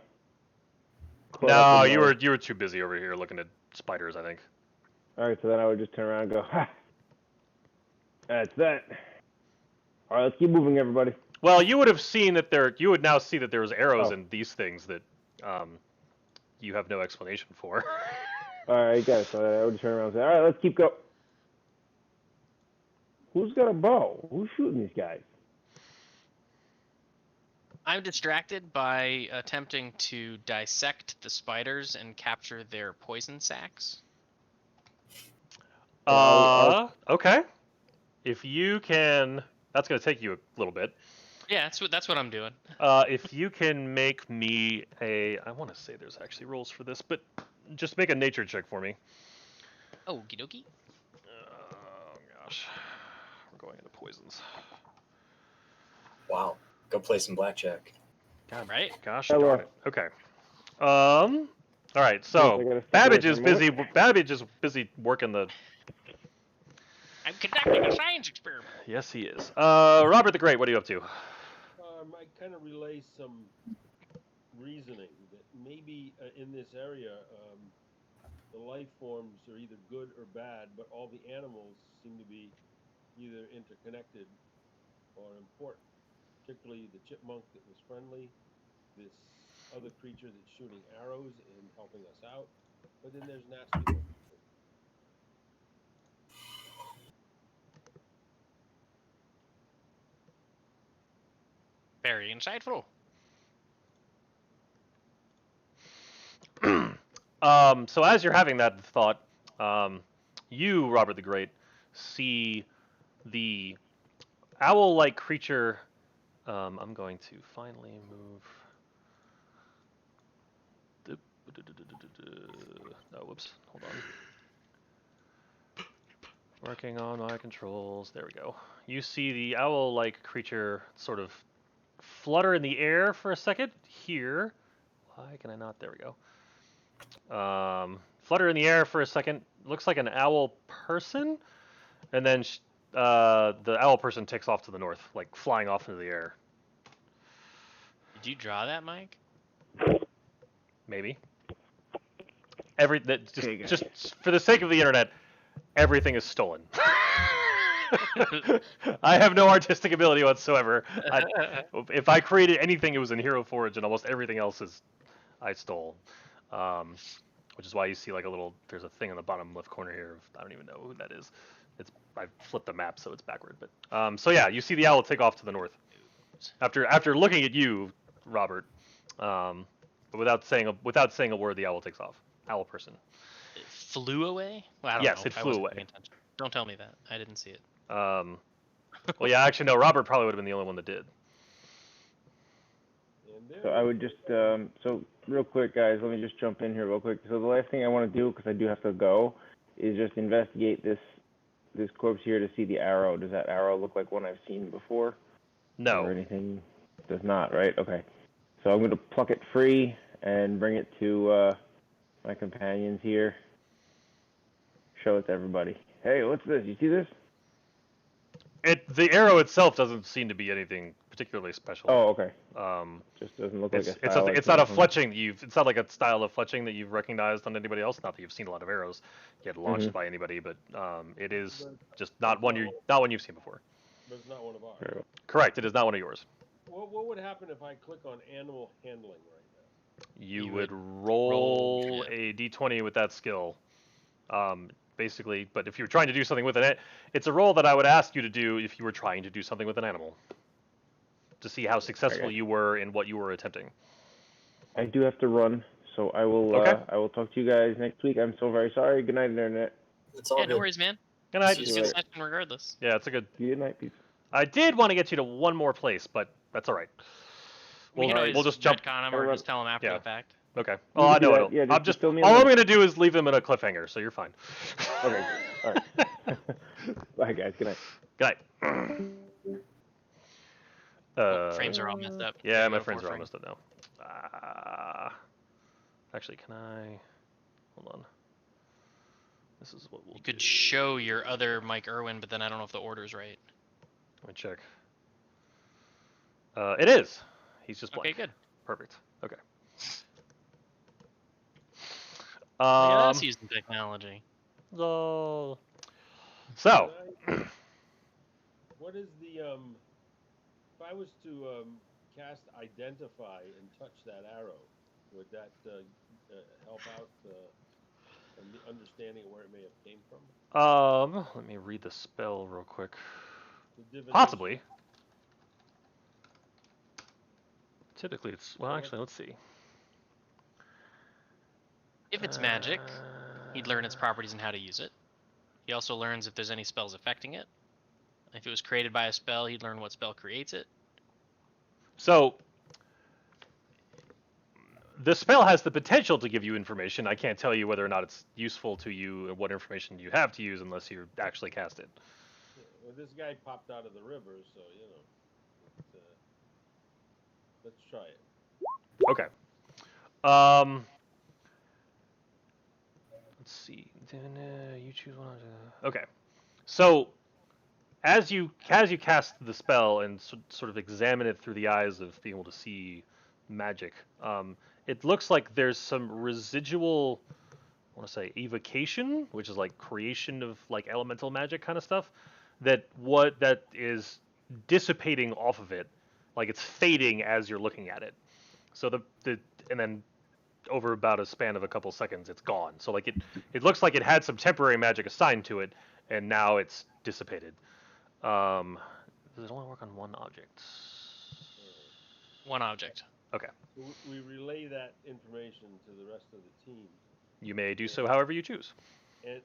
caught No, up in you my- were too busy over here looking at spiders, I think. All right, so then I would just turn around and go, ha! That's that. All right, let's keep moving, everybody. Well, you would have seen that you would now see that there was arrows Oh. in these things that you have no explanation for. All right, got it. So I would turn around and say, all right, let's keep going. Who's got a bow? Who's shooting these guys? I'm distracted by attempting to dissect the spiders and capture their poison sacs. Okay. If you can, that's going to take you a little bit. Yeah, that's what I'm doing. If you can make me I want to say there's actually rules for this, but just make a nature check for me. Okie dokie. Oh gosh, we're going into poisons. Wow, go play some blackjack. All right. Gosh Hello. darn it. Okay. All right. I So gotta step Babbage away is for a busy. moment. Babbage is busy working the. I'm conducting a science experiment. Yes, he is. Robert the Great, what are you up to? I kind of relay some reasoning that maybe in this area, the life forms are either good or bad, but all the animals seem to be either interconnected or important. Particularly the chipmunk that was friendly, this other creature that's shooting arrows and helping us out, but then there's nasty ones. Very insightful. So as you're having that thought, you, Robert the Great, see the owl-like creature. I'm going to finally move. Oh, whoops. Hold on. Working on my controls. There we go. You see the owl-like creature sort of flutter in the air for a second. Here. Why can I not? There we go. Flutter in the air for a second. Looks like an owl person. And then the owl person takes off to the north, like flying off into the air. Did you draw that, Mike? Maybe. Okay, guys. Just for the sake of the internet, everything is stolen. I have no artistic ability whatsoever. If I created anything, it was in Hero Forge, and almost everything else I stole. which is why you see like a little. There's a thing in the bottom left corner here. I don't even know who that is. I flipped the map so it's backward. But so yeah, you see the owl take off to the north after looking at you, Robert. But without saying a word, the owl takes off. Owl person. It flew away? Well, I don't Yes, know. it I flew wasn't away. paying attention. Don't tell me that. I didn't see it. Well, yeah, actually no. Robert probably would have been the only one that did. And there So I would just, so real quick, guys, let me just jump in here real quick. So the last thing I want to do, because I do have to go, is just investigate this corpse here to see the arrow. Does that arrow look like one I've seen before? Or No. anything? Does not, right? Okay. So I'm going to pluck it free and bring it to my companions here. Show it to everybody. Hey, what's this? You see this? The arrow itself doesn't seem to be anything particularly special. Oh, okay. Just doesn't look like a It's stylized not a thing. fletching. It's not like a style of fletching that you've recognized on anybody else. Not that you've seen a lot of arrows get launched by anybody, but it is just not one you've seen before. but it's not one of ours. Very well. Correct. It is not one of yours. What would happen if I click on animal handling right now? You You would would roll roll, a d20 with that skill. Basically, but if you're trying to do something with it, it's a roll that I would ask you to do if you were trying to do something with an animal, to see how successful Okay. you were in what you were attempting. I do have to run, so I will Okay. I will talk to you guys next week. I'm so very sorry. Good night, Internet. It's all Yeah, no good. worries, man. Good night. See It's a you good later. session regardless. Yeah, it's a good. Good night, peace. I did want to get you to one more place, but that's all right. We can always we'll just jump. retcon him Gotta or run. just tell him after Yeah. the fact. Okay. You Oh, can I do know that. it'll. Yeah, I'm just just. fill me All in. I'm gonna do is leave them in a cliffhanger, so you're fine. Okay. All right. Bye, guys. Good night. Good night. Frames are all messed up. Yeah, Gotta my go to frames are all 4 messed up now. Actually, can I? Hold on. This is what we'll You could do. show your other Mike Irwin, but then I don't know if the order's right. Let me check. It is. He's just blank. Okay, good. Perfect. Okay. Look at us using technology. So. What is the if I was to cast identify and touch that arrow, would that help out in the understanding of where it may have came from? Let me read the spell real quick. The divination. Possibly. Typically, it's well. Actually, let's see. If it's magic, he'd learn its properties and how to use it. He also learns if there's any spells affecting it. If it was created by a spell, he'd learn what spell creates it. So the spell has the potential to give you information. I can't tell you whether or not it's useful to you and what information you have to use unless you actually cast it. Well, this guy popped out of the river, so let's try it. Okay. Let's see. You choose one. Okay. So as you cast the spell and sort of examine it through the eyes of being able to see magic, it looks like there's some residual, I want to say evocation, which is like creation of like elemental magic kind of stuff, that is dissipating off of it, like it's fading as you're looking at it. So and then over about a span of a couple seconds, it's gone. So like it looks like it had some temporary magic assigned to it, and now it's dissipated. Does it only work on one object? One object. Okay. We relay that information to the rest of the team, You may do so however you choose. and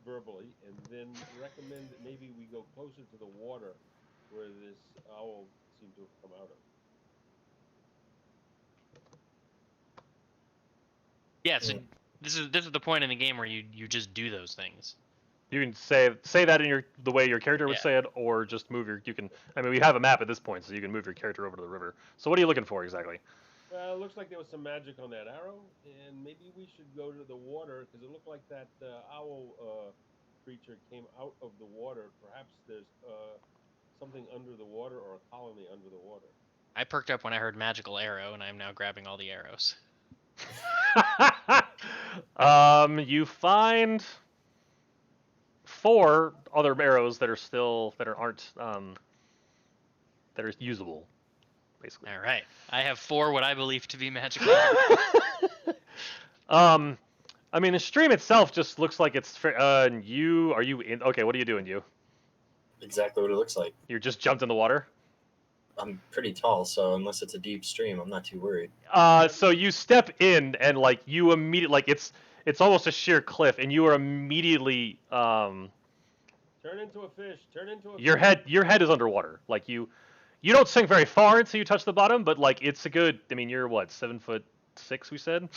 verbally, and then recommend that maybe we go closer to the water where this owl seemed to have come out of. Yeah, so this is the point in the game where you just do those things. You can say that in the way your character would Yeah. say it, or just move you can. I mean, we have a map at this point, so you can move your character over to the river. So what are you looking for exactly? Well, it looks like there was some magic on that arrow, and maybe we should go to the water because it looked like that owl creature came out of the water. Perhaps there's something under the water or a colony under the water. I perked up when I heard magical arrow, and I'm now grabbing all the arrows. You find 4 other arrows that are usable, basically. All right, I have 4 what I believe to be magical arrows. I mean, the stream itself just looks like it's. Are you in? Okay, what are you doing? Exactly what it looks like. You're just jumped in the water. I'm pretty tall, so unless it's a deep stream, I'm not too worried. So you step in and like you immediately like it's almost a sheer cliff, and you are immediately Turn into a fish. Turn into a your fish. head is underwater. Like you don't sink very far until you touch the bottom, but like it's a good. I mean, you're what 7'6" we said.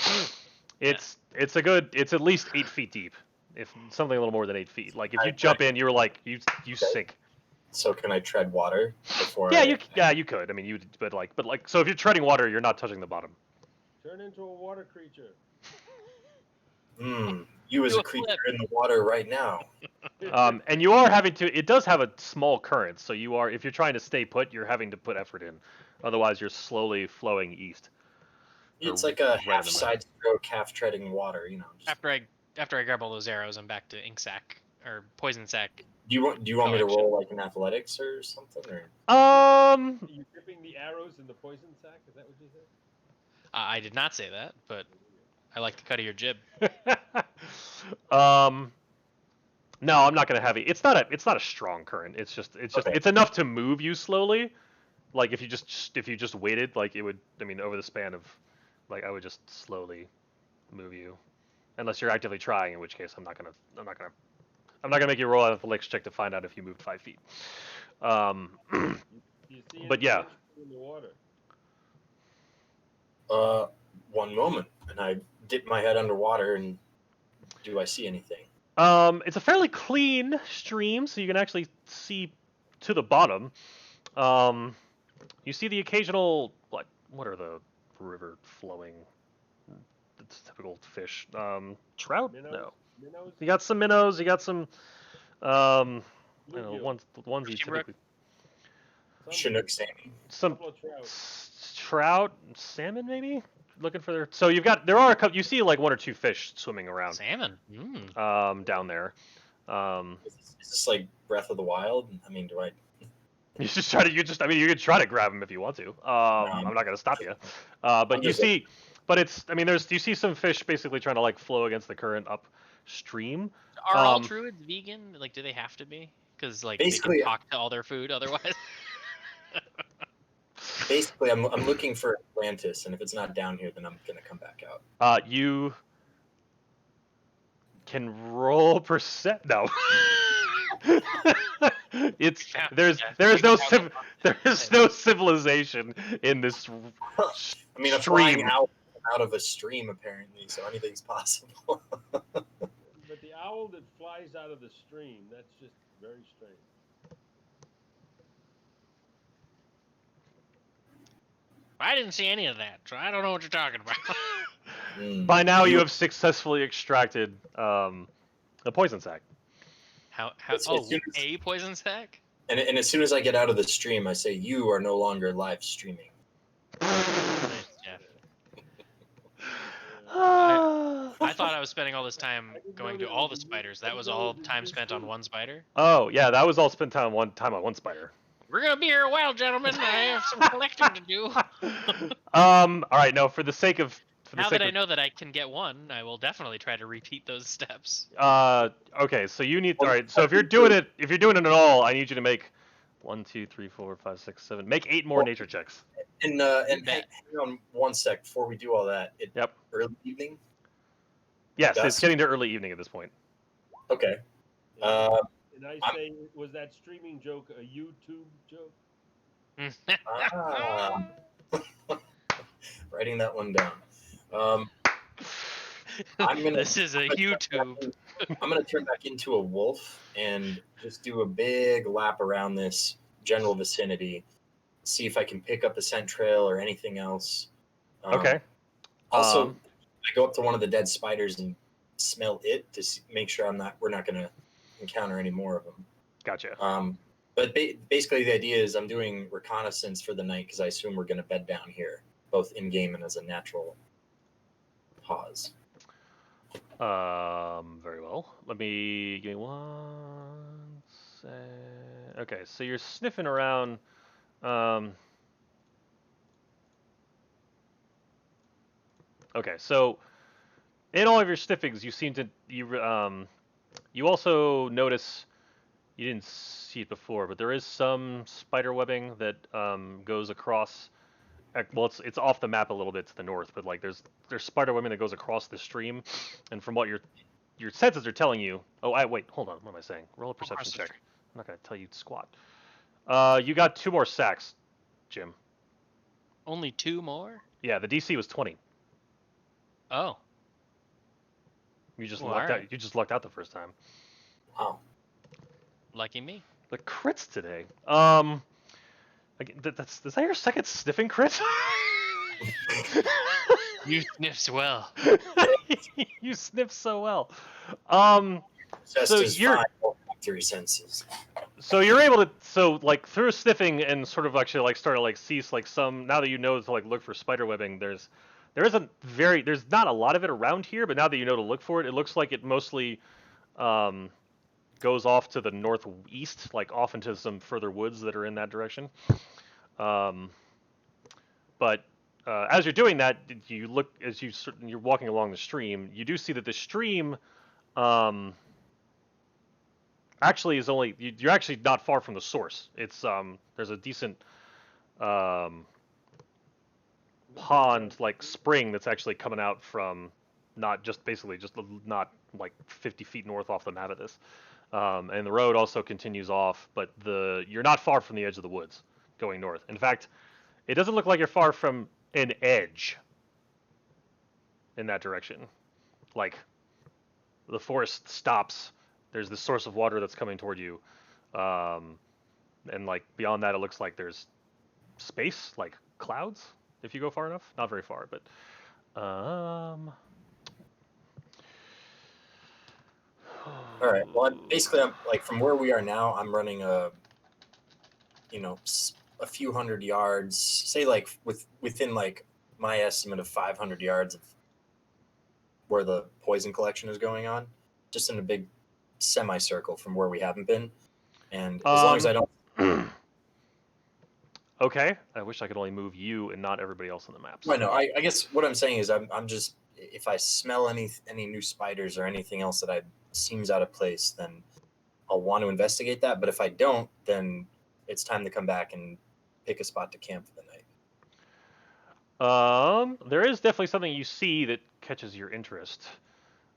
It's it's at least 8 feet deep, if something a little more than 8 feet. Like if you jump in, you're like you sink. So can I tread water before? Yeah, you could. I mean, but like so if you're treading water, you're not touching the bottom. Turn into a water creature. You as Do a a creature flip. in the water right now. And you are having to. It does have a small current, so you are. If you're trying to stay put, you're having to put effort in. Otherwise, you're slowly flowing east. It's like a right half in the side stroke, half treading water. You know. Just, After I grab all those arrows, I'm back to ink sack or poison sack. do you want me to action. roll like an athletics or something? Or Are you dipping the arrows in the poison sack? Is that what you said? I did not say that, but I like the cut of your jib. No, I'm not gonna have it. It's not a strong current. It's just Okay. it's enough to move you slowly. Like if you just waited, like it would. I mean, over the span of, like I would just slowly move you, unless you're actively trying. In which case, I'm not gonna make you roll an athletics check to find out if you moved 5 feet. Do you see But any yeah. fish in the water? one moment, and I dip my head underwater, and do I see anything? It's a fairly clean stream, so you can actually see to the bottom. You see the occasional what are the river flowing? It's typical fish. Trout? Minnows? No. Minnows? You got some minnows. You got some. I don't know, Bluegill? ones you Bushy brook? typically. Some- Chinook salmon. Some couple of trout. trout, salmon, maybe. Looking for their. So there are a couple. You see like one or two fish swimming around. Salmon. Down there. Is this like Breath of the Wild? I mean, do I? You just try to. I mean, you could try to grab them if you want to. I'm not gonna stop you. But I'm you just see, but it's. I mean, you see some fish basically trying to like flow against the current upstream. Are all Um, druids vegan? Like, do they have to be? Because like Basically- they can talk to all their food otherwise. Basically, I'm looking for Atlantis, and if it's not down here, then I'm gonna come back out. You can roll percent. No. It's there's no civilization in this I mean, I'm stream. flying out of a stream apparently, so anything's possible. But the owl that flies out of the stream, that's just very strange. I didn't see any of that, so I don't know what you're talking about. By now, you have successfully extracted the poison sac. How? As Oh, soon as- a poison sack? And as soon as I get out of the stream, I say, "You are no longer live streaming." Nice, Jeff. I thought I was spending all this time going to all the spiders. That was all time spent on one spider. Oh yeah, that was all spent time on one spider. We're gonna be here a while, gentlemen. I have some collecting to do. All right, no, for the sake of Now that I know that I can get one, I will definitely try to repeat those steps. okay, so you need. All right, so if you're doing it at all, I need you to make 1, 2, 3, 4, 5, 6, 7. Make 8 more nature checks. And bet. hang on one sec before we do all that. Yep. Early evening. Yes, Yes. it's getting to early evening at this point. Okay. And I I'm- say, was that streaming joke a YouTube joke? Ah. Writing that one down. I'm gonna. This is a YouTube. I'm gonna turn back into a wolf and just do a big lap around this general vicinity. See if I can pick up a scent trail or anything else. Okay. Also, Um, I go up to one of the dead spiders and smell it to make sure we're not gonna encounter any more of them. Gotcha. But basically, the idea is I'm doing reconnaissance for the night because I assume we're gonna bed down here, both in game and as a natural pause. Very well. Give me 1 sec. Okay, so you're sniffing around. Okay, so in all of your sniffings, you also notice, you didn't see it before, but there is some spider webbing that goes across. Well, it's off the map a little bit to the north, but like there's spider webbing that goes across the stream, and from what your senses are telling you. Oh, wait, hold on. What am I saying? Roll a perception check. I'm not gonna tell you squat. You got 2 more sacks, Jim. Only 2 more? Yeah, the DC was 20. Oh. You just Well, lucked alright. out. You just lucked out the first time. Wow. Lucky me. The crits today. Is that your second sniffing crit? You sniffs well. You sniff so well. Just So as you're- 5 3 senses. So you're able to, like through sniffing and sort of actually like start to like cease like some, now that you know to like look for spider webbing, there's not a lot of it around here, but now that you know to look for it, it looks like it mostly goes off to the northeast, like off into some further woods that are in that direction. But as you're doing that, you look as you're walking along the stream, you do see that the stream actually is only, you're actually not far from the source. It's there's a decent pond, like spring, that's actually coming out from not like 50 feet north off the map of this. And the road also continues off, but you're not far from the edge of the woods going north. In fact, it doesn't look like you're far from an edge in that direction. Like the forest stops. There's this source of water that's coming toward you, and like beyond that, it looks like there's space, like clouds. If you go far enough, not very far, but All right. Well, I'm like from where we are now. I'm running a few hundred yards. Say like within like my estimate of 500 yards of where the poison collection is going on, just in a big semicircle from where we haven't been. And as long as I don't. Okay, I wish I could only move you and not everybody else on the maps. Well, no, I guess what I'm saying is I'm just, if I smell any new spiders or anything else that seems out of place, then I'll want to investigate that. But if I don't, then it's time to come back and pick a spot to camp for the night. There is definitely something you see that catches your interest.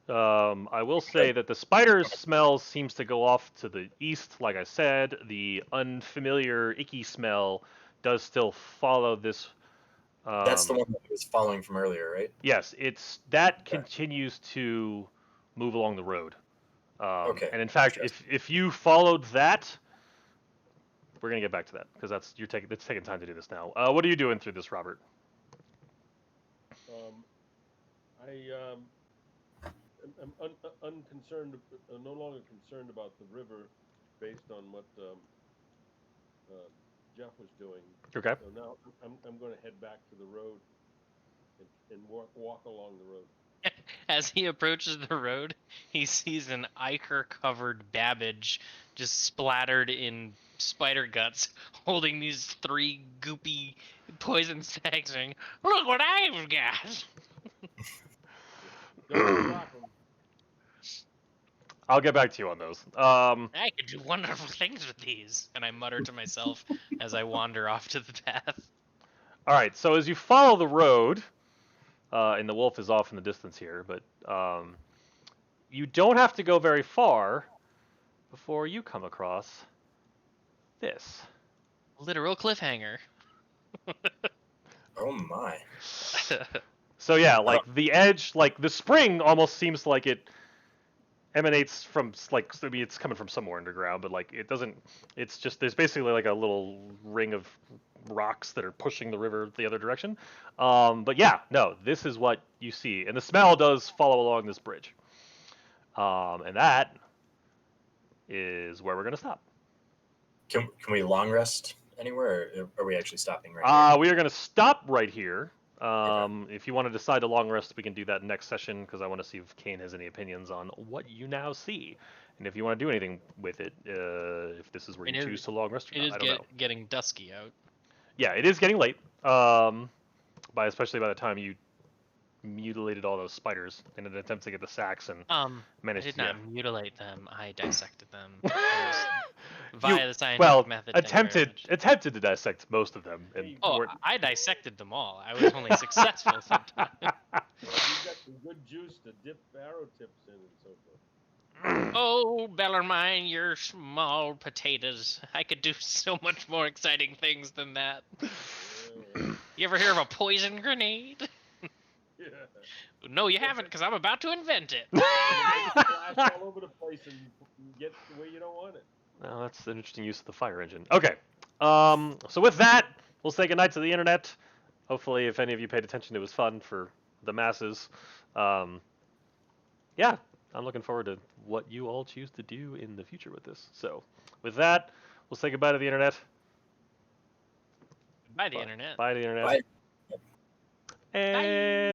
I will say that the spider's smell seems to go off to the east. Like I said, the unfamiliar icky smell does still follow this. That's the one that I was following from earlier, right? Yes, that continues to move along the road. Okay. And in fact, if you followed that, we're gonna get back to that because it's taking time to do this now. What are you doing through this, Robert? I'm unconcerned, no longer concerned about the river, based on what Jeff was doing. Okay. So now I'm going to head back to the road and walk along the road. As he approaches the road, he sees an ichor-covered Babbage just splattered in spider guts, holding these 3 goopy poison stacks, saying, "Look what I've got!" Don't stop him. I'll get back to you on those. I could do wonderful things with these, and I mutter to myself as I wander off to the path. All right. So as you follow the road, and the wolf is off in the distance here, but you don't have to go very far before you come across this. Literal cliffhanger. Oh my. So yeah, like the edge, like the spring almost seems like it emanates from, like, I mean, it's coming from somewhere underground, but like it doesn't, it's just, there's basically like a little ring of rocks that are pushing the river the other direction. But yeah, no, this is what you see, and the smell does follow along this bridge. And that is where we're gonna stop. Can we long rest anywhere, or are we actually stopping right here? We are gonna stop right here. If you want to decide to long rest, we can do that next session, because I want to see if Kane has any opinions on what you now see, and if you want to do anything with it, if this is where you choose to long rest or It not. is I don't know. getting dusky out. Yeah, it is getting late. Especially by the time you mutilated all those spiders in an attempt to get the sacks and I managed. did Yeah. not mutilate them. I dissected them. Via the scientific well, method. thank you very much. attempted to dissect most of them, and Hey, Oh, weren't- I dissected them all. I was only successful sometimes. Well, you've got some good juice to dip arrow tips in and so forth. Oh, Bellarmine, you're small potatoes. I could do so much more exciting things than that. You ever hear of a poison grenade? Yeah. No, you haven't, because I'm about to invent it. Splash all over the place and get the way you don't want it. Well, that's an interesting use of the fire engine. Okay. So with that, we'll say goodnight to the internet. Hopefully, if any of you paid attention, it was fun for the masses. Yeah, I'm looking forward to what you all choose to do in the future with this. So with that, we'll say goodbye to the internet. By the internet. Bye to the internet. Bye. And